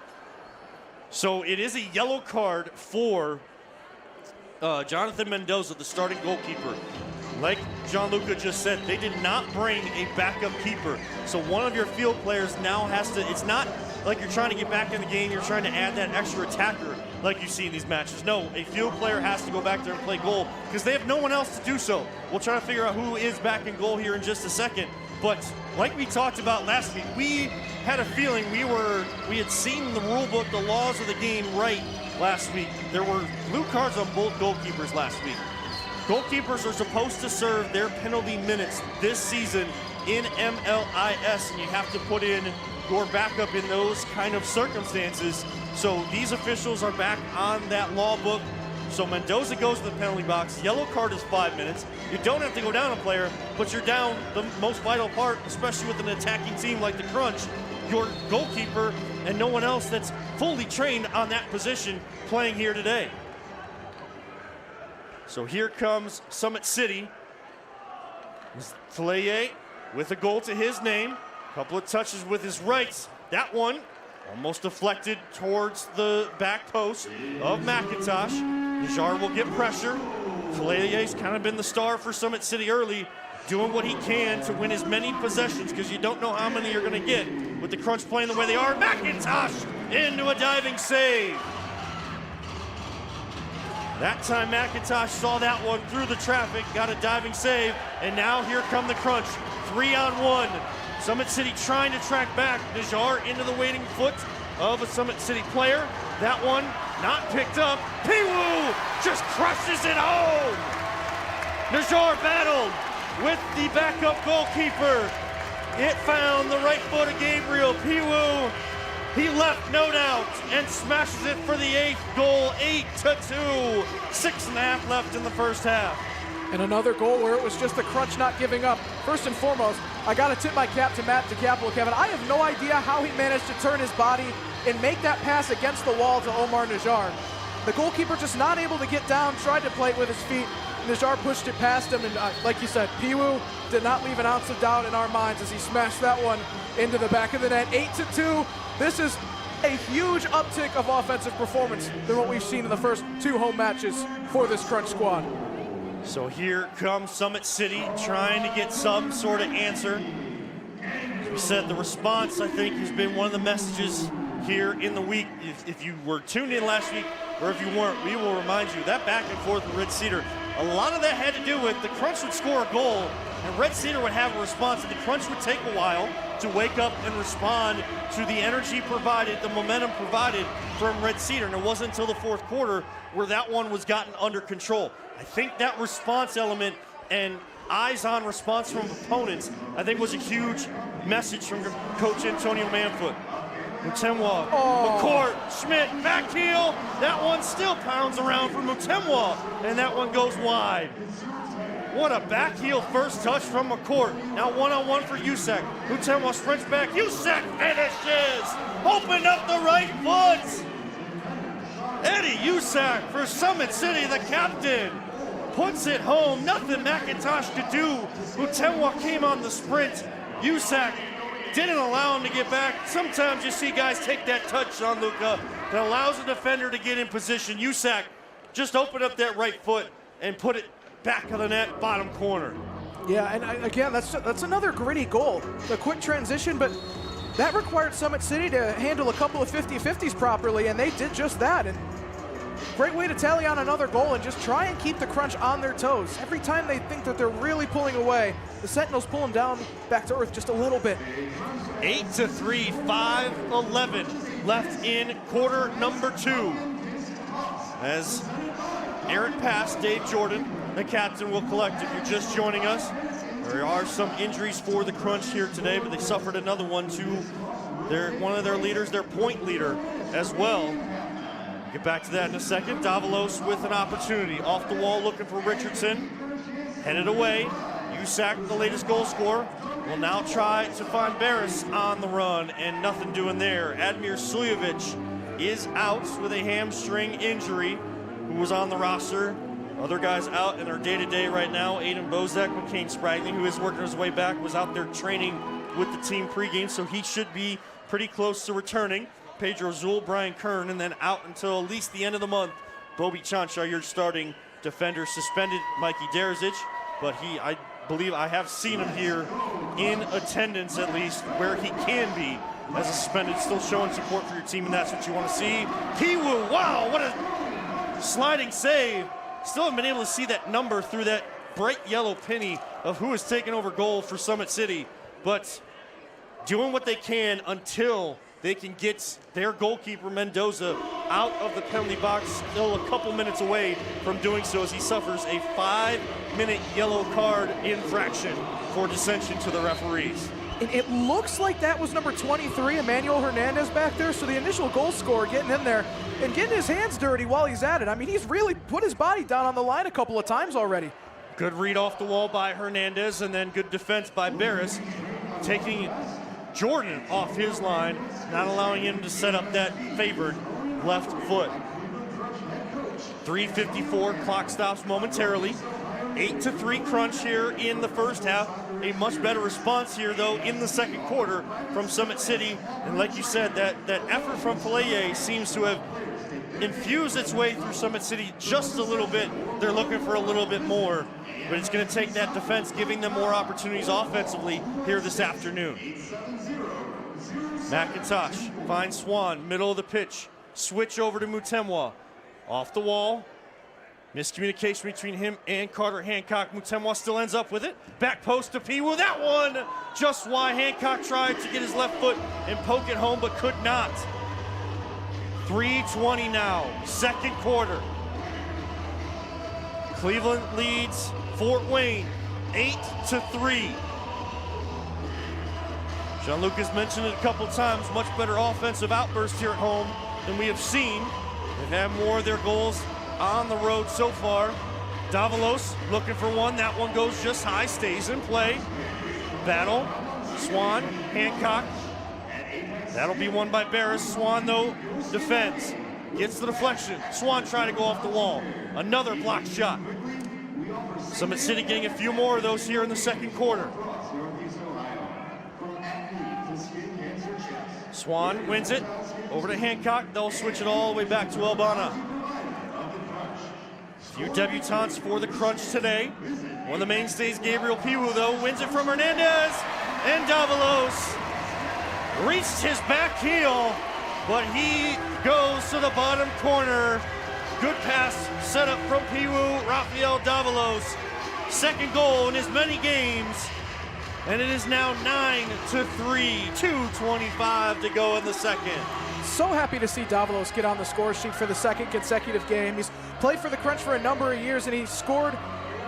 So, it is a yellow card for Jonathan Mendoza, the starting goalkeeper. Like Gianluca just said, they did not bring a backup keeper. So one of your field players now has to, it's not like you're trying to get back in the game, you're trying to add that extra attacker like you see in these matches. No, a field player has to go back there and play goal because they have no one else to do so. We'll try to figure out who is back in goal here in just a second. But like we talked about last week, we had a feeling we had seen the rule book, the laws of the game right last week. There were blue cards on both goalkeepers last week. Goalkeepers are supposed to serve their penalty minutes this season in MLIS, and you have to put in your backup in those kind of circumstances. So these officials are back on that law book. So Mendoza goes to the penalty box. Yellow card is 5 minutes. You don't have to go down a player, but you're down the most vital part, especially with an attacking team like the Crunch, your goalkeeper and no one else that's fully trained on that position playing here today. So here comes Summit City. Taleye with a goal to his name. A couple of touches with his rights. That one almost deflected towards the back post of McIntosh. Najar will get pressure. Taleye's kind of been the star for Summit City early, doing what he can to win as many possessions because you don't know how many you're going to get with the Crunch playing the way they are. McIntosh into a diving save. That time McIntosh saw that one through the traffic, got a diving save, and now here come the Crunch. 3-on-1. Summit City trying to track back. Najar into the waiting foot of a Summit City player. That one not picked up. Piwu just crushes it home. Najar battled with the backup goalkeeper. It found the right foot of Gabriel Piwu. He left no doubt and smashes it for the 8th goal, 8-2. 6.5 left in the first half. And another goal where it was just the Crunch not giving up. First and foremost, I got to tip my cap to Matt DiCapolo, Kevin. I have no idea how he managed to turn his body and make that pass against the wall to Omar Najar. The goalkeeper just not able to get down, tried to play it with his feet. Najar pushed it past him, and like you said, Piwu did not leave an ounce of doubt in our minds as he smashed that one into the back of the net. 8-2. This is a huge uptick of offensive performance than what we've seen in the first 2 home matches for this Crunch squad. So here comes Summit City trying to get some sort of answer. As we said, the response, I think, has been one of the messages here in the week. If you were tuned in last week, or if you weren't, we will remind you that back and forth with Red Cedar, a lot of that had to do with the Crunch would score a goal, and Red Cedar would have a response, and the Crunch would take a while to wake up and respond to the energy provided, the momentum provided from Red Cedar. And it wasn't until the 4th quarter where that one was gotten under control. I think that response element and eyes-on response from opponents, I think, was a huge message from Coach Antonio Manfoot. Mutemwa, McCourt, Schmidt, back heel. That one still pounds around for Mutemwa, and that one goes wide. What a back heel first touch from McCourt. Now 1-on-1 for Usak. Mutemwa sprints back. Usak finishes. Opened up the right foot. Eddie Usak for Summit City, the captain, puts it home. Nothing McIntosh could do. Mutemwa came on the sprint. Usak didn't allow him to get back. Sometimes you see guys take that touch on Luca that allows a defender to get in position. Usak just opened up that right foot and put it back of the net, bottom corner. Yeah, and again, that's another gritty goal. A quick transition, but that required Summit City to handle a couple of 50-50s properly, and they did just that. And great way to tally on another goal and just try and keep the Crunch on their toes. Every time they think that they're really pulling away, the Sentinels pull them down back to earth just a little bit. 8-3, 5-11 left in quarter number 2. As errant pass. Dave Jordan, the captain, will collect. If you're just joining us, there are some injuries for the Crunch here today, but they suffered another one to one of their leaders, their point leader as well. Get back to that in a second. Davalos with an opportunity. Off the wall looking for Richardson. Headed away. Usak, the latest goal scorer, will now try to find Barris on the run, and nothing doing there. Admir Sujovic is out with a hamstring injury, who was on the roster. Other guys out in our day-to-day right now. Aiden Bozak, McCain Spragley, who is working his way back, was out there training with the team pregame, so he should be pretty close to returning. Pedro Zul, Brian Kern, and then out until at least the end of the month. Bobby Chancha, your starting defender, suspended Mikey Derazic, but I believe I have seen him here in attendance, at least where he can be as a suspended, still showing support for your team, and that's what you want to see. Piwu, wow, what a sliding save. Still haven't been able to see that number through that bright yellow penny of who has taken over goal for Summit City, but doing what they can until they can get their goalkeeper, Mendoza, out of the penalty box, still a couple minutes away from doing so as he suffers a 5-minute yellow card infraction for dissension to the referees. It looks like that was number 23, Emmanuel Hernandez, back there. So the initial goal scorer getting in there and getting his hands dirty while he's at it. I mean, he's really put his body down on the line a couple of times already. Good read off the wall by Hernandez, and then good defense by Barris, taking Jordan off his line, not allowing him to set up that favored left foot. 3:54, clock stops momentarily. 8-3 Crunch here in the first half. A much better response here, though, in the second quarter from Summit City. And like you said, that effort from Palaye seems to have infused its way through Summit City just a little bit. They're looking for a little bit more, but it's going to take that defense, giving them more opportunities offensively here this afternoon. McIntosh finds Swan, middle of the pitch. Switch over to Mutemwa. Off the wall. Miscommunication between him and Carter Hancock. Mutemwa still ends up with it. Back post to Piwu. That one just why Hancock tried to get his left foot and poke it home, but could not. 3:20 now, second quarter. Cleveland leads Fort Wayne 8-3. Jean-Luc has mentioned it a couple times, much better offensive outburst here at home than we have seen. They've had more of their goals on the road so far. Davalos looking for one. That one goes just high, stays in play. Battle, Swan, Hancock. That'll be won by Barris. Swan, though, defends. Gets the deflection. Swan trying to go off the wall. Another blocked shot. Summit City getting a few more of those here in the second quarter. Swan wins it. Over to Hancock. They'll switch it all the way back to Albana. Few debutants for the Crunch today. One of the mainstays, Gabriel Piwu, though, wins it from Hernandez. And Davalos reached his back heel, but he goes to the bottom corner. Good pass set up from Piwu, Rafael Davalos. Second goal in as many games. And it is now 9-3, 2:25 to go in the second. So happy to see Davalos get on the score sheet for the second consecutive game. He's played for the Crunch for a number of years, and he scored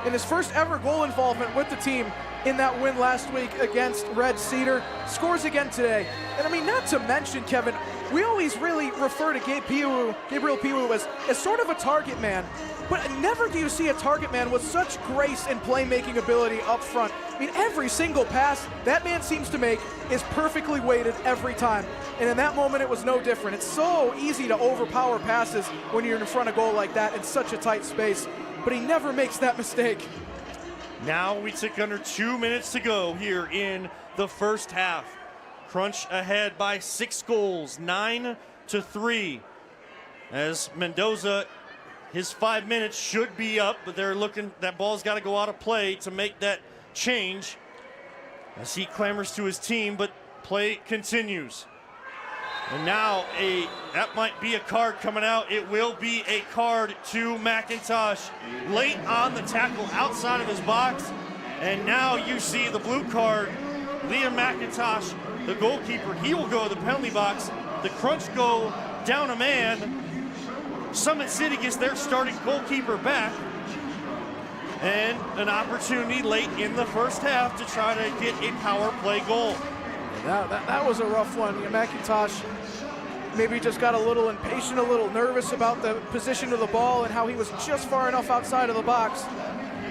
in his first ever goal involvement with the team in that win last week against Red Cedar. Scores again today. And I mean, not to mention, Kevin, we always really refer to Gabriel Piwu as sort of a target man, but never do you see a target man with such grace and playmaking ability up front. I mean, every single pass that man seems to make is perfectly weighted every time. And in that moment, it was no different. It's so easy to overpower passes when you're in front of goal like that in such a tight space, but he never makes that mistake. Now we took under 2 minutes to go here in the first half. Crunch ahead by 6 goals, 9-3. As Mendoza, his 5 minutes should be up, but they're looking, that ball's got to go out of play to make that change as he clamors to his team, but play continues. And now that might be a card coming out. It will be a card to McIntosh late on the tackle outside of his box. And now you see the blue card. Liam McIntosh, the goalkeeper, he will go to the penalty box. The Crunch go down a man. Summit City gets their starting goalkeeper back, and an opportunity late in the first half to try to get a power play goal. That was a rough one. McIntosh maybe just got a little impatient, a little nervous about the position of the ball and how he was just far enough outside of the box.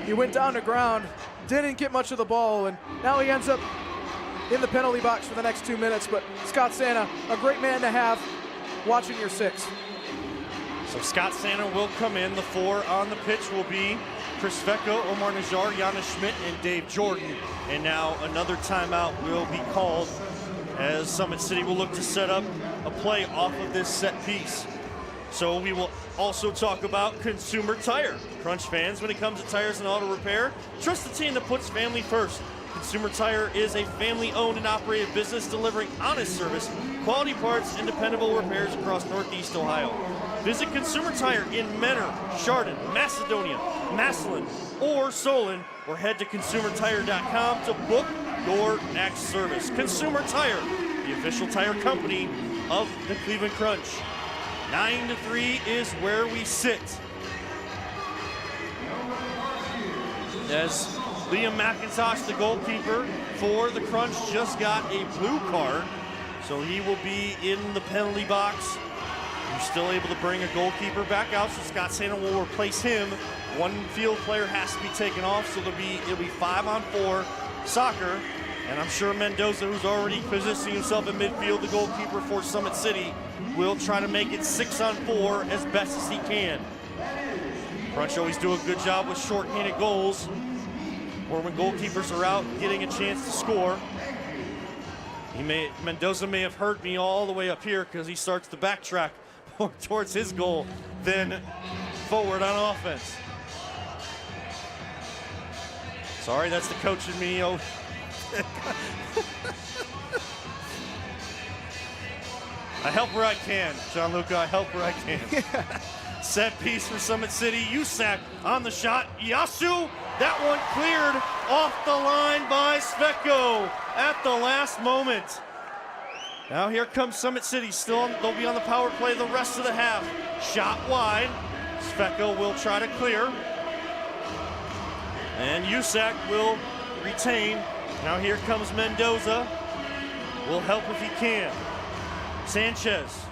He went down to ground, didn't get much of the ball, and now he ends up in the penalty box for the next 2 minutes. But Scott Santa, a great man to have watching your six. So Scott Santa will come in. The four on the pitch will be Chris Vecco, Omar Najjar, Yana Schmidt, and Dave Jordan. And now another timeout will be called as Summit City will look to set up a play off of this set piece. So we will also talk about Consumer Tire. Crunch fans, when it comes to tires and auto repair, trust the team that puts family first. Consumer Tire is a family-owned and operated business delivering honest service, quality parts, and dependable repairs across Northeast Ohio. Visit Consumer Tire in Menor, Chardon, Macedonia, Massillon, or Solon, or head to consumertire.com to book your next service. Consumer Tire, the official tire company of the Cleveland Crunch. 9-3 is where we sit. As Liam McIntosh, the goalkeeper for the Crunch, just got a blue card, so he will be in the penalty box. You're still able to bring a goalkeeper back out, so Scott Santa will replace him. One field player has to be taken off, so it'll be 5-on-4 soccer. And I'm sure Mendoza, who's already positioning himself in midfield, the goalkeeper for Summit City, will try to make it 6-on-4 as best as he can. Crunch always do a good job with short-handed goals, or when goalkeepers are out getting a chance to score. Mendoza may have heard me all the way up here because he starts to backtrack more towards his goal than forward on offense. Sorry, that's the coach in me. Oh. I help where I can, Gianluca. I help where I can. Set piece for Summit City. Usak on the shot. Yasu, that one cleared off the line by Sveko at the last moment. Now here comes Summit City. They'll be on the power play the rest of the half. Shot wide. Sveko will try to clear. And Usak will retain. Now here comes Mendoza. Will help if he can. Sanchez.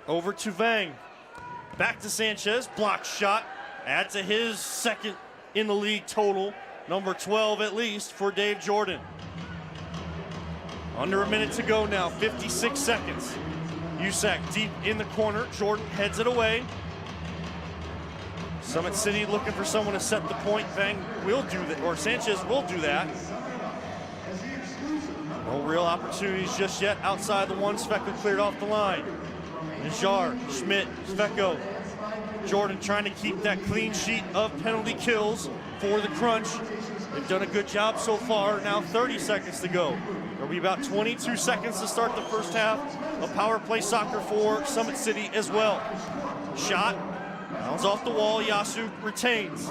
Over to Vang. Back to Sanchez. Block shot. Add to his second in the league total. Number 12 at least for Dave Jordan. Under a minute to go now. 56 seconds. Usak deep in the corner. Jordan heads it away. Summit City looking for someone to set the point. Vang will do that, or Sanchez will do that. No real opportunities just yet outside the one. Sveko cleared off the line. Najjar, Schmidt, Sveko. Jordan trying to keep that clean sheet of penalty kills for the Crunch. They've done a good job so far. Now 30 seconds to go. There'll be about 22 seconds to start the first half of power play soccer for Summit City as well. Shot. Bounds off the wall. Yasu retains.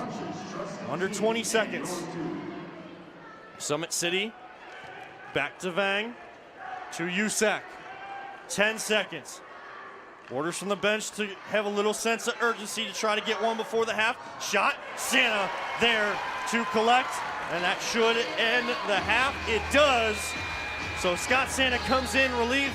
Under 20 seconds. Summit City back to Vang. To Usak. 10 seconds. Orders from the bench to have a little sense of urgency to try to get one before the half. Shot. Santa there to collect. And that should end the half. It does. So Scott Santa comes in relief.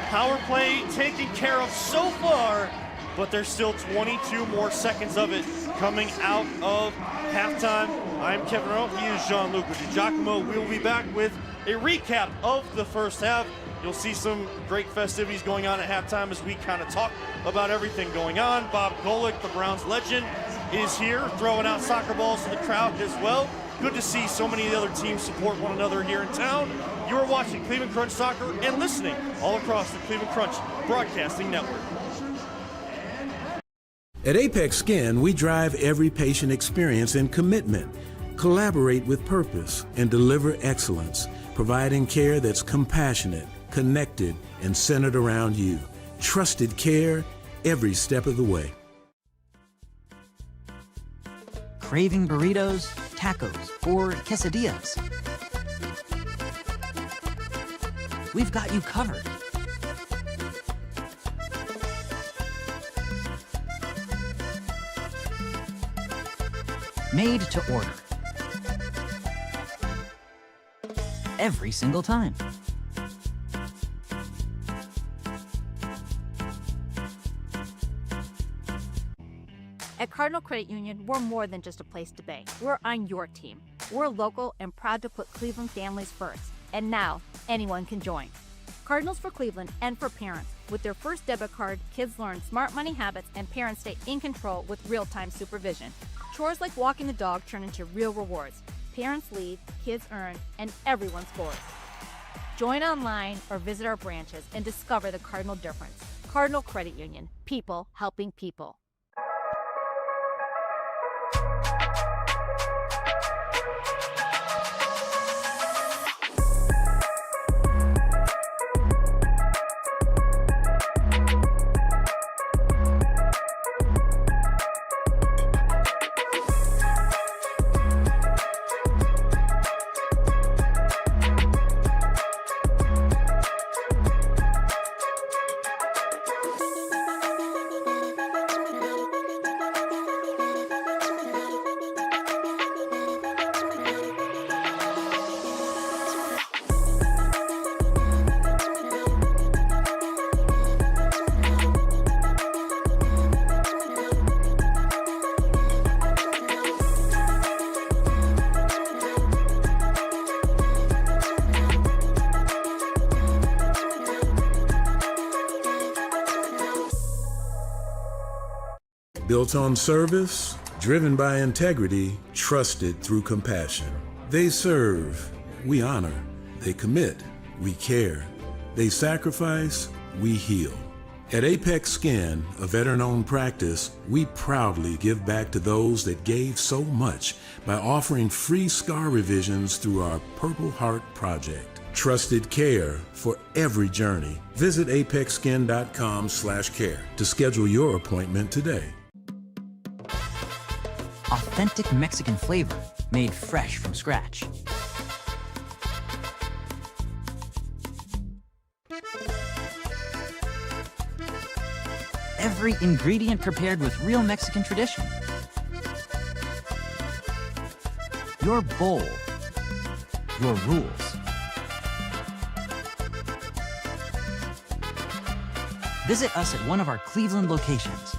Power play taken care of so far. But there's still 22 more seconds of it coming out of halftime. I'm Kevin Earl. He is Gianluca DiGiacomo. We will be back with a recap of the first half. You'll see some great festivities going on at halftime as we kind of talk about everything going on. Bob Golick, the Browns legend, is here throwing out soccer balls to the crowd as well. Good to see so many of the other teams support one another here in town. You are watching Cleveland Crunch Soccer and listening all across the Cleveland Crunch Broadcasting Network. At Apex Skin, we drive every patient experience and commitment, collaborate with purpose, and deliver excellence, providing care that's compassionate, connected, and centered around you. Trusted care every step of the way. Craving burritos, tacos, or quesadillas? We've got you covered. made to order. Every single time. At Cardinal Credit Union, we're more than just a place to bank. We're on your team. We're local and proud to put Cleveland families first. And now, anyone can join. Cardinals for Cleveland and for parents. With their first debit card, kids learn smart money habits and parents stay in control with real-time supervision. Chores like walking the dog turn into real rewards. Parents lead, kids earn, and everyone scores. Join online or visit our branches and discover the Cardinal difference. Cardinal Credit Union. People helping people. Built on service, driven by integrity, trusted through compassion. They serve, we honor. They commit, we care. They sacrifice, we heal. At Apex Skin, a veteran-owned practice, we proudly give back to those that gave so much by offering free scar revisions through our Purple Heart Project. Trusted care for every journey. Visit apexskin.com/care to schedule your appointment today. Authentic Mexican flavor made fresh from scratch. Every ingredient prepared with real Mexican tradition. Your bowl, your rules. Visit us at one of our Cleveland locations.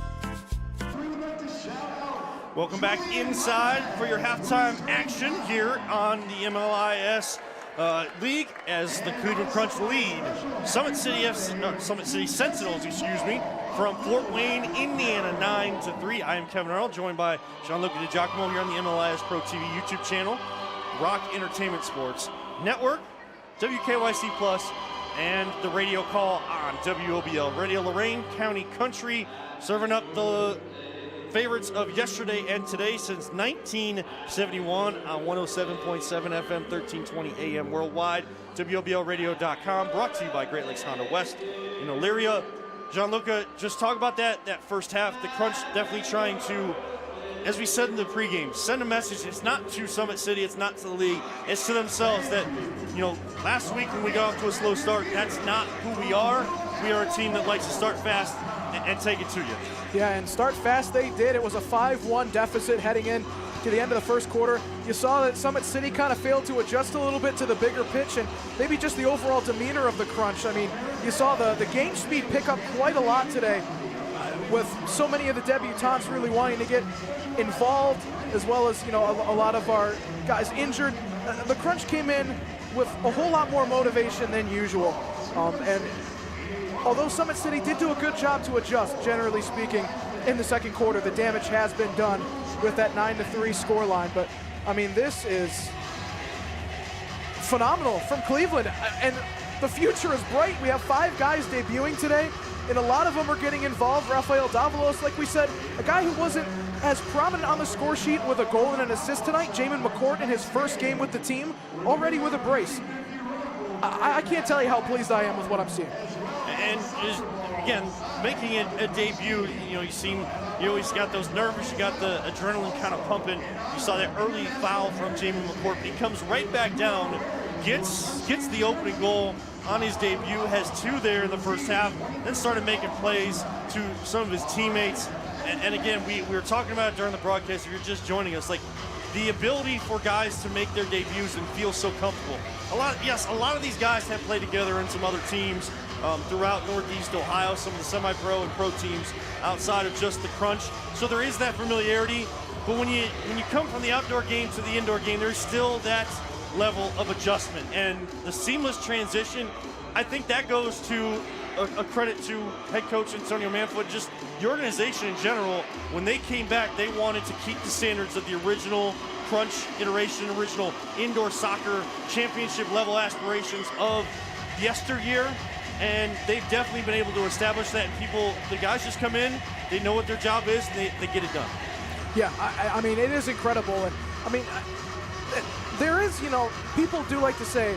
Welcome back inside for your halftime action here on the MLIS League as the Cleveland Crunch lead Summit City Sentinels, from Fort Wayne, Indiana, 9-3. I am Kevin Arnold, joined by Gianluca DiGiacomo here on the MLIS Pro TV YouTube channel, Rock Entertainment Sports Network, WKYC Plus, and the radio call on WOBL Radio Lorain County Country, serving up the favorites of yesterday and today since 1971 on 107.7 FM, 1320 AM worldwide, WOBLradio.com, brought to you by Great Lakes Honda West in Elyria. Gianluca, just talk about that first half. The Crunch definitely trying to, as we said in the pregame, send a message. It's not to Summit City, it's not to the league, it's to themselves that, last week when we got off to a slow start, that's not who we are. We are a team that likes to start fast and take it to you. Yeah, and start fast they did. It was a 5-1 deficit heading in to the end of the first quarter. You saw that Summit City kind of failed to adjust a little bit to the bigger pitch and maybe just the overall demeanor of the Crunch. I mean, you saw the game speed pick up quite a lot today with so many of the debutants really wanting to get involved, as well as, a lot of our guys injured. The Crunch came in with a whole lot more motivation than usual. And although Summit City did do a good job to adjust, generally speaking, in the second quarter, the damage has been done with that 9-3 scoreline. But, I mean, this is phenomenal from Cleveland. And the future is bright. We have 5 guys debuting today, and a lot of them are getting involved. Rafael Davalos, like we said, a guy who wasn't as prominent on the score sheet with a goal and an assist tonight. Jamin McCourt in his first game with the team, already with a brace. I can't tell you how pleased I am with what I'm seeing. And just, again, making it a debut, you always got those nerves, you got the adrenaline kind of pumping. You saw that early foul from Jamin McCourt. He comes right back down, gets the opening goal on his debut, has 2 there in the first half, then started making plays to some of his teammates. and again, we were talking about it during the broadcast. If you're just joining us, like the ability for guys to make their debuts and feel so comfortable. A lot of these guys have played together in some other teams throughout Northeast Ohio, some of the semi-pro and pro teams outside of just the Crunch. So there is that familiarity. But when you come from the outdoor game to the indoor game, there's still that level of adjustment. And the seamless transition, I think that goes to a credit to head coach Antonio Manfoot, just the organization in general. When they came back, they wanted to keep the standards of the original Crunch iteration, original indoor soccer championship level aspirations of yesteryear. And they've definitely been able to establish that. And the guys just come in, they know what their job is, and they get it done. Yeah, I mean, it is incredible. And I mean, there is, people do like to say,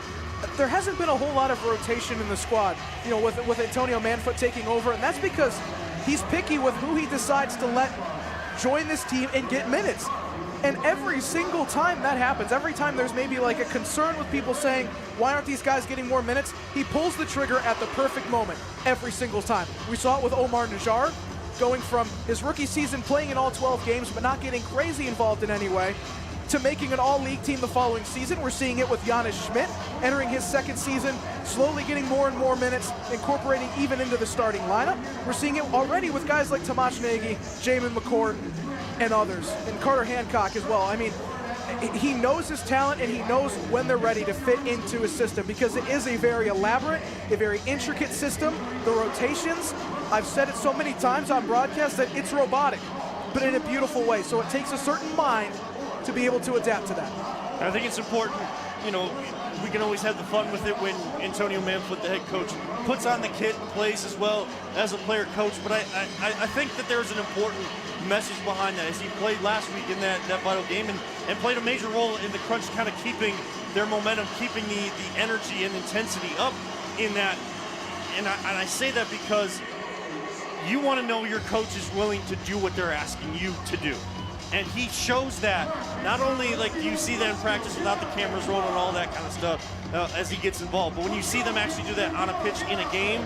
there hasn't been a whole lot of rotation in the squad, with Antonio Manfoot taking over, and that's because he's picky with who he decides to let join this team and get minutes. And every single time that happens, every time there's maybe like a concern with people saying, why aren't these guys getting more minutes? He pulls the trigger at the perfect moment every single time. We saw it with Omar Najjar, going from his rookie season playing in all 12 games but not getting crazy involved in any way, to making an all-league team the following season. We're seeing it with Giannis Schmidt entering his second season, slowly getting more and more minutes, incorporating even into the starting lineup. We're seeing it already with guys like Tomasz Nagy, Jamin McCourt, and others, and Carter Hancock as well. I mean, he knows his talent, and he knows when they're ready to fit into his system, because it is a very elaborate, a very intricate system. The rotations, I've said it so many times on broadcast that it's robotic, but in a beautiful way. So it takes a certain mind to be able to adapt to that. I think it's important, we can always have the fun with it when Antonio Manfoot, the head coach, puts on the kit and plays as well as a player coach. But I think that there's an important message behind that, as he played last week in that vital game and played a major role in the Crunch, kind of keeping their momentum, keeping the energy and intensity up in that. And I say that because you want to know your coach is willing to do what they're asking you to do. And he shows that. Not only like you see that in practice without the cameras rolling and all that kind of stuff as he gets involved, but when you see them actually do that on a pitch in a game,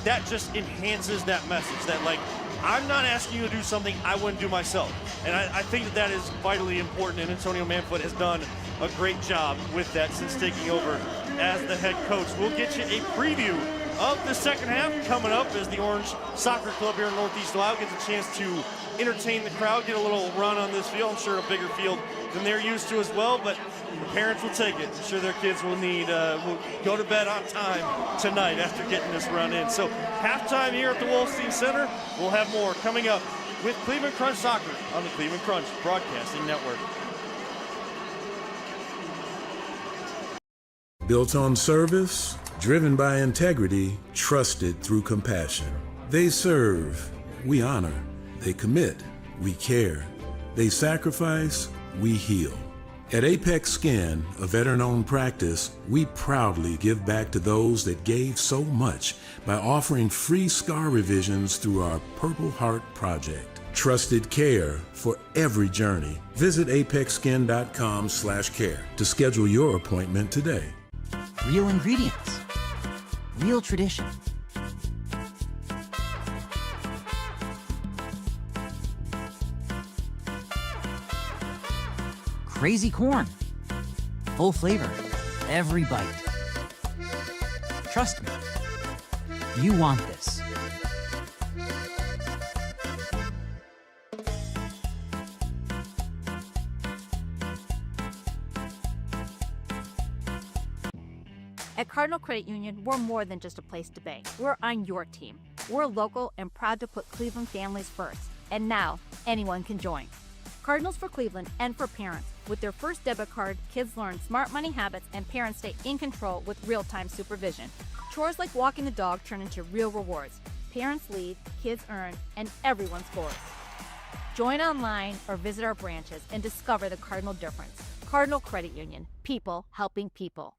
that just enhances that message that, like, I'm not asking you to do something I wouldn't do myself. And I think that is vitally important, and Antonio Manfoot has done a great job with that since taking over as the head coach. We'll get you a preview of the second half coming up as the Orange Soccer Club here in Northeast Ohio gets a chance to entertain the crowd, get a little run on this field. I'm sure a bigger field than they're used to as well, but the parents will take it. I'm sure their kids will will go to bed on time tonight after getting this run in. So halftime here at the Wolstein Center. We'll have more coming up with Cleveland Crunch Soccer on the Cleveland Crunch Broadcasting Network. Built on service, driven by integrity, trusted through compassion. They serve, we honor. They commit, we care. They sacrifice, we heal. At Apex Skin, a veteran-owned practice, we proudly give back to those that gave so much by offering free scar revisions through our Purple Heart Project. Trusted care for every journey. Visit apexskin.com/care to schedule your appointment today. Real ingredients. Real tradition. Crazy corn. Full flavor. Every bite. Trust me. You want this. At Cardinal Credit Union, we're more than just a place to bank. We're on your team. We're local and proud to put Cleveland families first. And now, anyone can join. Cardinals for Cleveland and for parents. With their first debit card, kids learn smart money habits and parents stay in control with real-time supervision. Chores like walking the dog turn into real rewards. Parents lead, kids earn, and everyone scores. Join online or visit our branches and discover the Cardinal difference. Cardinal Credit Union. People helping people.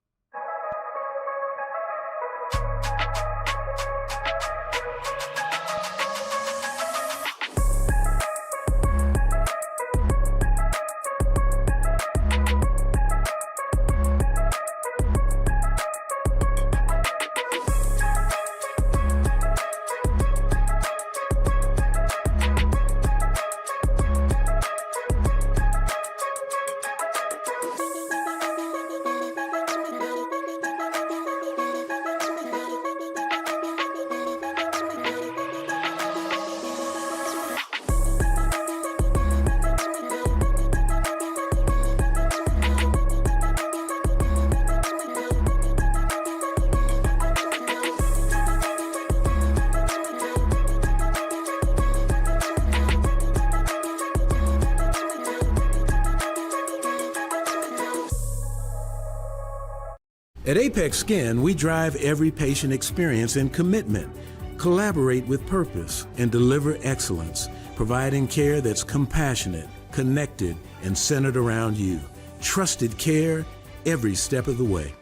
At Apex Skin, we drive every patient experience in commitment, collaborate with purpose, and deliver excellence, providing care that's compassionate, connected, and centered around you. Trusted care every step of the way.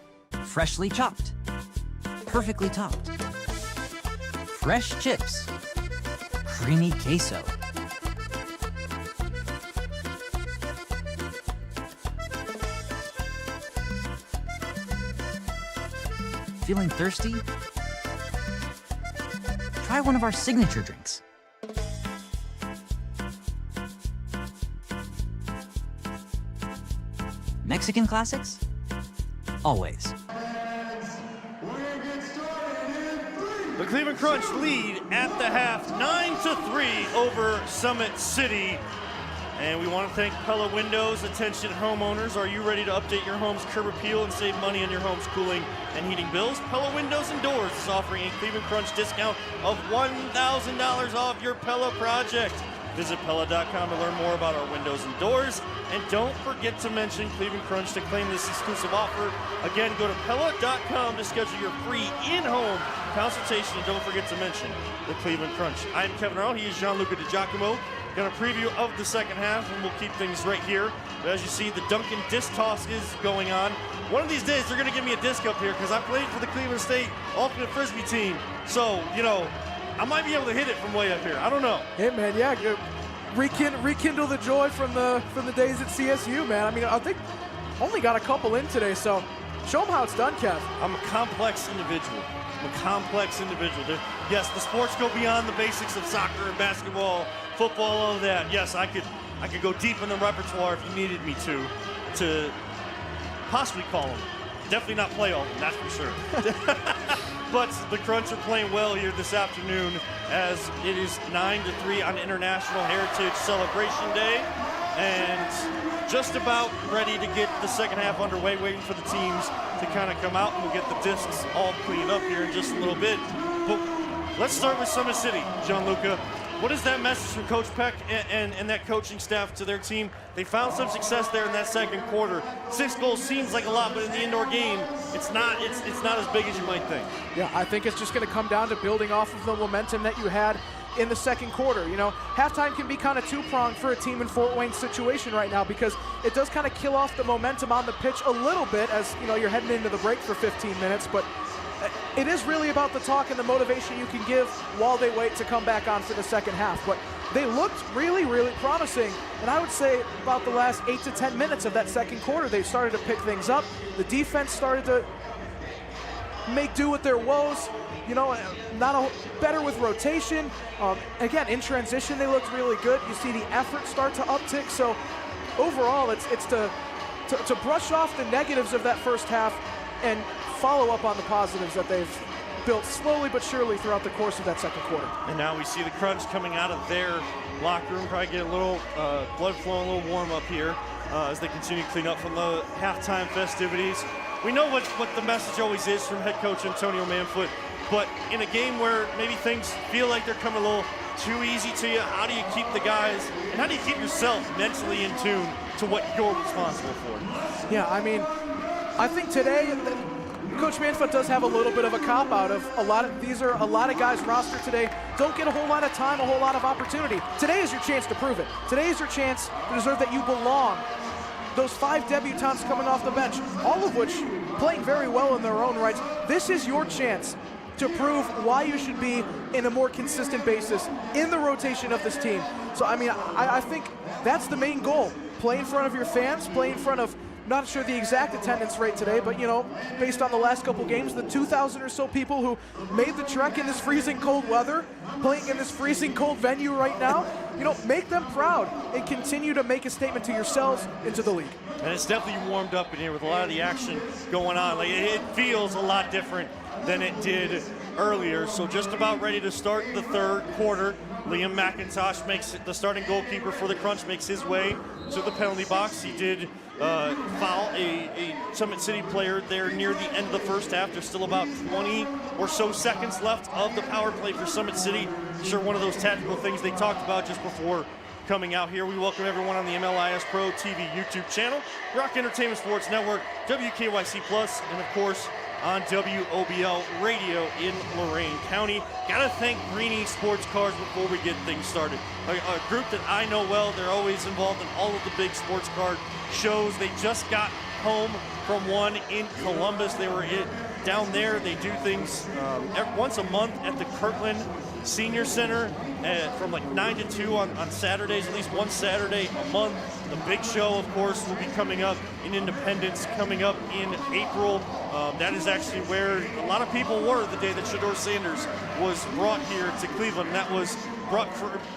Freshly chopped. Perfectly topped. Fresh chips. Creamy queso. Feeling thirsty? Try one of our signature drinks. Mexican classics? Always. The Cleveland Crunch lead at the half, 9-3 over Summit City. And we want to thank Pella Windows. Attention homeowners, are you ready to update your home's curb appeal and save money on your home's cooling and heating bills? Pella Windows and Doors is offering a Cleveland Crunch discount of $1,000 off your Pella project. Visit Pella.com to learn more about our windows and doors. And don't forget to mention Cleveland Crunch to claim this exclusive offer. Again, go to Pella.com to schedule your free in-home consultation. And don't forget to mention the Cleveland Crunch. I'm Kevin Earl. He is Gianluca DiGiacomo. Got a preview of the second half, and we'll keep things right here. But as you see, the Duncan disc toss is going on. One of these days, they're going to give me a disc up here because I played for the Cleveland State Ultimate Frisbee team. So, you know, I might be able to hit it from way up here. I don't know. Hey, man, yeah, rekindle the joy from the days at CSU, man. I mean, I think only got a couple in today, so show them how it's done, Kev. I'm a complex individual. Yes, the sports go beyond the basics of soccer and basketball, football, all of that. Yes, I could go deep in the repertoire if you needed me to possibly call them. Definitely not play all of them, that's for sure. But the Crunch are playing well here this afternoon as it is 9-3 on International Heritage Celebration Day. And just about ready to get the second half underway, waiting for the teams to kind of come out, and we'll get the discs all cleaned up here in just a little bit. But let's start with Summit City, Gianluca. What is that message from Coach Peck and that coaching staff to their team? They found some success there in that second quarter. 6 goals seems like a lot, but in the indoor game, it's not as big as you might think. Yeah, I think it's just going to come down to building off of the momentum that you had in the second quarter. You know, halftime can be kind of two-pronged for a team in Fort Wayne's situation right now because it does kind of kill off the momentum on the pitch a little bit as, you know, you're heading into the break for 15 minutes, but it is really about the talk and the motivation you can give while they wait to come back on for the second half. But they looked really, really promising. And I would say about the last 8 to 10 minutes of that second quarter, they started to pick things up. The defense started to make do with their woes. You know, better with rotation. Again, in transition, they looked really good. You see the effort start to uptick. So overall, it's to brush off the negatives of that first half and follow up on the positives that they've built slowly but surely throughout the course of that second quarter. And now we see the Crunch coming out of their locker room, probably get a little blood flowing, a little warm up here as they continue to clean up from the halftime festivities. We know what the message always is from head coach Antonio Manfoot, but in a game where maybe things feel like they're coming a little too easy to you, how do you keep the guys, and how do you keep yourself mentally in tune to what you're responsible for? Yeah, I mean, I think today, Coach Manfoot does have a little bit of a cop-out of a lot of guys rostered today don't get a whole lot of time, a whole lot of opportunity. Today is your chance to prove it. Today is your chance to deserve that you belong. Those 5 debutants coming off the bench, all of which playing very well in their own rights. This is your chance to prove why you should be in a more consistent basis in the rotation of this team. So, I mean, I think that's the main goal. Play in front of your fans, play in front of, not sure the exact attendance rate today, but, you know, based on the last couple games, the 2,000 or so people who made the trek in this freezing cold weather, playing in this freezing cold venue right now, you know, make them proud and continue to make a statement to yourselves and to the league. And it's definitely warmed up in here with a lot of the action going on. Like, it feels a lot different than it did earlier. So just about ready to start the third quarter. Liam McIntosh makes it, the starting goalkeeper for the Crunch, makes his way to the penalty box. He did foul a Summit City player there near the end of the first half. There's still about 20 or so seconds left of the power play for Summit City. I'm sure one of those tactical things they talked about just before coming out here. We welcome everyone on the MLIS Pro TV YouTube channel, Rock Entertainment Sports Network, WKYC Plus, and of course on WOBL Radio in Lorain County. Gotta thank Greenie Sports Cars before we get things started. A group that I know well, they're always involved in all of the big sports car shows. They just got home from one in Columbus. They were down there. They do things once a month at the Kirtland Senior Center from like 9 to 2 on Saturdays, at least one Saturday a month. The big show, of course, will be coming up in Independence, coming up in April. That is actually where a lot of people were the day that Shedeur Sanders was brought here to Cleveland. That was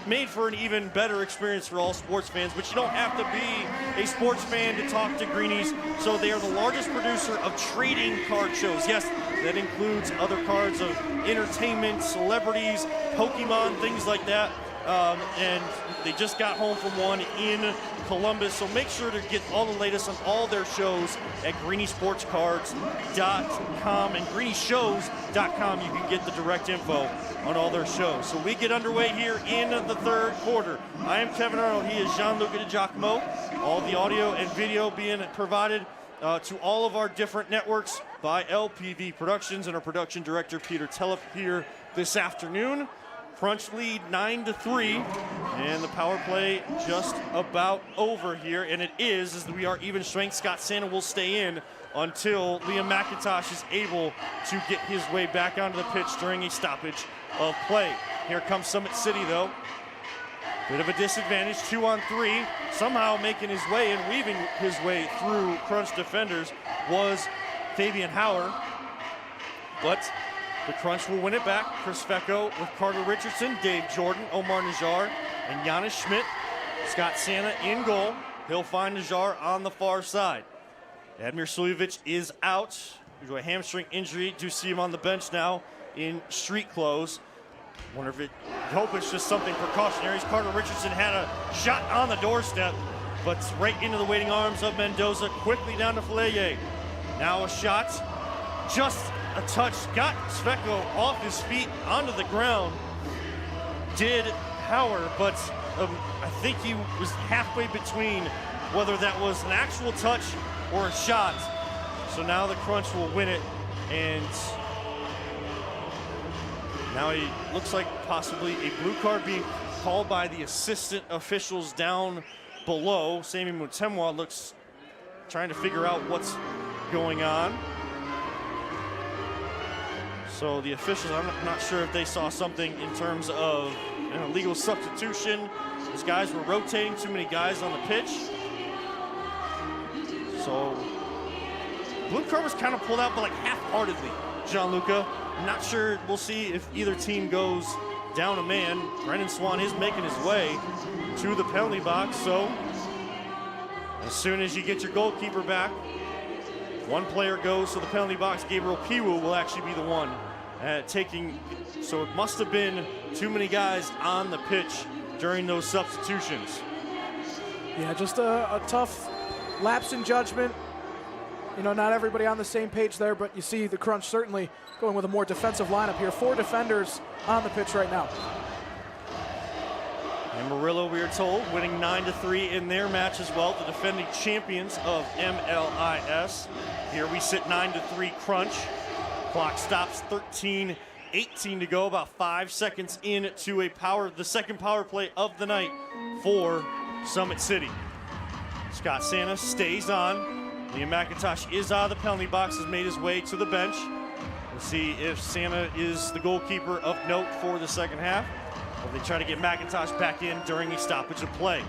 made for an even better experience for all sports fans, but you don't have to be a sports fan to talk to Greenies. So they are the largest producer of trading card shows. Yes, that includes other cards of entertainment, celebrities, Pokemon, things like that. And they just got home from one in Columbus, so make sure to get all the latest on all their shows at greeniesportscards.com and greenieshows.com. You can get the direct info on all their shows. So we get underway here in the third quarter. I am Kevin Arnold. He is Gianluca DiGiacomo. All the audio and video being provided to all of our different networks by LPV Productions and our production director, Peter Tellep, here this afternoon. Crunch lead 9-3, and the power play just about over here, and it is, as we are even strength. Scott Santa will stay in until Liam McIntosh is able to get his way back onto the pitch during a stoppage of play. Here comes Summit City, though. Bit of a disadvantage, 2-on-3. Somehow making his way and weaving his way through Crunch defenders was Fabian Hauer, but the Crunch will win it back. Chris Fecco with Carter Richardson, Dave Jordan, Omar Najjar, and Giannis Schmidt. Scott Santa in goal. He'll find Najjar on the far side. Admir Suljevic is out due to a hamstring injury. Do see him on the bench now in street clothes. Hope it's just something precautionary. Carter Richardson had a shot on the doorstep, but right into the waiting arms of Mendoza. Quickly down to Fileye. Now a shot. Just a touch, got Sveko off his feet onto the ground. Did Hauer, but I think he was halfway between whether that was an actual touch or a shot. So now the Crunch will win it, and now he looks like possibly a blue card being called by the assistant officials down below. Sami Mutemwa looks trying to figure out what's going on. So the officials, I'm not sure if they saw something in terms of an illegal substitution. These guys were rotating, too many guys on the pitch. So blue card was kind of pulled out, but like half-heartedly, Gianluca. I'm not sure, we'll see if either team goes down a man. Brendan Swan is making his way to the penalty box, so as soon as you get your goalkeeper back, one player goes to the penalty box. Gabriel Piwu will actually be the one taking, so it must have been too many guys on the pitch during those substitutions. Yeah, just a tough lapse in judgment. You know, not everybody on the same page there, but you see the Crunch certainly going with a more defensive lineup here. 4 defenders on the pitch right now. Amarillo, we are told, winning 9-3 in their match as well, the defending champions of MLIS. Here we sit 9-3 Crunch. Clock stops, 13:18 to go, about 5 seconds into the second power play of the night for Summit City. Scott Santa stays on. Liam McIntosh is out of the penalty box, has made his way to the bench. We'll see if Santa is the goalkeeper of note for the second half. Or they try to get McIntosh back in during a stoppage of play.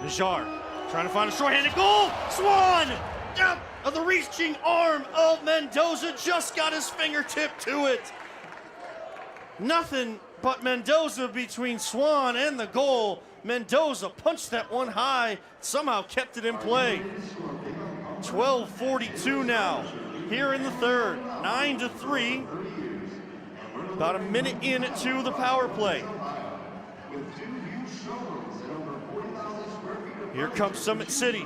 Najjar trying to find a short-handed goal. Swan! Out of the reaching arm of Mendoza, just got his fingertip to it. Nothing but Mendoza between Swan and the goal. Mendoza punched that one high, somehow kept it in play. 12:42 now, here in the third, 9-3. About a minute into the power play. Here comes Summit City.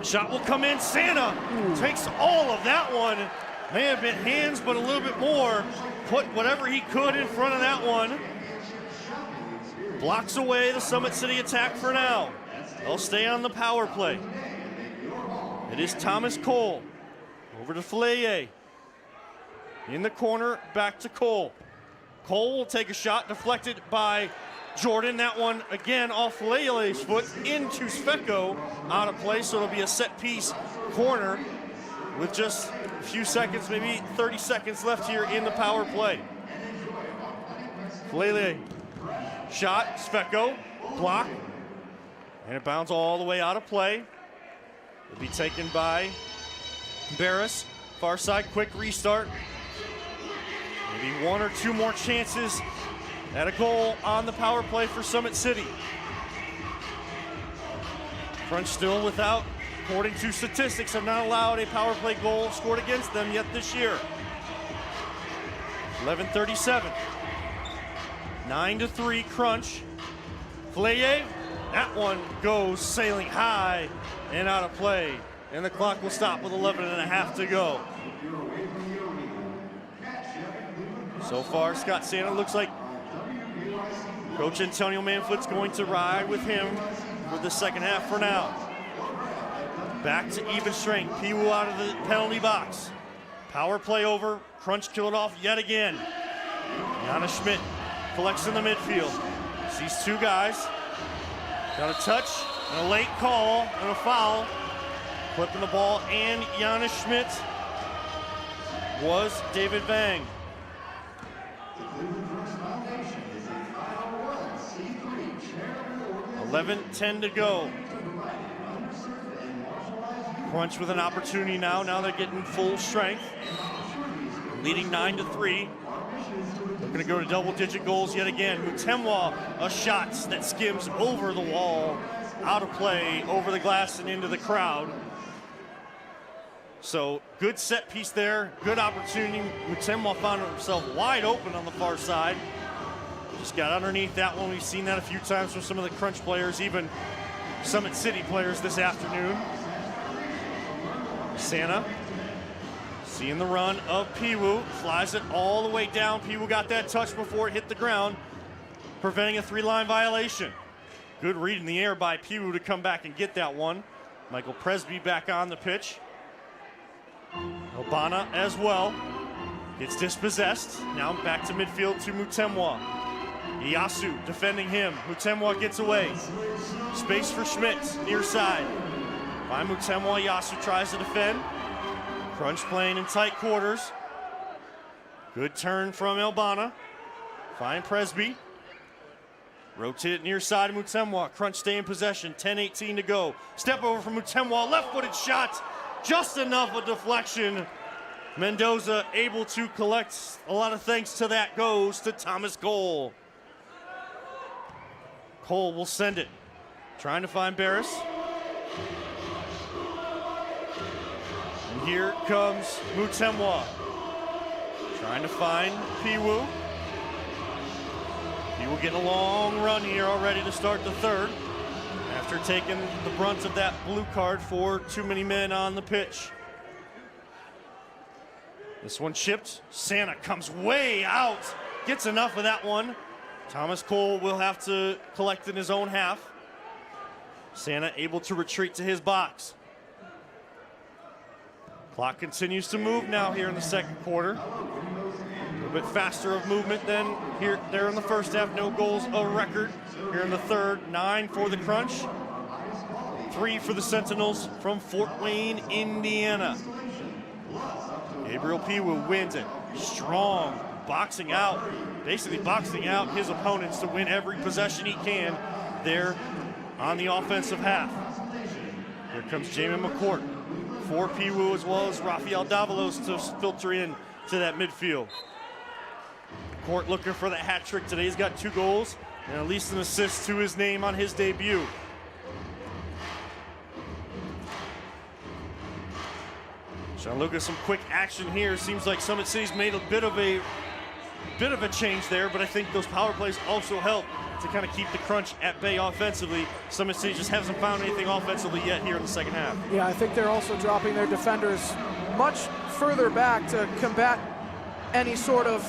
Shot will come in. Santa takes all of that one. May have been hands, but a little bit more. Put whatever he could in front of that one. blocks away the Summit City attack for now. They'll stay on the power play. It is Thomas Cole. Over to Fleye. In the corner, back to Cole. Cole will take a shot, deflected by Jordan. That one, again, off Lele's foot into Sveko. Out of play, so it'll be a set-piece corner with just a few seconds, maybe 30 seconds left here in the power play. Lele, shot, Sveko, block, and it bounds all the way out of play. It'll be taken by Barris. Far side, quick restart. Maybe one or two more chances at a goal on the power play for Summit City. Crunch still without, according to statistics, have not allowed a power play goal scored against them yet this year. 11:37. 9-3 Crunch. Fleye, that one goes sailing high and out of play. And the clock will stop with 11.5 to go. So far, Scott Santa looks like Coach Antonio Manfoot's going to ride with him for the second half for now. Back to even strength. Piwu out of the penalty box. Power play over. Crunch kill it off yet again. Jana Schmidt collects in the midfield. Sees two guys. Got a touch and a late call and a foul. Clipping the ball, and Jana Schmidt was David Vang. $11:10 to go. Crunch with an opportunity now. Now they're getting full strength. Leading 9-3. Looking to go to double-digit goals yet again. Mutemwa, a shot that skims over the wall, out of play, over the glass and into the crowd. So good set piece there, good opportunity. Mutemwa found himself wide open on the far side. Just got underneath that one. We've seen that a few times from some of the Crunch players, even Summit City players this afternoon. Santa, seeing the run of Piwu, flies it all the way down. Piwu got that touch before it hit the ground, preventing a three-line violation. Good read in the air by Piwu to come back and get that one. Michael Presby back on the pitch. Obana as well. Gets dispossessed. Now back to midfield to Mutemwa. Iyasu defending him. Mutemwa gets away. Space for Schmidt, near side. By Mutemwa, Iyasu tries to defend. Crunch playing in tight quarters. Good turn from Elbana. Find Presby. Rotate it near side of Mutemwa. Crunch stay in possession. 10:18 to go. Step over from Mutemwa. Left-footed shot. Just enough of deflection. Mendoza able to collect. A lot of thanks to that goes to Thomas Cole. Cole will send it. Trying to find Barris. And here comes Mutemwa. Trying to find Piwu. Piwu getting a long run here already to start the third, after taking the brunt of that blue card for too many men on the pitch. This one chipped. Santa comes way out. Gets enough of that one. Thomas Cole will have to collect in his own half. Santa able to retreat to his box. Clock continues to move now here in the second quarter. A little bit faster of movement than there in the first half. No goals a record here in the third. 9 for the Crunch. 3 for the Sentinels from Fort Wayne, Indiana. Gabriel Piwu wins it. Strong, boxing out, basically boxing out his opponents to win every possession he can there on the offensive half. Here comes Jamin McCourt for Piwu, as well as Rafael Davalos to filter in to that midfield. McCourt looking for the hat trick today. He's got 2 goals and at least an assist to his name on his debut. Trying to look at some quick action here. Seems like Summit City's made a bit of a change there, but I think those power plays also help to kind of keep the Crunch at bay offensively. Summit City just hasn't found anything offensively yet here in the second half. Yeah, I think they're also dropping their defenders much further back to combat any sort of,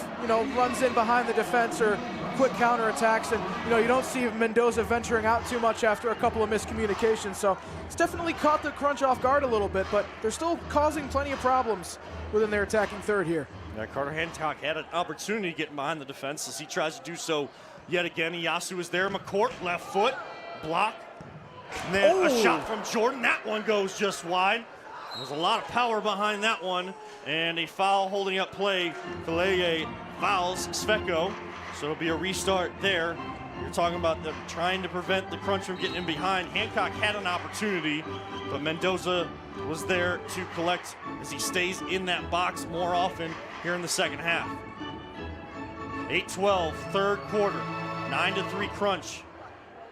runs in behind the defense or quick counterattacks, and you don't see Mendoza venturing out too much after a couple of miscommunications. So it's definitely caught the Crunch off guard a little bit, but they're still causing plenty of problems within their attacking third here. Yeah, Carter Hancock had an opportunity getting behind the defense as he tries to do so yet again. Iyasu is there. McCourt, left foot, block. And then a shot from Jordan. That one goes just wide. There's a lot of power behind that one. And a foul holding up play. Faleye fouls Svetko. So it'll be a restart there. You're talking about them trying to prevent the Crunch from getting in behind. Hancock had an opportunity, but Mendoza was there to collect as he stays in that box more often here in the second half. 8-12, third quarter, 9-3 Crunch.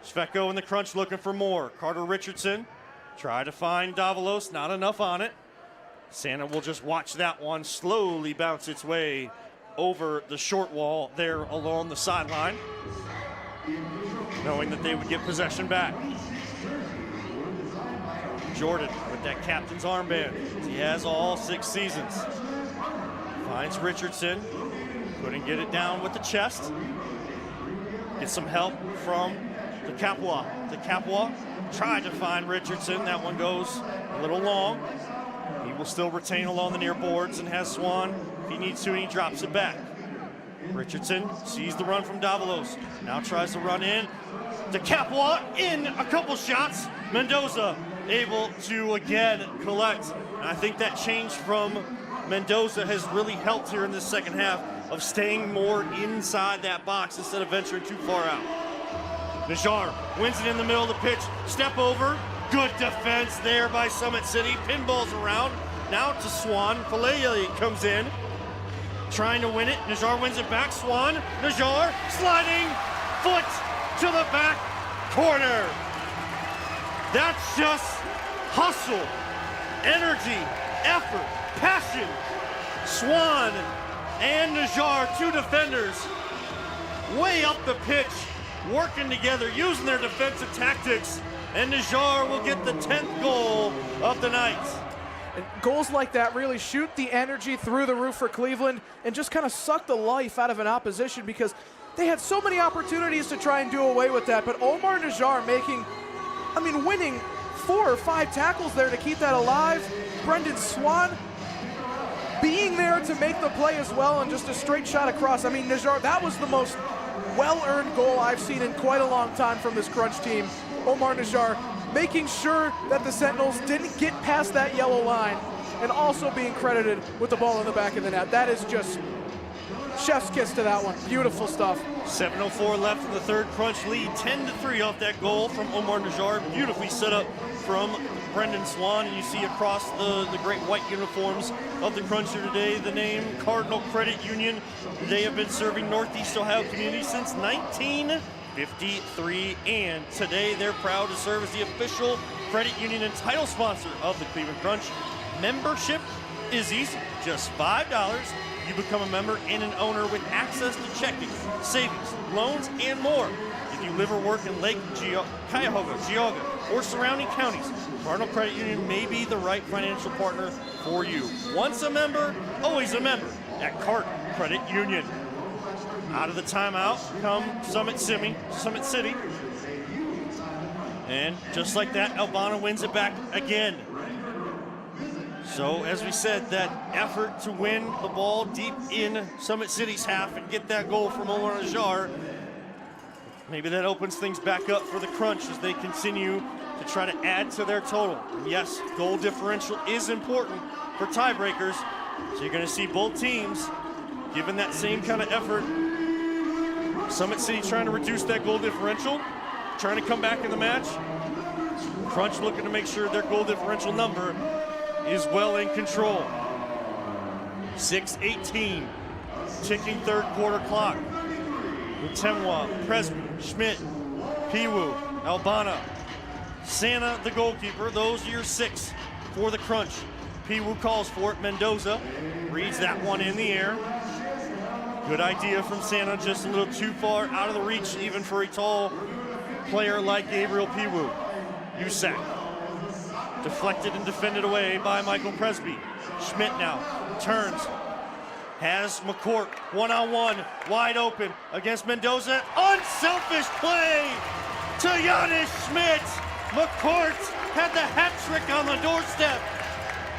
Svetko in the Crunch looking for more. Carter Richardson try to find Davalos, not enough on it. Santa will just watch that one slowly bounce its way over the short wall there along the sideline, knowing that they would get possession back. Jordan with that captain's armband. He has all 6 seasons. Finds Richardson. Couldn't get it down with the chest. Gets some help from the Capua. The Capua tried to find Richardson. That one goes a little long. He will still retain along the near boards and has Swan. If he needs to, and he drops it back. Richardson sees the run from Davalos. Now tries to run in. The Capua in a couple shots. Mendoza able to again collect. And I think that change from Mendoza has really helped here in this second half of staying more inside that box instead of venturing too far out. Najjar wins it in the middle of the pitch. Step over. Good defense there by Summit City. Pinballs around. Now to Swan. Falele comes in. Trying to win it. Najjar wins it back. Swan. Najjar sliding. Foot to the back corner. That's just hustle, energy, effort, passion. Swan and Najjar, 2 defenders, way up the pitch, working together, using their defensive tactics, and Najjar will get the 10th goal of the night. And goals like that really shoot the energy through the roof for Cleveland and just kind of suck the life out of an opposition, because they had so many opportunities to try and do away with that. But Omar Najjar winning 4 or 5 tackles there to keep that alive. Brendan Swan being there to make the play as well, and just a straight shot across. Najjar, that was the most well-earned goal I've seen in quite a long time from this Crunch team. Omar Najjar making sure that the Sentinels didn't get past that yellow line, and also being credited with the ball in the back of the net. That is just chef's kiss to that one. Beautiful stuff. 7:04 left in the third. Crunch lead 10-3 off that goal from Omar Najjar. Beautifully set up from Brendan Swan. And you see across the great white uniforms of the Crunch here today the name Cardinal Credit Union. They have been serving Northeast Ohio community since 1953. And today they're proud to serve as the official credit union and title sponsor of the Cleveland Crunch. Membership is easy. Just $5. You become a member and an owner with access to checking, savings, loans, and more. If you live or work in Lake Cuyahoga, Geauga, or surrounding counties, Cardinal Credit Union may be the right financial partner for you. Once a member, always a member at Cardinal Credit Union. Out of the timeout come Summit City. And just like that, Albana wins it back again. So, as we said, that effort to win the ball deep in Summit City's half and get that goal from Omar Najjar, maybe that opens things back up for the Crunch as they continue to try to add to their total. And yes, goal differential is important for tiebreakers, so you're going to see both teams giving that same kind of effort. Summit City trying to reduce that goal differential, trying to come back in the match. Crunch looking to make sure their goal differential number is well in control. 6:18, ticking third quarter clock. Mutemwa, Presby, Schmidt, Piwu, Albana, Santa, the goalkeeper. Those are your 6 for the Crunch. Piwu calls for it. Mendoza reads that one in the air. Good idea from Santa, just a little too far out of the reach even for a tall player like Gabriel Piwu. Usac. Deflected and defended away by Michael Presby. Schmidt now turns, has McCourt one-on-one, wide open against Mendoza. Unselfish play to Giannis Schmidt. McCourt had the hat trick on the doorstep.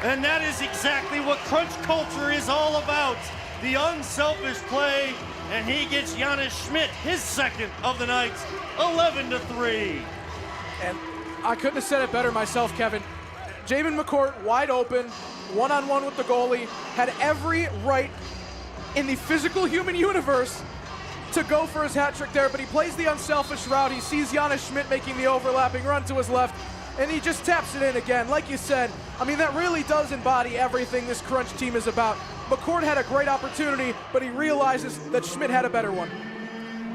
And that is exactly what crunch culture is all about. The unselfish play, and he gets Giannis Schmidt his second of the night, 11-3. And I couldn't have said it better myself, Kevin. Jamin McCourt, wide open, one-on-one with the goalie, had every right in the physical human universe to go for his hat trick there, but he plays the unselfish route. He sees Giannis Schmidt making the overlapping run to his left, and he just taps it in again. Like you said, I mean, that really does embody everything this Crunch team is about. McCourt had a great opportunity, but he realizes that Schmidt had a better one.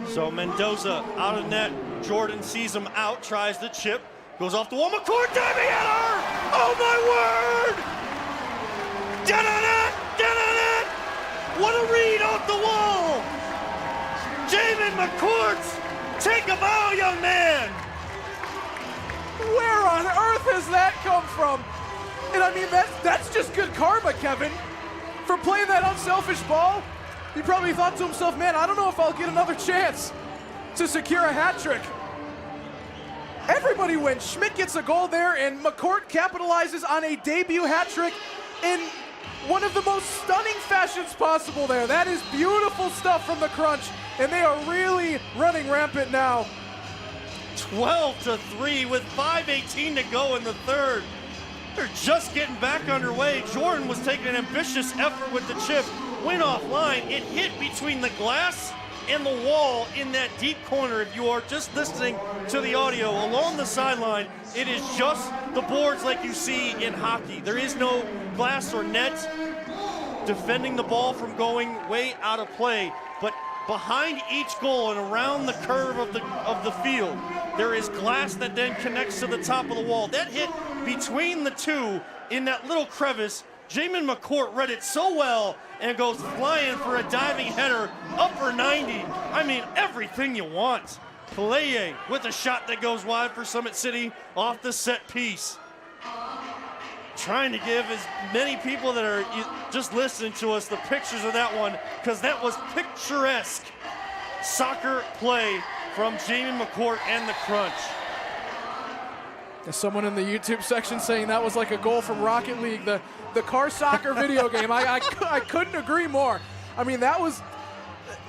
So Mendoza out of net. Jordan sees him out, tries the chip, goes off the wall. McCourt diving header! Oh my word! Da-da-da! Da-da-da! What a read off the wall! Jamin McCourt, take a bow, young man! Where on earth has that come from? And I mean, that's just good karma, Kevin. For playing that unselfish ball, he probably thought to himself, man, I don't know if I'll get another chance to secure a hat trick. Everybody wins. Schmidt gets a goal there, and McCourt capitalizes on a debut hat trick in one of the most stunning fashions possible there. That is beautiful stuff from the Crunch, and they are really running rampant now. 12-3 with 5:18 to go in the third. They're just getting back underway. Jordan was taking an ambitious effort with the chip. Went offline. It hit between the glass and the wall in that deep corner. If you are just listening to the audio along the sideline, it is just the boards like you see in hockey. There is no glass or net defending the ball from going way out of play. But behind each goal and around the curve of the field, there is glass that then connects to the top of the wall. That hit between the two in that little crevice. Jamin McCourt read it so well and goes flying for a diving header, upper 90. I mean, everything you want. Pelaye with a shot that goes wide for Summit City off the set piece. Trying to give as many people that are just listening to us the pictures of that one, because that was picturesque soccer play from Jamin McCourt and the Crunch. There's someone in the YouTube section saying that was like a goal from Rocket League, the car soccer video game. I couldn't agree more. I mean, that was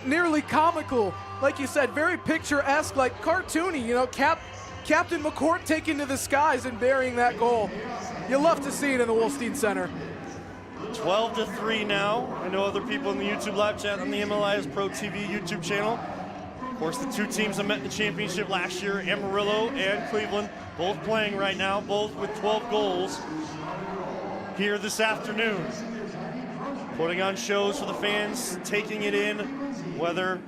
nearly comical. Like you said, very picturesque, like cartoony, you know, Captain McCourt taking to the skies and burying that goal. You love to see it in the Wolstein Center. 12-3 now. I know other people in the YouTube live chat on the MLIS Pro TV YouTube channel. Of course, the two teams that met in the championship last year, Amarillo and Cleveland, both playing right now, both with 12 goals here this afternoon. Putting on shows for the fans, taking it in, whether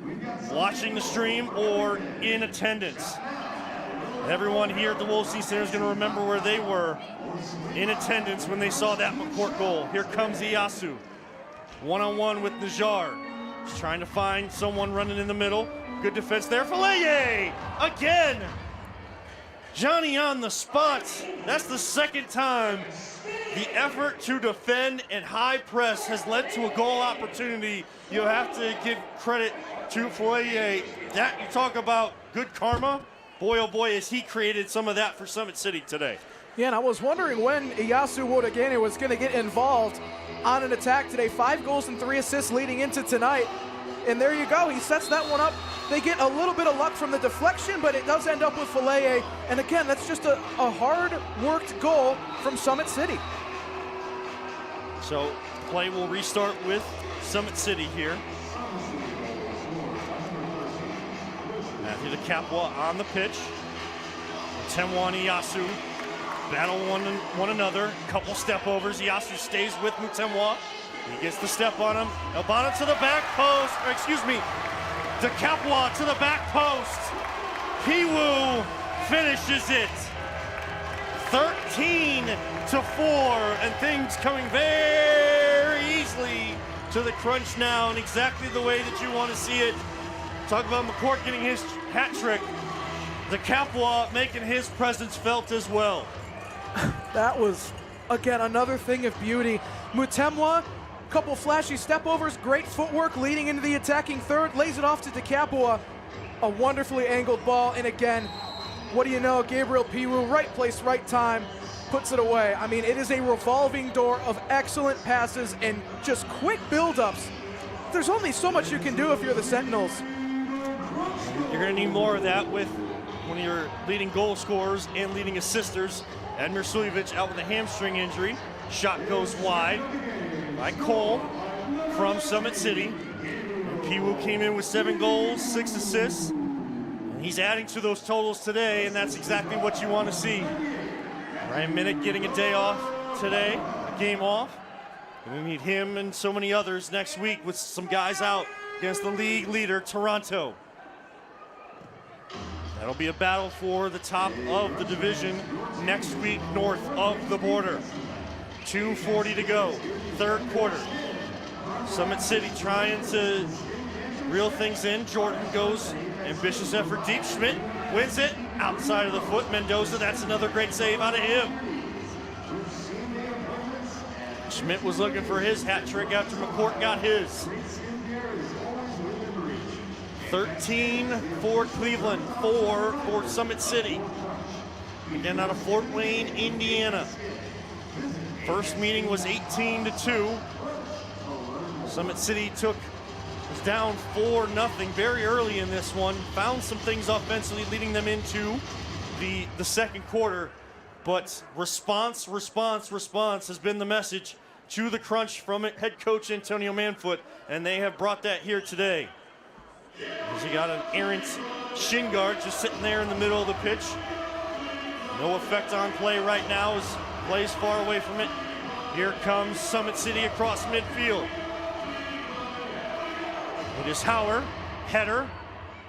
watching the stream or in attendance. Everyone here at the Wolstein Center is going to remember where they were in attendance when they saw that McCourt goal. Here comes Iyasu, one-on-one with Najar. He's trying to find someone running in the middle. Good defense there. Pelaye again. Johnny on the spot. That's the second time the effort to defend and high press has led to a goal opportunity. You have to give credit to Pelaye. That, you talk about good karma. Boy, oh boy, has he created some of that for Summit City today. Yeah, and I was wondering when Iyasu Wodagane was going to get involved on an attack today. 5 goals and 3 assists leading into tonight. And there you go. He sets that one up. They get a little bit of luck from the deflection, but it does end up with Pelaye. And again, that's just a hard-worked goal from Summit City. So play will restart with Summit City here. Matthew the Capua on the pitch. Temwa and Iyasu battle one another. Couple step overs. Iyasu stays with Mutemwa. He gets the step on him. Abana to the back post. Or excuse me, De Capua to the back post. Piwu finishes it. 13-4, and things coming very easily to the Crunch now, and exactly the way that you want to see it. Talk about McCourt getting his hat trick. De Capua making his presence felt as well. That was, again, another thing of beauty. Mutemwa Couple flashy stepovers, great footwork leading into the attacking third, lays it off to DeCapua. A wonderfully angled ball, and again, what do you know, Gabriel Piru, right place, right time, puts it away. I mean, it is a revolving door of excellent passes and just quick build-ups. There's only so much you can do if you're the Sentinels. You're going to need more of that with one of your leading goal scorers and leading assisters, Edmir Suljevic, out with a hamstring injury. Shot goes wide by Cole from Summit City. And Piwu came in with 7 goals, 6 assists. And he's adding to those totals today, and that's exactly what you want to see. Ryan Minnick getting a day off today, a game off. And we meet him and so many others next week with some guys out against the league leader, Toronto. That'll be a battle for the top of the division next week north of the border. 2:40 to go, third quarter. Summit City trying to reel things in. Jordan goes, ambitious effort deep. Schmidt wins it, outside of the foot. Mendoza, that's another great save out of him. Schmidt was looking for his hat trick after McCourt got his. 13 for Cleveland, 4 for Summit City. Again, out of Fort Wayne, Indiana. First meeting was 18-2. Summit City was down 4-0 very early in this one. Found some things offensively leading them into the second quarter. But response has been the message to the Crunch from head coach Antonio Manfoot, and they have brought that here today. As you got an errant shin guard just sitting there in the middle of the pitch. No effect on play right now as plays far away from it. Here comes Summit City across midfield. It is Hauer, header,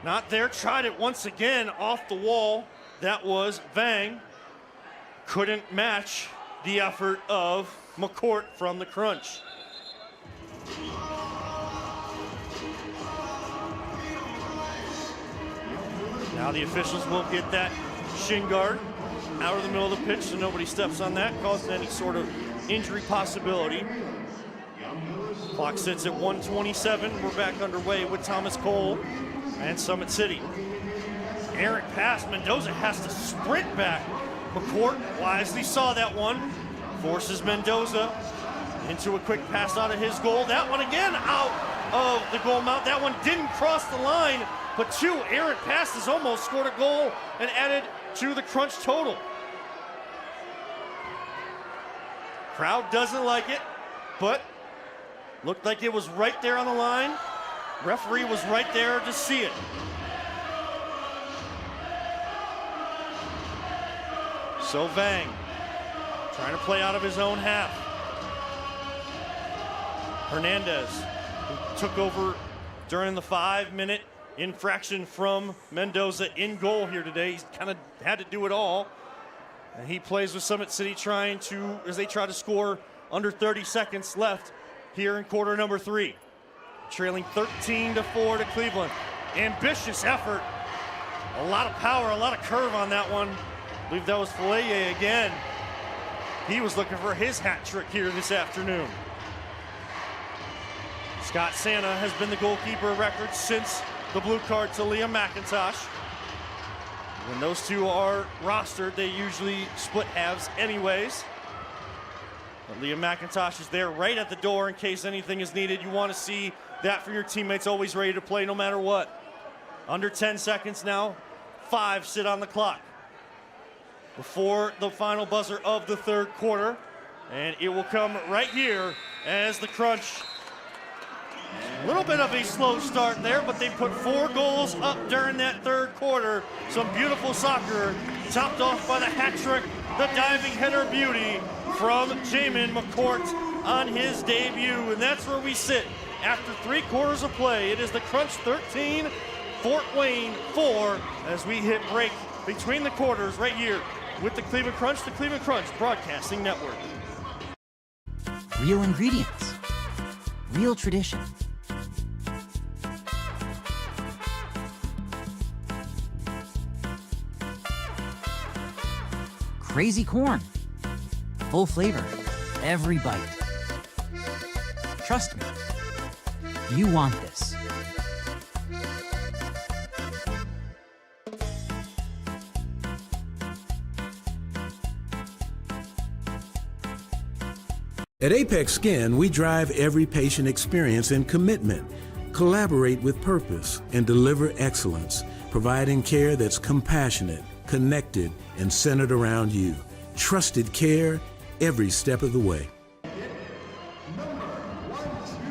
not there, tried it once again off the wall. That was Vang. Couldn't match the effort of McCourt from the Crunch. Now the officials will get that shin guard out of the middle of the pitch so nobody steps on that, causing any sort of injury possibility. Clock sits at 1:27. We're back underway with Thomas Cole and Summit City. Errant pass. Mendoza has to sprint back. McCourt wisely saw that one. Forces Mendoza into a quick pass out of his goal. That one again out of the goal mount. That one didn't cross the line, but 2 errant passes almost scored a goal and added to the Crunch total. Crowd doesn't like it, but looked like it was right there on the line. Referee was right there to see it. So Vang trying to play out of his own half. Hernandez, who took over during the 5-minute infraction from Mendoza in goal here today. He's kind of had to do it all. And he plays with Summit City as they try to score under 30 seconds left here in quarter number 3. Trailing 13-4 to Cleveland. Ambitious effort. A lot of power, a lot of curve on that one. I believe that was Fillet again. He was looking for his hat trick here this afternoon. Scott Santa has been the goalkeeper record since the blue card to Liam McIntosh. When those two are rostered, they usually split halves anyways. But Liam McIntosh is there right at the door in case anything is needed. You want to see that from your teammates, always ready to play no matter what. Under 10 seconds now, 5 sit on the clock before the final buzzer of the third quarter. And it will come right here as the Crunch. A little bit of a slow start there, but they put 4 goals up during that third quarter. Some beautiful soccer, topped off by the hat trick, the diving header beauty from Jamin McCourt on his debut. And that's where we sit after 3 quarters of play. It is the Crunch 13, Fort Wayne 4, as we hit break between the quarters right here with the Cleveland Crunch Broadcasting Network. Real ingredients. Real tradition. Crazy corn. Full flavor. Every bite. Trust me. You want this. At Apex Skin, we drive every patient experience in commitment, collaborate with purpose, and deliver excellence, providing care that's compassionate, connected, and centered around you. Trusted care every step of the way.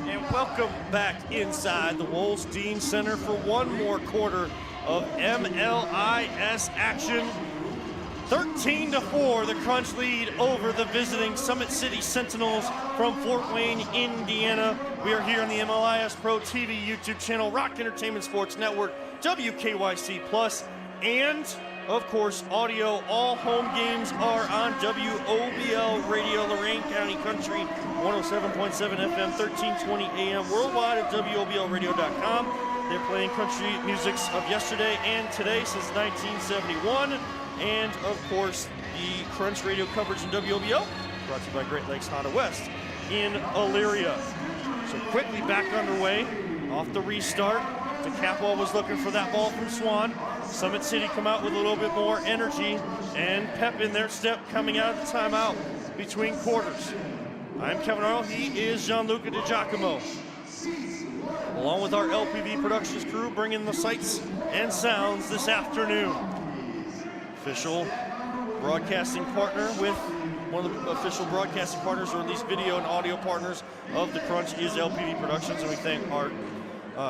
And welcome back inside the Wolstein Center for one more quarter of MLIS action. 13-4, the Crunch lead over the visiting Summit City Sentinels from Fort Wayne, Indiana. We are here on the MLIS Pro TV YouTube channel, Rock Entertainment Sports Network, WKYC Plus, and of course, audio. All home games are on WOBL Radio, Lorain County Country, 107.7 FM, 1320 AM, worldwide at WOBLradio.com. They're playing country musics of yesterday and today since 1971. And, of course, the Crunch radio coverage in WOBL, brought to you by Great Lakes Honda West in Elyria. So quickly back underway, off the restart. DeCapwell was looking for that ball from Swan. Summit City come out with a little bit more energy and pep in their step coming out of the timeout between quarters. I'm Kevin Arnold, he is Gianluca DiGiacomo. Along with our LPV Productions crew, bringing the sights and sounds this afternoon. Official broadcasting partner with one of the official broadcasting partners, or at least video and audio partners of the Crunch, is LPV Productions, and we thank our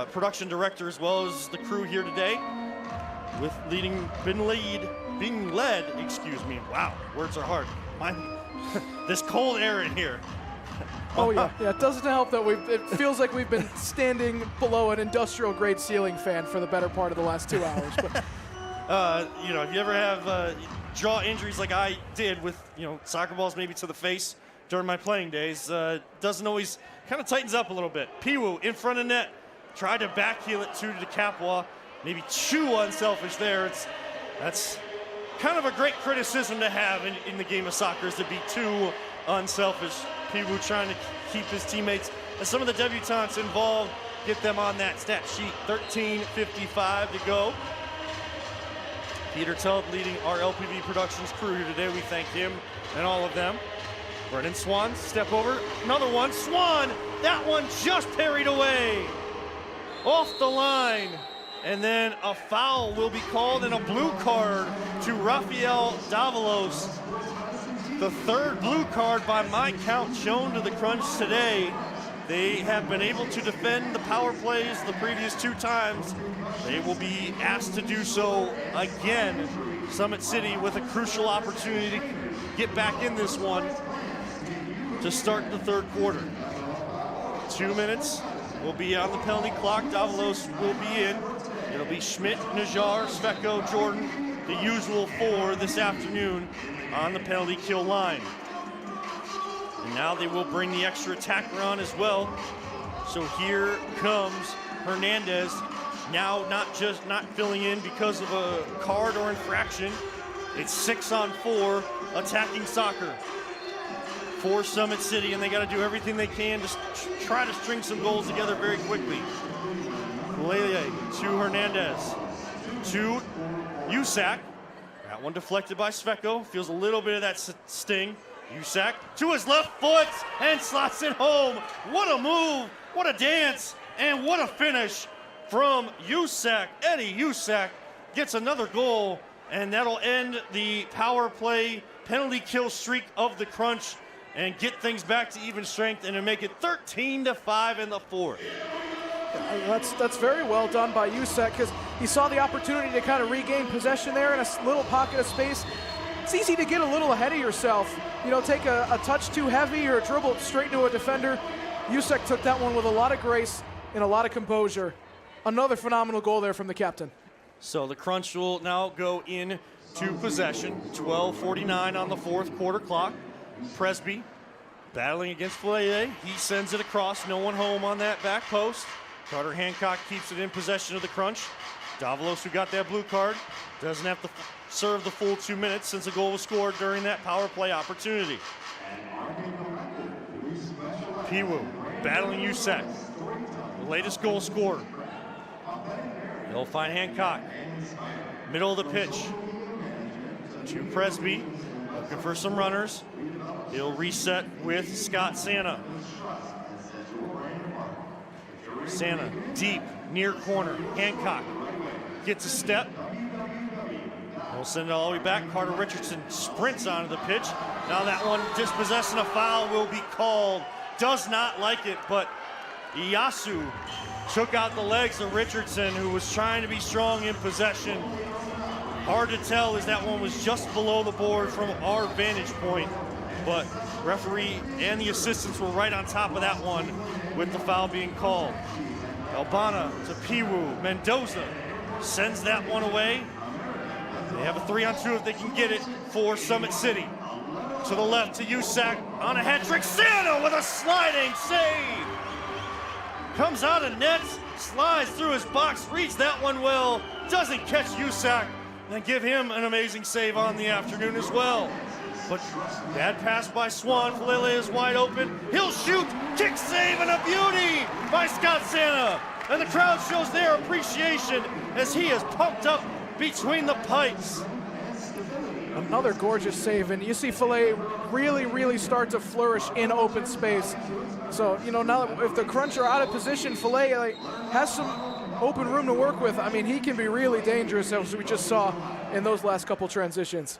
production director as well as the crew here today, with being led, excuse me, wow, words are hard. This cold air in here. Oh yeah, it doesn't help that it feels like we've been standing below an industrial grade ceiling fan for the better part of the last 2 hours. But you know, if you ever have jaw injuries like I did with, soccer balls maybe to the face during my playing days, doesn't always, kind of tightens up a little bit. Piwu in front of net, tried to backheel it to DeCapwell, maybe too unselfish there. That's kind of a great criticism to have in the game of soccer, is to be too unselfish. Piwu trying to keep his teammates and some of the debutantes involved, get them on that stat sheet. 13:55 to go. Peter Tubb leading our LPV Productions crew here today. We thank him and all of them. Brennan Swan, step over, another one. Swan, that one just parried away. Off the line. And then a foul will be called and a blue card to Rafael Davalos. The third blue card by my count shown to the Crunch today. They have been able to defend the power plays the previous 2 times. They will be asked to do so again. Summit City with a crucial opportunity to get back in this one to start the third quarter. 2 minutes will be on the penalty clock. Davalos will be in. It'll be Schmidt, Najjar, Sveko, Jordan, the usual 4 this afternoon on the penalty kill line. And now they will bring the extra attacker on as well. So here comes Hernandez. Now not filling in because of a card or infraction. It's 6-on-4 attacking soccer for Summit City, and they got to do everything they can to try to string some goals together very quickly. Lele to Hernandez to Usak. That one deflected by Sveko. Feels a little bit of that sting. Usak to his left foot and slots it home. What a move, what a dance, and what a finish from Usak. Eddie Usak gets another goal, and that'll end the power play penalty kill streak of the Crunch and get things back to even strength and to make it 13-5 in the fourth. That's very well done by Usak, because he saw the opportunity to kind of regain possession there in a little pocket of space. It's easy to get a little ahead of yourself. Take a touch too heavy or dribble straight into a defender. Usak took that one with a lot of grace and a lot of composure. Another phenomenal goal there from the captain. So the Crunch will now go in to possession. 12:49 on the fourth quarter clock. Presby battling against Fleye. He sends it across. No one home on that back post. Carter Hancock keeps it in possession of the Crunch. Davalos, who got that blue card, doesn't have to serve the full 2 minutes since a goal was scored during that power play opportunity. Piwu battling Usac, the latest goal scorer. He'll find Hancock, middle of the pitch. To Presby, looking for some runners. He'll reset with Scott Santa. Santa deep, near corner. Hancock gets a step. We'll send it all the way back. Carter Richardson sprints onto the pitch. Now that one, dispossessing a foul, will be called. Does not like it, but Iyasu took out the legs of Richardson, who was trying to be strong in possession. Hard to tell as that one was just below the board from our vantage point, but referee and the assistants were right on top of that one with the foul being called. Albana to Piwu. Mendoza sends that one away. They have a 3-on-2 if they can get it for Summit City. To the left to Usac on a hat trick. Santa with a sliding save. Comes out of net, slides through his box, reads that one well, doesn't catch Usac, and give him an amazing save on the afternoon as well. But bad pass by Swan. Falele is wide open. He'll shoot. Kick save and a beauty by Scott Santa. And the crowd shows their appreciation as he is pumped up between the pipes. Another gorgeous save, and you see Falele really start to flourish in open space. So, you know, now if the Crunch are out of position, Falele has some open room to work with. I mean, he can be really dangerous, as we just saw in those last couple transitions.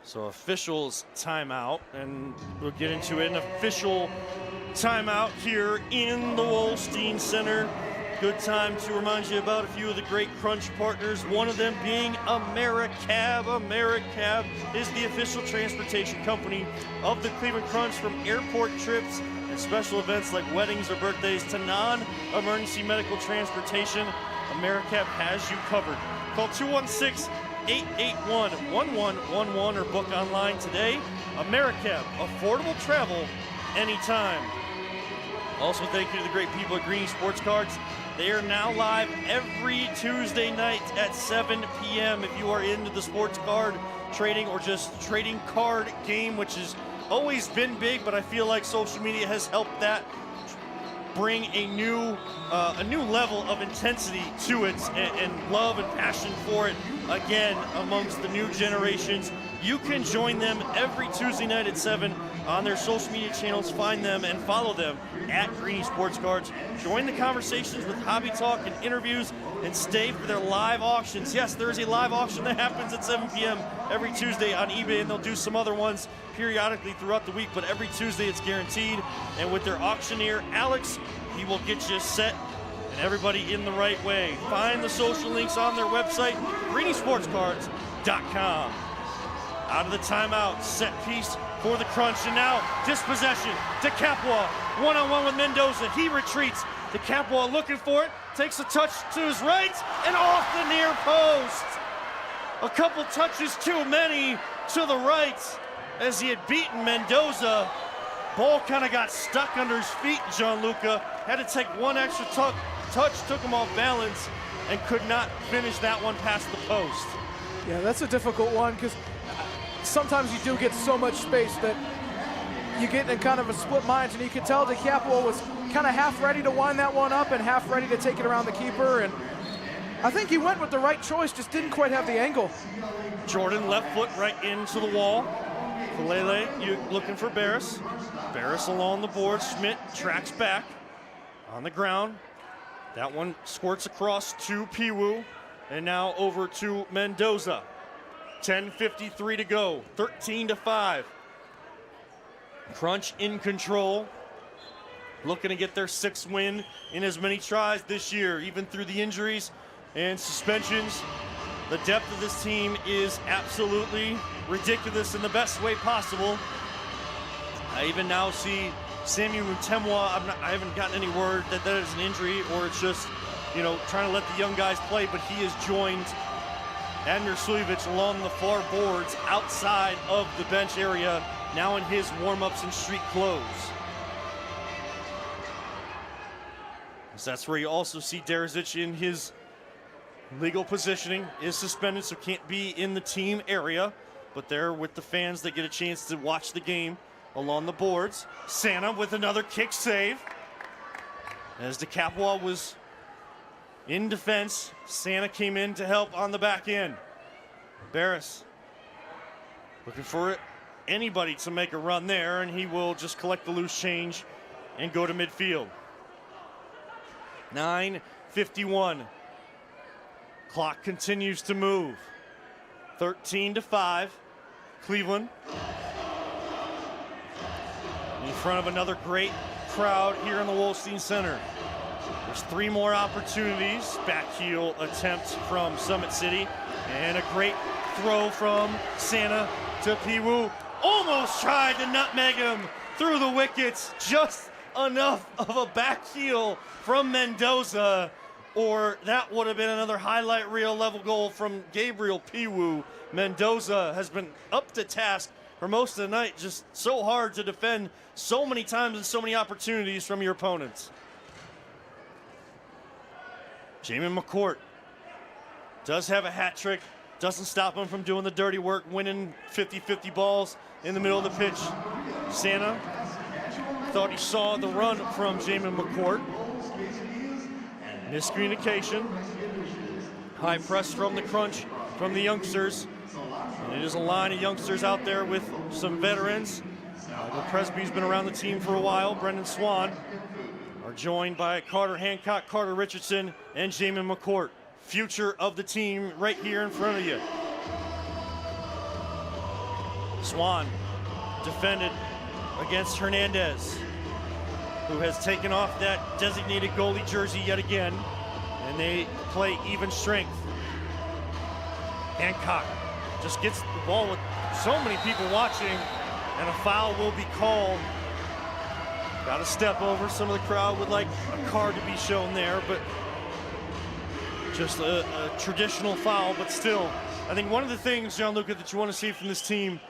So officials timeout, and we'll get into it. An official timeout here in the Wolstein Center. Good time to remind you about a few of the great Crunch partners, one of them being AmeriCab. AmeriCab is the official transportation company of the Cleveland Crunch, from airport trips and special events like weddings or birthdays to non-emergency medical transportation. AmeriCab has you covered. Call 216-881-1111 or book online today. AmeriCab, affordable travel anytime. Also, thank you to the great people at Greeny Sports Cards. They are now live every Tuesday night at 7 p.m. If you are into the sports card trading or just trading card game, which has always been big, but I feel like social media has helped that bring a new level of intensity to it, and love and passion for it again amongst the new generations. You can join them every Tuesday night at 7 on their social media channels. Find them and follow them at Greeny Sports Cards. Join the conversations with hobby talk and interviews, and stay for their live auctions. Yes, there is a live auction that happens at 7 p.m. every Tuesday on eBay, and they'll do some other ones periodically throughout the week, but every Tuesday it's guaranteed. And with their auctioneer, Alex, he will get you set and everybody in the right way. Find the social links on their website, greenysportscards.com. Out of the timeout, set piece for the Crunch, and now dispossession to Capua. One-on-one with Mendoza. He retreats. To Capua looking for it. Takes a touch to his right and off the near post. A couple touches too many to the right as he had beaten Mendoza. Ball kind of got stuck under his feet. Gianluca had to take one extra touch, took him off balance, and could not finish that one past the post. Yeah, that's a difficult one, because sometimes you do get so much space that you get in kind of a split mind, and you could tell DeCapua was kind of half ready to wind that one up and half ready to take it around the keeper, and I think he went with the right choice, just didn't quite have the angle. Jordan left foot right into the wall. Falele, you looking for Barris. Barris along the board. Schmidt tracks back on the ground. That one squirts across to Piwu, and now over to Mendoza. 10:53 to go, 13-5. Crunch in control, looking to get their 6th win in as many tries this year, even through the injuries and suspensions. The depth of this team is absolutely ridiculous in the best way possible. I even now see Samuel Mutemwa. I haven't gotten any word that that is an injury, or it's just, you know, trying to let the young guys play, but he has joined Admir Suljevic along the far boards outside of the bench area, now in his warm-ups and street clothes. So that's where you also see Derazic in his legal positioning, is suspended, so can't be in the team area, but there with the fans that get a chance to watch the game along the boards. Santa with another kick save. As DeCapua was in defense, Santa came in to help on the back end. Barris looking for anybody to make a run there, and he will just collect the loose change and go to midfield. 9:51. Clock continues to move. 13-5. Cleveland in front of another great crowd here in the Wolstein Center. There's 3 more opportunities. Back heel attempt from Summit City, and a great throw from Santa to Piwu. Almost tried to nutmeg him through the wickets. Just enough of a back heel from Mendoza, or that would have been another highlight reel level goal from Gabriel Piwu. Mendoza has been up to task for most of the night, just so hard to defend so many times and so many opportunities from your opponents. Jamin McCourt does have a hat trick, doesn't stop him from doing the dirty work, winning 50-50 balls in the middle of the pitch. Santa thought he saw the run from Jamin McCourt. Miscommunication. High press from the crunch from the youngsters. And it is a line of youngsters out there with some veterans. Michael Presby's been around the team for a while. Brendan Swan are joined by Carter Hancock, Carter Richardson, and Jamin McCourt. Future of the team right here in front of you. Swan defended against Hernandez, who has taken off that designated goalie jersey yet again, and they play even strength. Hancock just gets the ball with so many people watching, and a foul will be called. Got to step over. Some of the crowd would like a card to be shown there, but just a traditional foul. But still, I think one of the things, Gianluca, that you want to see from this team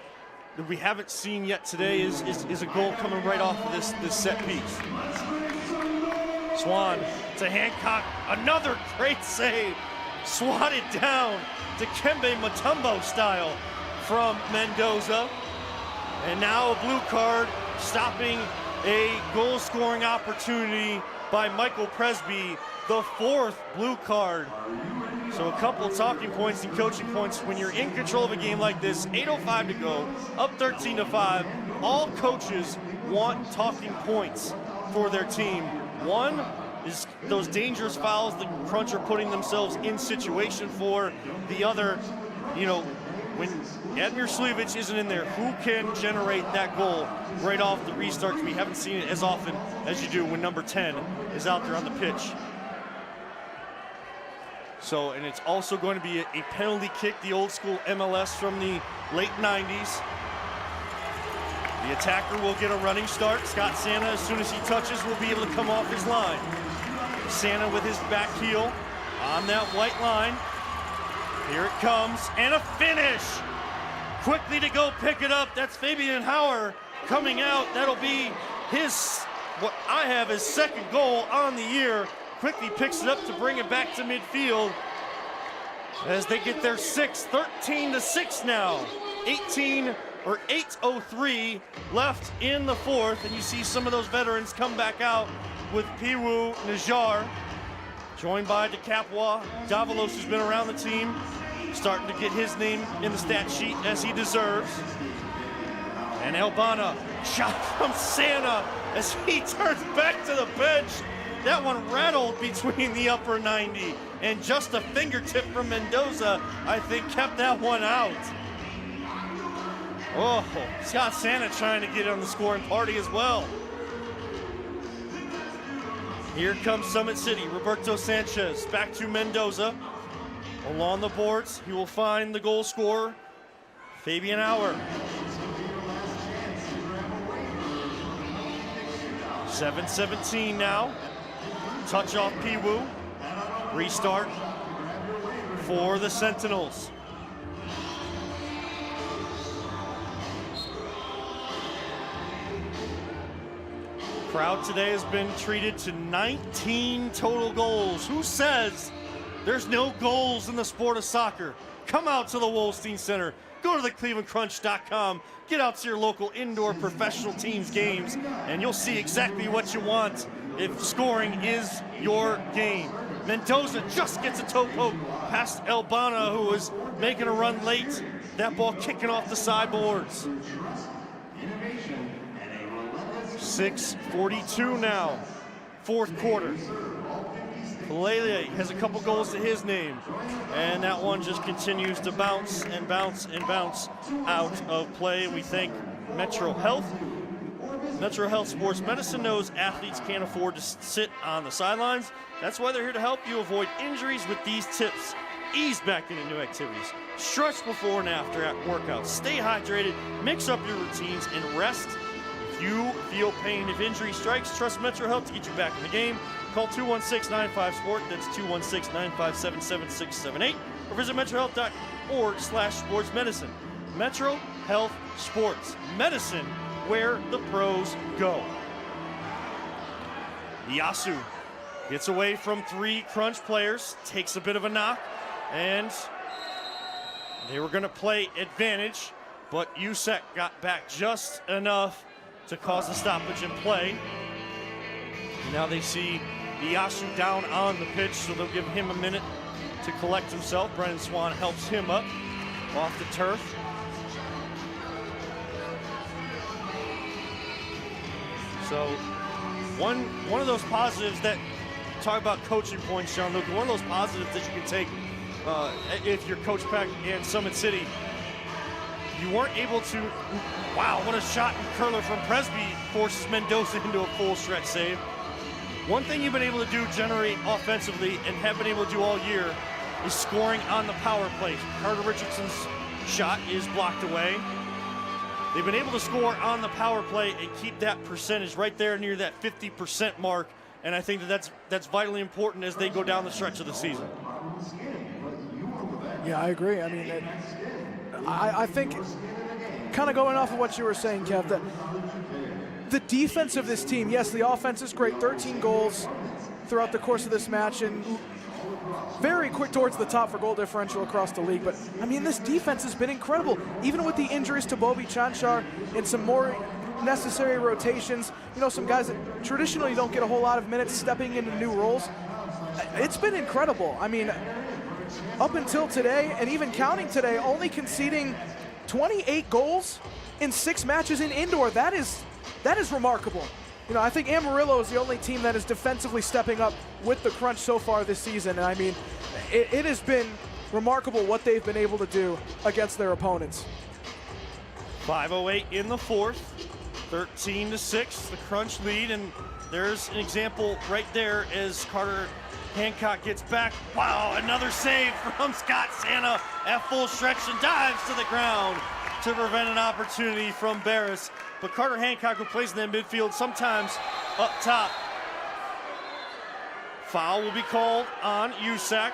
that we haven't seen yet today is a goal coming right off of this set piece. Swan to Hancock, another great save. Swatted down to Kembe Mutombo style from Mendoza. And now a blue card stopping a goal-scoring opportunity by Michael Presby, the 4th blue card. So a couple of talking points and coaching points when you're in control of a game like this. 8:05 to go, up 13-5. All coaches want talking points for their team. One is those dangerous fouls the Crunch are putting themselves in situation for. The other, when Admir Slivich isn't in there, who can generate that goal right off the restart? We haven't seen it as often as you do when number 10 is out there on the pitch. So, and it's also going to be a penalty kick, the old school MLS from the late 90s. The attacker will get a running start. Scott Santa, as soon as he touches, will be able to come off his line. Santa with his back heel on that white line. Here it comes, and a finish. Quickly to go pick it up. That's Fabian Hauer coming out. That'll be what I have his 2nd goal on the year. Quickly picks it up to bring it back to midfield as they get their 6th, 13-6 now. 8:03 left in the 4th, and you see some of those veterans come back out with Piwu Najar, joined by DeCapua. Davalos, who's been around the team, starting to get his name in the stat sheet as he deserves. And Albana, shot from Santa as he turns back to the bench. That one rattled between the upper 90, and just a fingertip from Mendoza, I think, kept that one out. Oh, Scott Santa trying to get on the scoring party as well. Here comes Summit City. Roberto Sanchez back to Mendoza. Along the boards, he will find the goal scorer, Fabian Hauer. 7:17 now. Touch off Piwu. Restart for the Sentinels. Crowd today has been treated to 19 total goals. Who says there's no goals in the sport of soccer? Come out to the Wolstein Center. go to theclevelandcrunch.com, get out to your local indoor professional teams games, and you'll see exactly what you want if scoring is your game. Mendoza just gets a toe poke past Albana, who was making a run late. That ball kicking off the sideboards. 6:42 now, fourth quarter. Kalele has a couple goals to his name, and that one just continues to bounce and bounce and bounce out of play. We thank Metro Health. Metro Health Sports Medicine knows athletes can't afford to sit on the sidelines. That's why they're here to help you avoid injuries with these tips. Ease back into new activities. Stretch before and after workouts. Stay hydrated, mix up your routines, and rest. If you feel pain, if injury strikes, trust Metro Health to get you back in the game. Call 216-95-SPORT, that's 216-957-7678, or visit metrohealth.org/sportsmedicine. Metro Health Sports Medicine, where the pros go. Yasu gets away from 3 Crunch players, takes a bit of a knock, and they were going to play advantage, but Usek got back just enough to cause the stoppage in play. Now they see Yasu down on the pitch, so they'll give him a minute to collect himself. Brennan Swan helps him up off the turf. So one of those positives that, talk about coaching points, John Luke, one of those positives that you can take if you're Coach Peck and Summit City, you weren't able to, wow, what a shot and curler from Presby forces Mendoza into a full stretch save. One thing you've been able to do, generate offensively, and have been able to do all year, is scoring on the power play. Carter Richardson's shot is blocked away. They've been able to score on the power play and keep that percentage right there near that 50% mark, and I think that's vitally important as they go down the stretch of the season. Yeah, I agree. I mean, I think, kind of going off of what you were saying, Kev, that the defense of this team, yes, the offense is great, 13 goals throughout the course of this match, and very quick towards the top for goal differential across the league. But, I mean, this defense has been incredible. Even with the injuries to Bobby Chanchar and some more necessary rotations, you know, some guys that traditionally don't get a whole lot of minutes stepping into new roles, it's been incredible. I mean, up until today, and even counting today, only conceding 28 goals in 6 matches in indoor. That is remarkable. You know, I think Amarillo is the only team that is defensively stepping up with the Crunch so far this season. And I mean, it has been remarkable what they've been able to do against their opponents. 5:08 in the fourth, 13-6, the Crunch lead, and there's an example right there as Carter Hancock gets back. Wow, another save from Scott Santa at full stretch and dives to the ground to prevent an opportunity from Barris. But Carter Hancock, who plays in the midfield, sometimes up top. Foul will be called on Usak,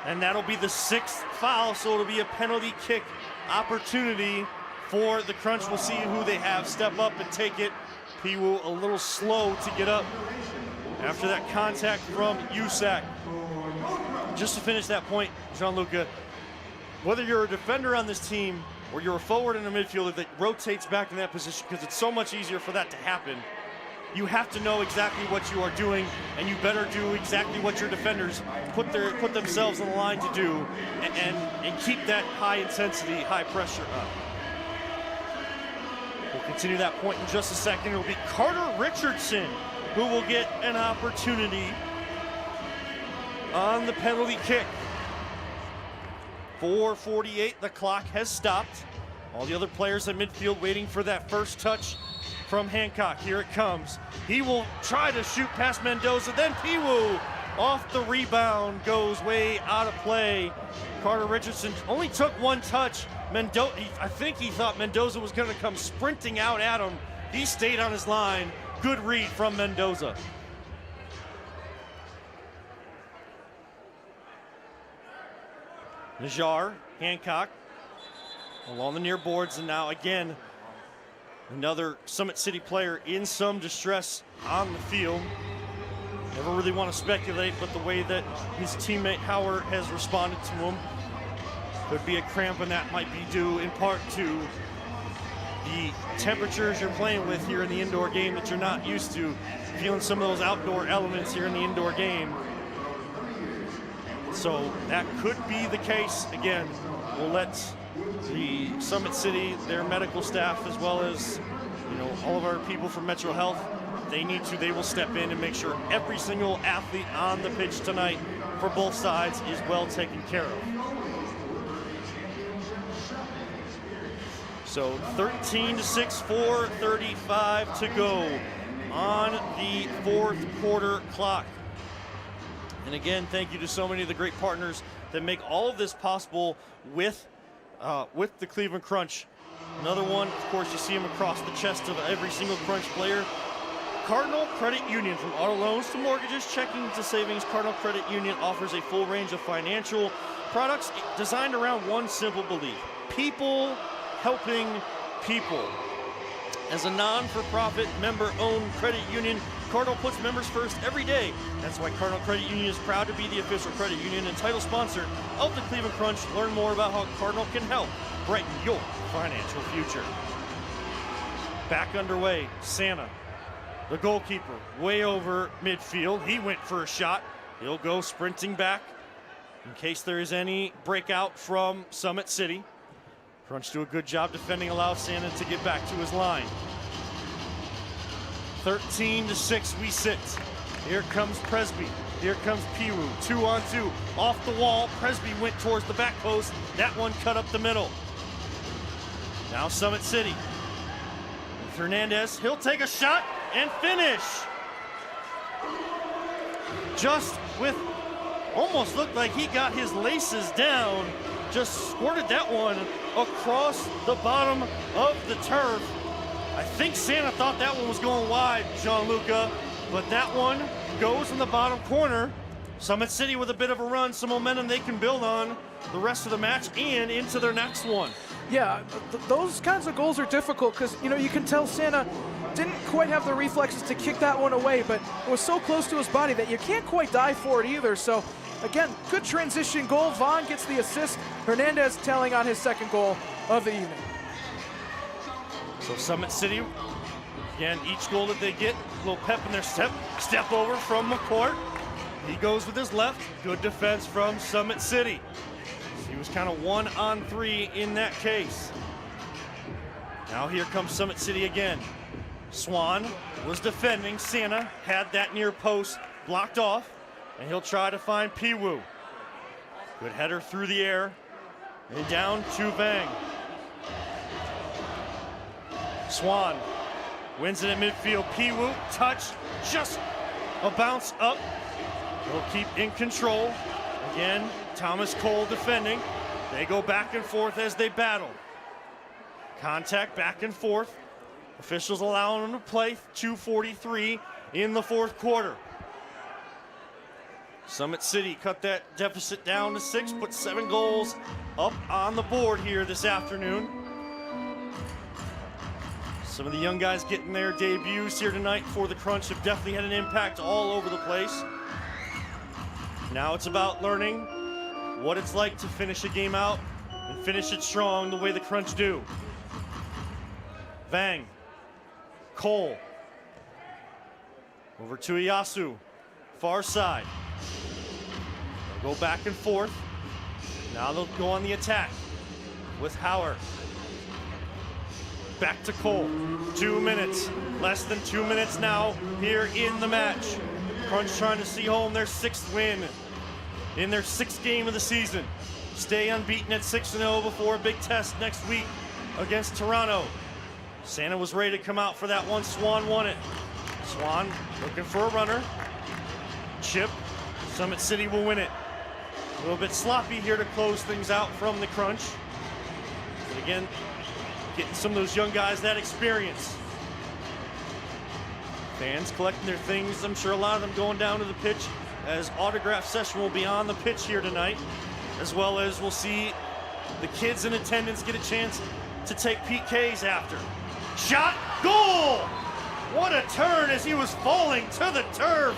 and that'll be the 6th foul, so it'll be a penalty kick opportunity for the Crunch. We'll see who they have step up and take it. Piwu a little slow to get up after that contact from Usak. Just to finish that point, Gianluca, whether you're a defender on this team or you're a forward in a midfielder that rotates back in that position, because it's so much easier for that to happen, you have to know exactly what you are doing, and you better do exactly what your defenders put themselves on the line to do, and keep that high intensity, high pressure up. We'll continue that point in just a second. It will be Carter Richardson who will get an opportunity on the penalty kick. 4:48, the clock has stopped. All the other players in midfield waiting for that first touch from Hancock. Here it comes. He will try to shoot past Mendoza, then Piwu off the rebound, goes way out of play. Carter Richardson only took one touch. I think he thought Mendoza was going to come sprinting out at him. He stayed on his line. Good read from Mendoza. Najar, Hancock, along the near boards, and now again, another Summit City player in some distress on the field. Never really want to speculate, but the way that his teammate Howard has responded to him Could be a cramp, and that might be due in part to the temperatures you're playing with here in the indoor game that you're not used to, feeling some of those outdoor elements here in the indoor game. So that could be the case. Again, we'll let the Summit City, their medical staff, as well as all of our people from Metro Health, they will step in and make sure every single athlete on the pitch tonight for both sides is well taken care of. So 13-6, 4:35 to go on the fourth quarter clock. And again, thank you to so many of the great partners that make all of this possible with the Cleveland Crunch. Another one, of course, you see them across the chest of every single Crunch player. Cardinal Credit Union, from auto loans to mortgages, checking to savings, Cardinal Credit Union offers a full range of financial products designed around one simple belief: people helping people. As a non-for-profit, member-owned credit union, Cardinal puts members first every day. That's why Cardinal Credit Union is proud to be the official credit union and title sponsor of the Cleveland Crunch. Learn more about how Cardinal can help brighten your financial future. Back underway, Santa, the goalkeeper, way over midfield. He went for a shot. He'll go sprinting back in case there is any breakout from Summit City. Crunch do a good job defending, allows Santa to get back to his line. 13-6, we sit. Here comes Presby. Here comes Piru. 2-on-2. Off the wall. Presby went towards the back post. That one cut up the middle. Now Summit City. Fernandez, he'll take a shot and finish. Just with, almost looked like he got his laces down. Just squirted that one across the bottom of the turf. I think Santa thought that one was going wide, Gianluca, but that one goes in the bottom corner. Summit City with a bit of a run, some momentum they can build on the rest of the match and into their next one. Yeah, those kinds of goals are difficult because, you can tell Santa didn't quite have the reflexes to kick that one away, but it was so close to his body that you can't quite dive for it either. So, again, good transition goal. Vaughn gets the assist. Hernandez telling on his second goal of the evening. So Summit City, again, each goal that they get, a little pep in their step. Step over from McCourt. He goes with his left. Good defense from Summit City. He was kind of 1-on-3 in that case. Now here comes Summit City again. Swan was defending. Santa had that near post blocked off, and he'll try to find Piwu. Good header through the air and down to Vang. Swan wins it at midfield. Piwu, touch, just a bounce up. He'll keep in control. Again, Thomas Cole defending. They go back and forth as they battle. Contact back and forth. Officials allowing them to play. 2:43 in the fourth quarter. Summit City cut that deficit down to 6, put 7 goals up on the board here this afternoon. Some of the young guys getting their debuts here tonight for the Crunch have definitely had an impact all over the place. Now it's about learning what it's like to finish a game out and finish it strong the way the Crunch do. Vang. Cole. Over to Iyasu. Far side. They'll go back and forth. Now they'll go on the attack with Hauer. Back to Cole. 2 minutes. Less than 2 minutes now here in the match. Crunch trying to see home their 6th win in their 6th game of the season. Stay unbeaten at 6-0 before a big test next week against Toronto. Santa was ready to come out for that one. Swan won it. Swan looking for a runner. Chip. Summit City will win it. A little bit sloppy here to close things out from the Crunch. But again, getting some of those young guys that experience. Fans collecting their things. I'm sure a lot of them going down to the pitch as autograph session will be on the pitch here tonight, as well as we'll see the kids in attendance get a chance to take PKs after. Shot, goal! What a turn as he was falling to the turf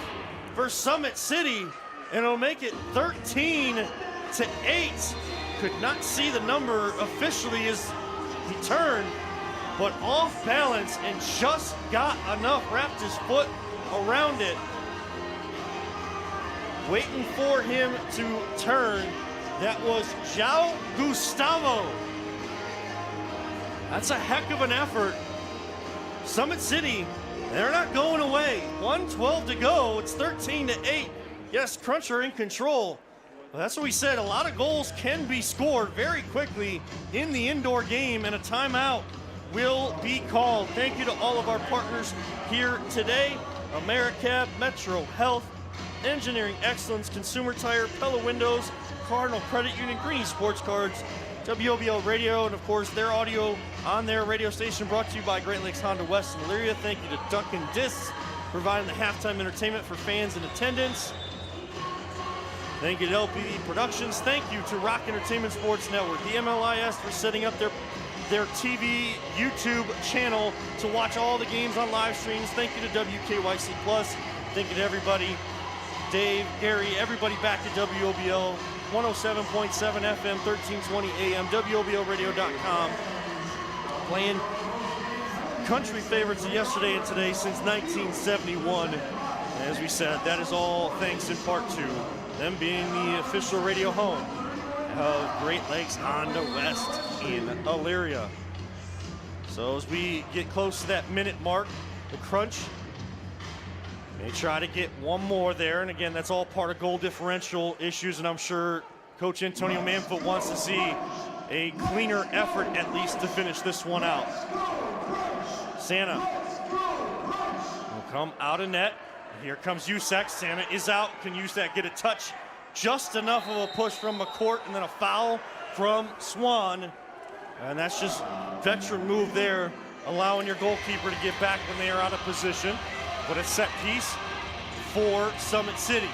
for Summit City, and it'll make it 13-8. could not see the number officially as he turned, but off balance and just got enough, wrapped his foot around it, waiting for him to turn. That was João Gustavo. That's a heck of an effort. Summit City, they're not going away. 1:12 to go. It's 13-8. Yes, Crunch are in control. Well, that's what we said. A lot of goals can be scored very quickly in the indoor game, and a timeout will be called. Thank you to all of our partners here today. AmeriCab, Metro Health, Engineering Excellence, Consumer Tire, Pella Windows, Cardinal Credit Union, Greeny Sports Cards, WOBL Radio, and of course their audio on their radio station, brought to you by Great Lakes Honda West and Elyria. Thank you to Duncan Discs, providing the halftime entertainment for fans in attendance. Thank you to LPV Productions. Thank you to Rock Entertainment Sports Network, the MLIS, for setting up their TV YouTube channel to watch all the games on live streams. Thank you to WKYC Plus. Thank you to everybody, Dave, Gary, everybody back at WOBL, 107.7 FM, 1320 AM, WOBLradio.com. Playing country favorites of yesterday and today since 1971. And as we said, that is all thanks in part to them being the official radio home of Great Lakes Honda West in Elyria. So as we get close to that minute mark, the Crunch may try to get one more there. And again, that's all part of goal differential issues, and I'm sure Coach Antonio Manfoot wants to see a cleaner effort at least to finish this one out. Santa will come out of net. Here comes Usyk. Santa is out. Can Usyk get a touch? Just enough of a push from McCourt, and then a foul from Swan. And that's just veteran move there, allowing your goalkeeper to get back when they are out of position. But it's set piece for Summit City.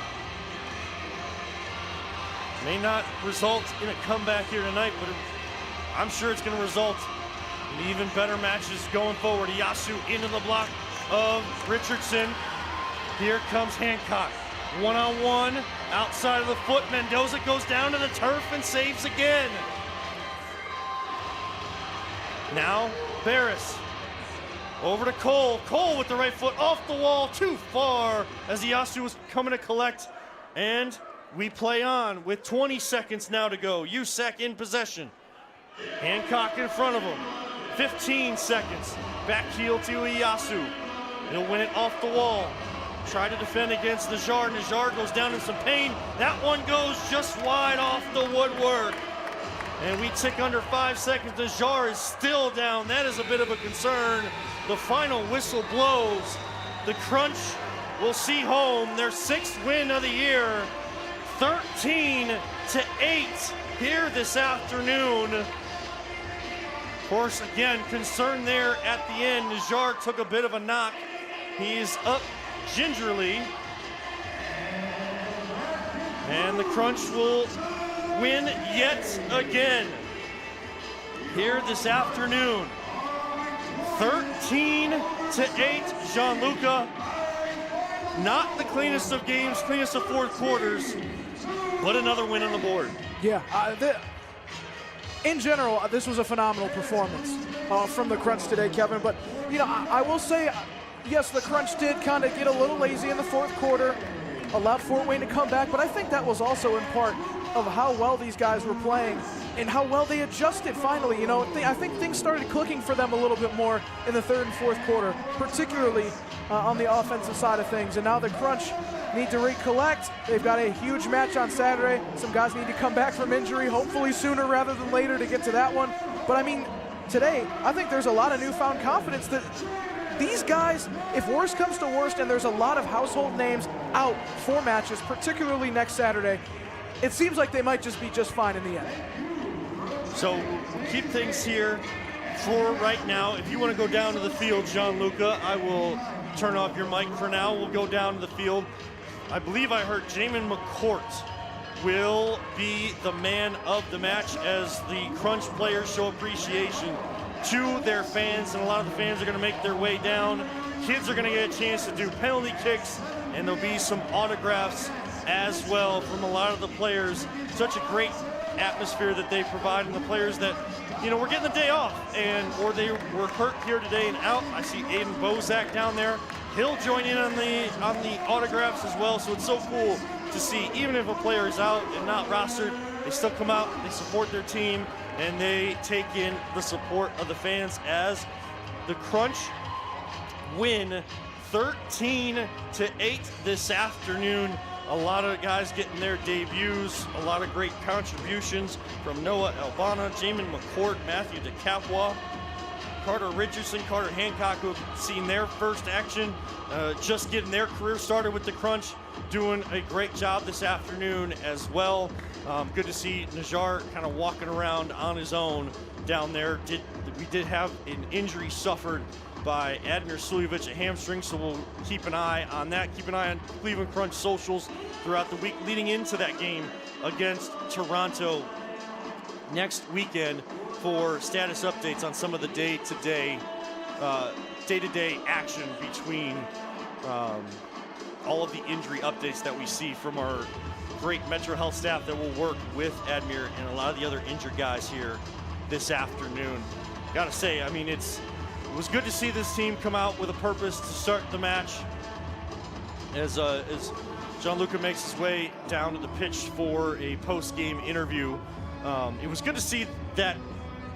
May not result in a comeback here tonight, but I'm sure it's going to result in even better matches going forward. Iyasu into the block of Richardson. Here comes Hancock. One-on-one, outside of the foot. Mendoza goes down to the turf and saves again. Now, Barris. Over to Cole. Cole with the right foot off the wall, too far as Iyasu was coming to collect. And we play on with 20 seconds now to go. Usyk in possession. Hancock in front of him. 15 seconds. Back heel to Iyasu. He'll win it off the wall. Try to defend against Najar. Najar goes down in some pain. That one goes just wide off the woodwork. And we tick under 5 seconds. Najar is still down. That is a bit of a concern. The final whistle blows. The Crunch will see home their 6th win of the year. 13-8 here this afternoon. Of course, again, concern there at the end. Najar took a bit of a knock. He's up gingerly. And the Crunch will win yet again here this afternoon. 13-8, Gianluca. Not the cleanest of games, cleanest of fourth quarters, but another win on the board. Yeah, in general, this was a phenomenal performance from the Crunch today, Kevin. But, you know, I will say, yes, the Crunch did kind of get a little lazy in the fourth quarter, allowed Fort Wayne to come back, but I think that was also in part of how well these guys were playing and how well they adjusted finally. You know, I think things started clicking for them a little bit more in the third and fourth quarter, particularly on the offensive side of things. And now the Crunch need to recollect. They've got a huge match on Saturday. Some guys need to come back from injury, hopefully sooner rather than later to get to that one. But I mean, today, I think there's a lot of newfound confidence that these guys, if worst comes to worst, and there's a lot of household names out for matches, particularly next Saturday, it seems like they might just be just fine in the end. So we'll keep things here for right now. If you want to go down to the field, Gianluca, I will turn off your mic for now. We'll go down to the field. I believe I heard Jamin McCourt will be the man of the match as the Crunch players show appreciation to their fans, and a lot of the fans are going to make their way down. Kids are going to get a chance to do penalty kicks, and there'll be some autographs as well from a lot of the players. Such a great atmosphere that they provide, and the players that, were getting the day off or they were hurt here today and out. I see Aiden Bozak down there. He'll join in on the autographs as well. So it's so cool to see, even if a player is out and not rostered, they still come out, they support their team, and they take in the support of the fans as the Crunch win 13-8 this afternoon. A lot of guys getting their debuts, a lot of great contributions from Noah Albana, Jamin McCourt, Matthew DeCapua, Carter Richardson, Carter Hancock, who have seen their first action, just getting their career started with the Crunch, doing a great job this afternoon as well. Good to see Najjar kind of walking around on his own down there. We did have an injury suffered by Admir Suljevic, a hamstring, so we'll keep an eye on that. Keep an eye on Cleveland Crunch socials throughout the week leading into that game against Toronto next weekend for status updates on some of the day-to-day action between all of the injury updates that we see from our great Metro Health staff that will work with Admir and a lot of the other injured guys here this afternoon. Gotta say, I mean, it was good to see this team come out with a purpose to start the match as Gianluca makes his way down to the pitch for a post-game interview. It was good to see that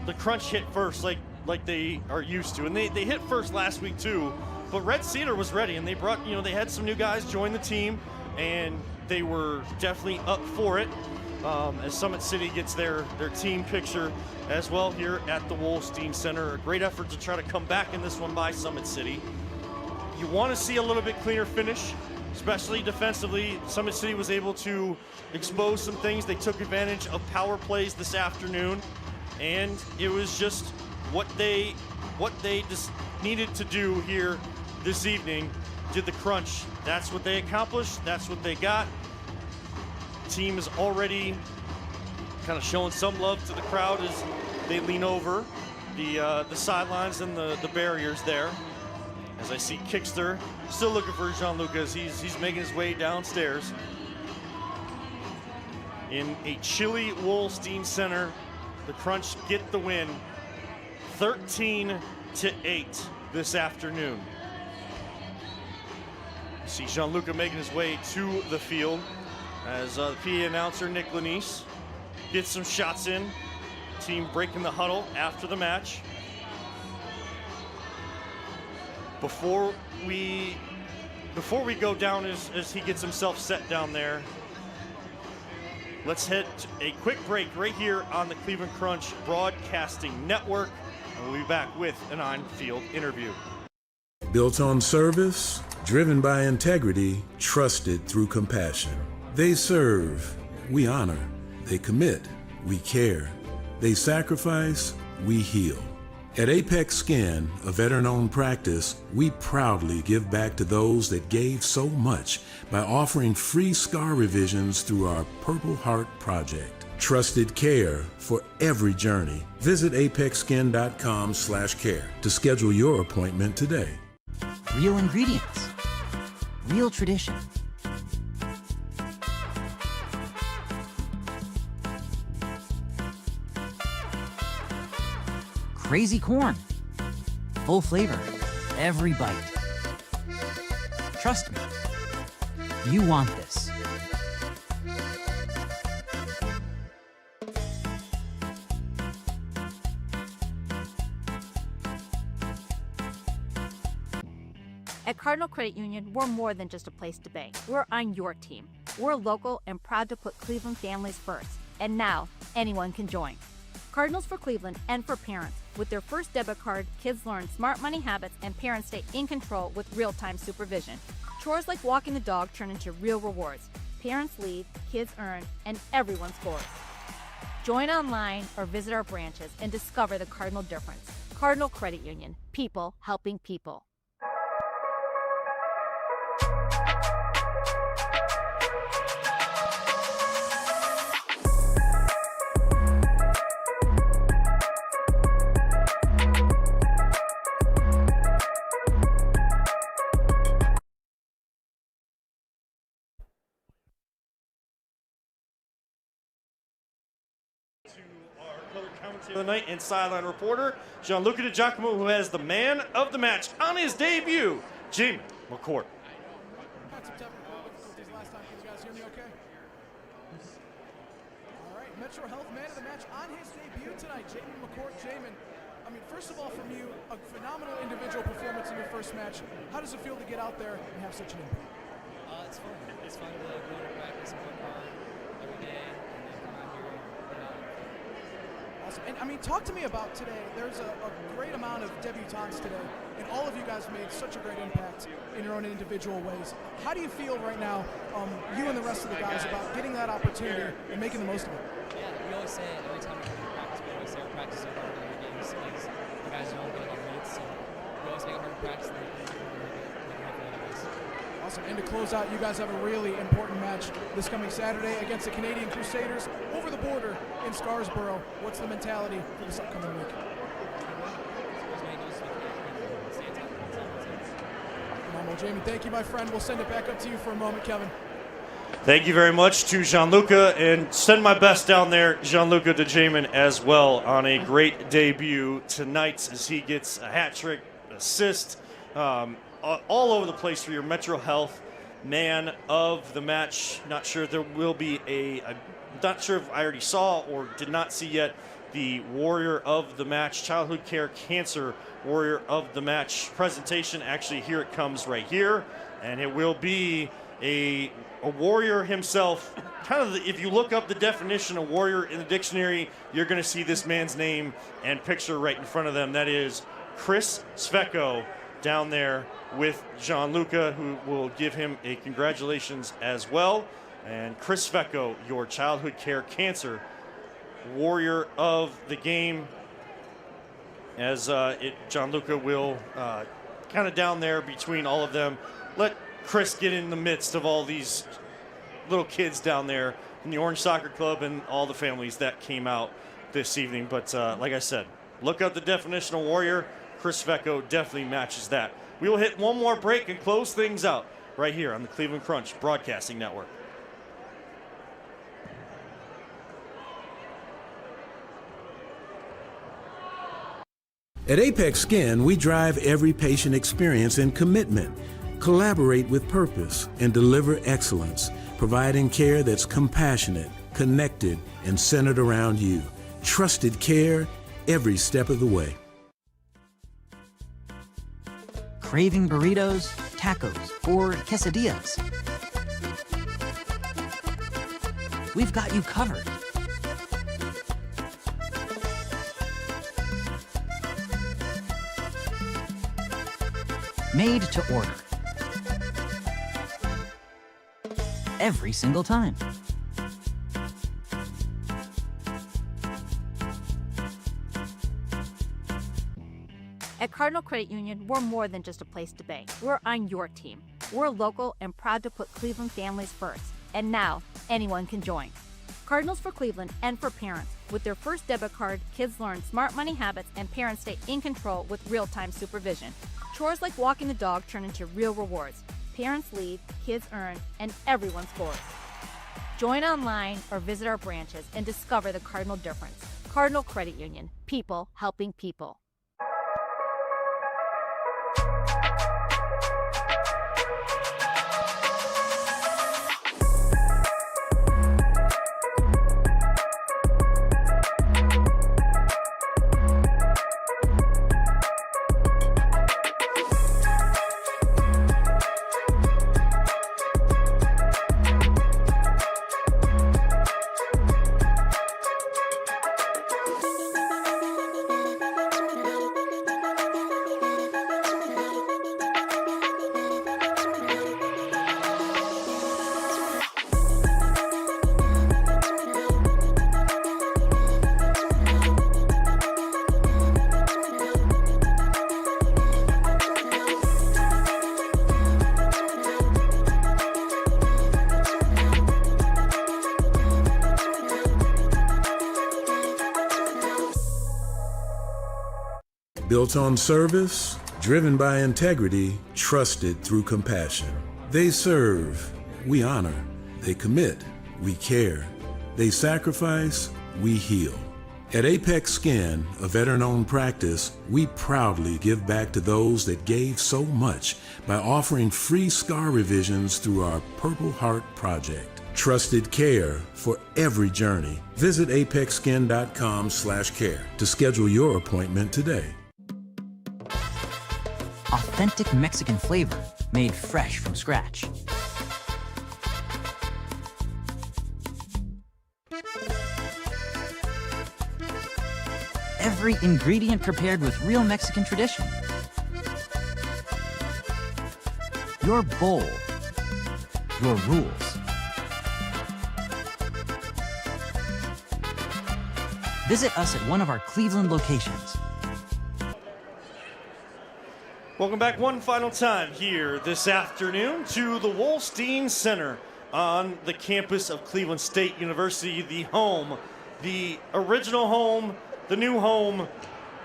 the Crunch hit first like they are used to, and they hit first last week too, but Red Cedar was ready, and they brought, they had some new guys join the team, and they were definitely up for it as Summit City gets their team picture as well here at the Wolstein Center. A great effort to try to come back in this one by Summit City. You want to see a little bit cleaner finish, especially defensively. Summit City was able to expose some things. They took advantage of power plays this afternoon, and it was just what they just needed to do here this evening. Did the Crunch. That's what they accomplished. That's what they got. Team is already kind of showing some love to the crowd as they lean over the sidelines and the barriers there. As I see Kickster still looking for Gianluca as he's making his way downstairs. In a chilly Wolstein Center, the Crunch get the win 13-8 this afternoon. You see Gianluca making his way to the field as the PA announcer Nick Lanise gets some shots in. Team breaking the huddle after the match. Before we go down as he gets himself set down there, let's hit a quick break right here on the Cleveland Crunch Broadcasting Network, and we'll be back with an on-field interview. Built on service, driven by integrity, trusted through compassion. They serve, we honor. They commit, we care. They sacrifice, we heal. At Apex Skin, a veteran-owned practice, we proudly give back to those that gave so much by offering free scar revisions through our Purple Heart Project. Trusted care for every journey. Visit apexskin.com/care to schedule your appointment today. Real ingredients, real tradition. Crazy corn, full flavor, every bite. Trust me, you want this. At Cardinal Credit Union, we're more than just a place to bank. We're on your team. We're local and proud to put Cleveland families first. And now, anyone can join. Cardinals for Cleveland and for parents. With their first debit card, kids learn smart money habits and parents stay in control with real-time supervision. Chores like walking the dog turn into real rewards. Parents lead, kids earn, and everyone scores. Join online or visit our branches and discover the Cardinal difference. Cardinal Credit Union. People helping people. the night and sideline reporter, Gianluca Di Giacomo, who has the man of the match on his debut, Jamin McCourt. Had some technical difficulties last time. Can you guys hear me okay? All right, Metro Health man of the match on his debut tonight, Jamin McCourt. Jamin, I mean, first of all, from you, a phenomenal individual performance in your first match. How does it feel to get out there and have such an impact? It's fun. It's fun to go to practice and work hard every day and then come out here and put out. Awesome. And I mean, talk to me about today. There's a great amount of debutantes today, and all of you guys made such a great impact in your own individual ways. How do you feel right now, you and the rest of the guys, about getting that opportunity and making the most of it? Yeah, we always say it every time we come to practice. We always say our practice is harder than our games because the guys don't get a lot of minutes. So we always make it hard to practice and then we make it hard for other guys. Awesome. And to close out, you guys have a really important match this coming Saturday against the Canadian Crusaders over the border in Scarborough. What's the mentality for this upcoming week? Phenomenal. Jamie, thank you, my friend. We'll send it back up to you for a moment, Kevin. Thank you very much to Gianluca, and send my best down there, Gianluca Di Giacomo, as well, on a great debut tonight as he gets a hat trick, assist, all over the place for your Metro Health man of the match. Not sure if there will be I'm not sure if I already saw or did not see yet the Warrior of the Match, Childhood Care Cancer Warrior of the Match presentation. Actually, here it comes right here, and it will be a warrior himself. Kind of, if you look up the definition of warrior in the dictionary, you're going to see this man's name and picture right in front of them. That is Chris Svecko down there with Gianluca, who will give him a congratulations as well. And Chris Svecko, your Childhood Care Cancer Warrior of the game, as Gianluca will kind of down there between all of them. Let Chris get in the midst of all these little kids down there in the Orange Soccer Club and all the families that came out this evening. But like I said, look up the definition of warrior. Chris Svecko definitely matches that. We will hit one more break and close things out right here on the Cleveland Crunch Broadcasting Network. At Apex Skin, we drive every patient experience and commitment, collaborate with purpose, and deliver excellence, providing care that's compassionate, connected, and centered around you. Trusted care every step of the way. Craving burritos, tacos, or quesadillas? We've got you covered. Made to order. Every single time. At Cardinal Credit Union, we're more than just a place to bank. We're on your team. We're local and proud to put Cleveland families first. And now, anyone can join. Cardinals for Cleveland and for parents. With their first debit card, kids learn smart money habits and parents stay in control with real-time supervision. Chores like walking the dog turn into real rewards. Parents lead, kids earn, and everyone scores. Join online or visit our branches and discover the Cardinal difference. Cardinal Credit Union. People helping people. Built on service, driven by integrity, trusted through compassion. They serve, we honor. They commit, we care. They sacrifice, we heal. At Apex Skin, a veteran-owned practice, we proudly give back to those that gave so much by offering free scar revisions through our Purple Heart Project. Trusted care for every journey. Visit apexskin.com/care to schedule your appointment today. Authentic Mexican flavor made fresh from scratch. Every ingredient prepared with real Mexican tradition. Your bowl, your rules. Visit us at one of our Cleveland locations. Welcome back one final time here this afternoon to the Wolstein Center on the campus of Cleveland State University, the home, the original home, the new home,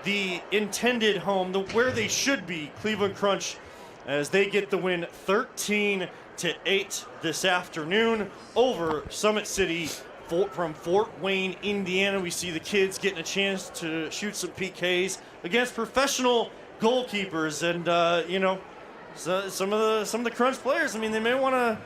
the intended home, where they should be, Cleveland Crunch, as they get the win 13-8 this afternoon over Summit City from Fort Wayne, Indiana. We see the kids getting a chance to shoot some PKs against professional goalkeepers, and some of the Crunch players. I mean, they may want to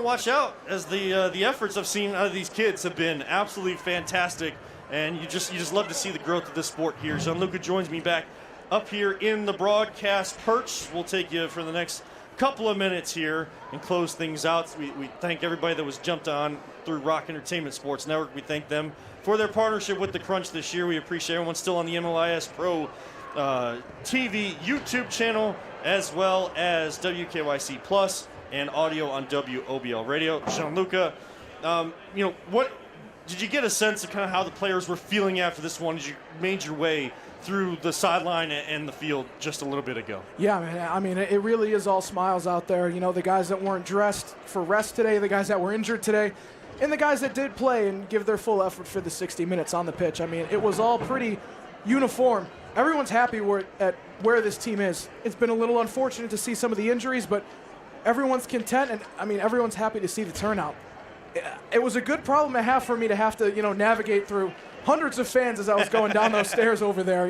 watch out, as the efforts I've seen out of these kids have been absolutely fantastic. And you just love to see the growth of this sport here. Gianluca joins me back up here in the broadcast perch. We'll take you for the next couple of minutes here and close things out. We thank everybody that was jumped on through Rock Entertainment Sports Network. We thank them for their partnership with the Crunch this year. We appreciate everyone still on the MLIS Pro TV YouTube channel, as well as WKYC Plus and audio on WOBL Radio. Gianluca, what did you get a sense of kind of how the players were feeling after this one as you made your way through the sideline and the field just a little bit ago? Yeah, man. I mean, it really is all smiles out there. You know, the guys that weren't dressed for rest today, the guys that were injured today, and the guys that did play and give their full effort for the 60 minutes on the pitch. I mean, it was all pretty uniform. Everyone's happy at where this team is. It's been a little unfortunate to see some of the injuries, but everyone's content, and I mean, everyone's happy to see the turnout. It was a good problem to have for me to have to, navigate through hundreds of fans as I was going down those stairs over there.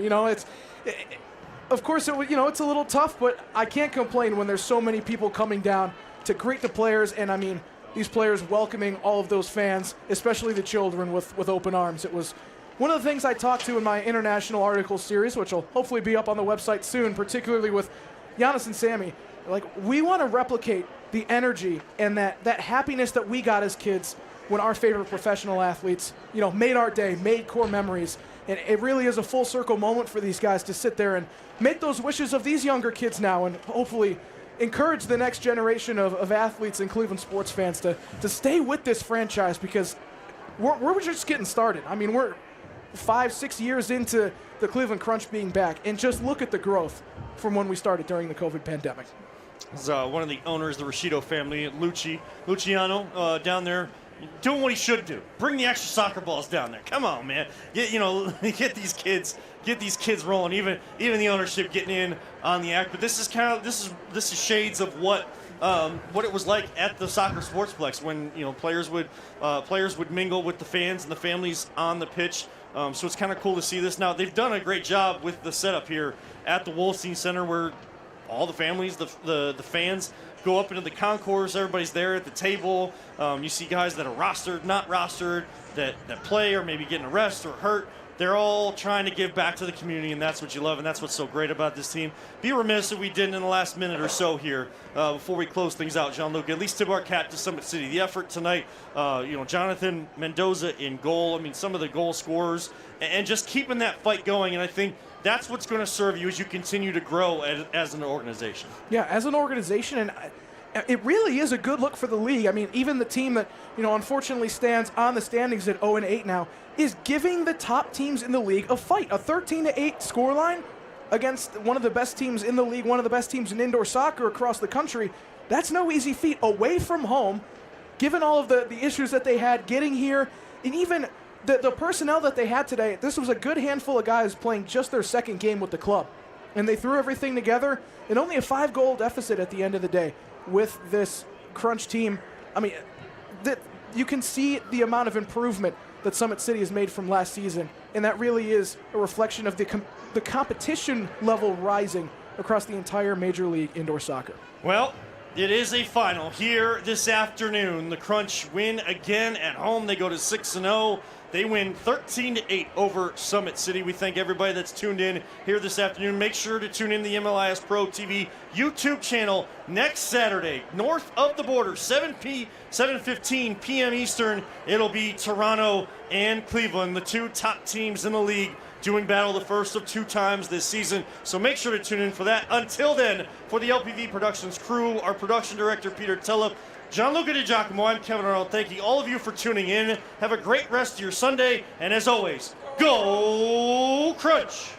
Of course, it's a little tough, but I can't complain when there's so many people coming down to greet the players, and I mean, these players welcoming all of those fans, especially the children, with open arms. It was one of the things I talked to in my international article series, which will hopefully be up on the website soon, particularly with Giannis and Sammy. Like, we want to replicate the energy and that happiness that we got as kids when our favorite professional athletes, made our day, made core memories. And it really is a full circle moment for these guys to sit there and make those wishes of these younger kids now, and hopefully encourage the next generation of athletes and Cleveland sports fans to stay with this franchise, because we're just getting started. I mean, we're 5-6 years into the Cleveland Crunch being back, and just look at the growth from when we started during the COVID pandemic. One of the owners, the Rashido family, Luciano, down there, doing what he should do. Bring the extra soccer balls down there. Come on, man. Get these kids rolling. Even the ownership getting in on the act. But this is shades of what it was like at the soccer sportsplex when players would mingle with the fans and the families on the pitch. So it's kind of cool to see this. Now, they've done a great job with the setup here at the Wolstein Center, where all the families, the fans, go up into the concourse. Everybody's there at the table. You see guys that are rostered, not rostered, that play or maybe getting a rest or hurt. They're all trying to give back to the community, and that's what you love, and that's what's so great about this team. Be remiss if we didn't in the last minute or so here before we close things out, Gianluca. At least tip our cap to Summit City. The effort tonight, Jonathan Mendoza in goal. I mean, some of the goal scorers, and just keeping that fight going. And I think that's what's going to serve you as you continue to grow as an organization. Yeah, as an organization, and it really is a good look for the league. I mean, even the team that, unfortunately stands on the standings at 0-8 now is giving the top teams in the league a fight. A 13-8 scoreline against one of the best teams in the league, one of the best teams in indoor soccer across the country. That's no easy feat away from home, given all of the issues that they had getting here, and even the personnel that they had today. This was a good handful of guys playing just their second game with the club, and they threw everything together, and only a 5-goal deficit at the end of the day with this Crunch team. I mean, you can see the amount of improvement that Summit City has made from last season, and that really is a reflection of the competition level rising across the entire Major League indoor soccer. Well, it is a final here this afternoon. The Crunch win again at home. They go to 6-0. They win 13-8 over Summit City. We thank everybody that's tuned in here this afternoon. Make sure to tune in the MLIS Pro TV YouTube channel next Saturday, north of the border, 7:15 p.m. Eastern. It'll be Toronto and Cleveland, the two top teams in the league, doing battle the first of 2 times this season. So make sure to tune in for that. Until then, for the LPV Productions crew, our production director, Peter Tellup, Gianluca Di Giacomo, I'm Kevin Arnold. Thanking all of you for tuning in. Have a great rest of your Sunday. And as always, go Crunch!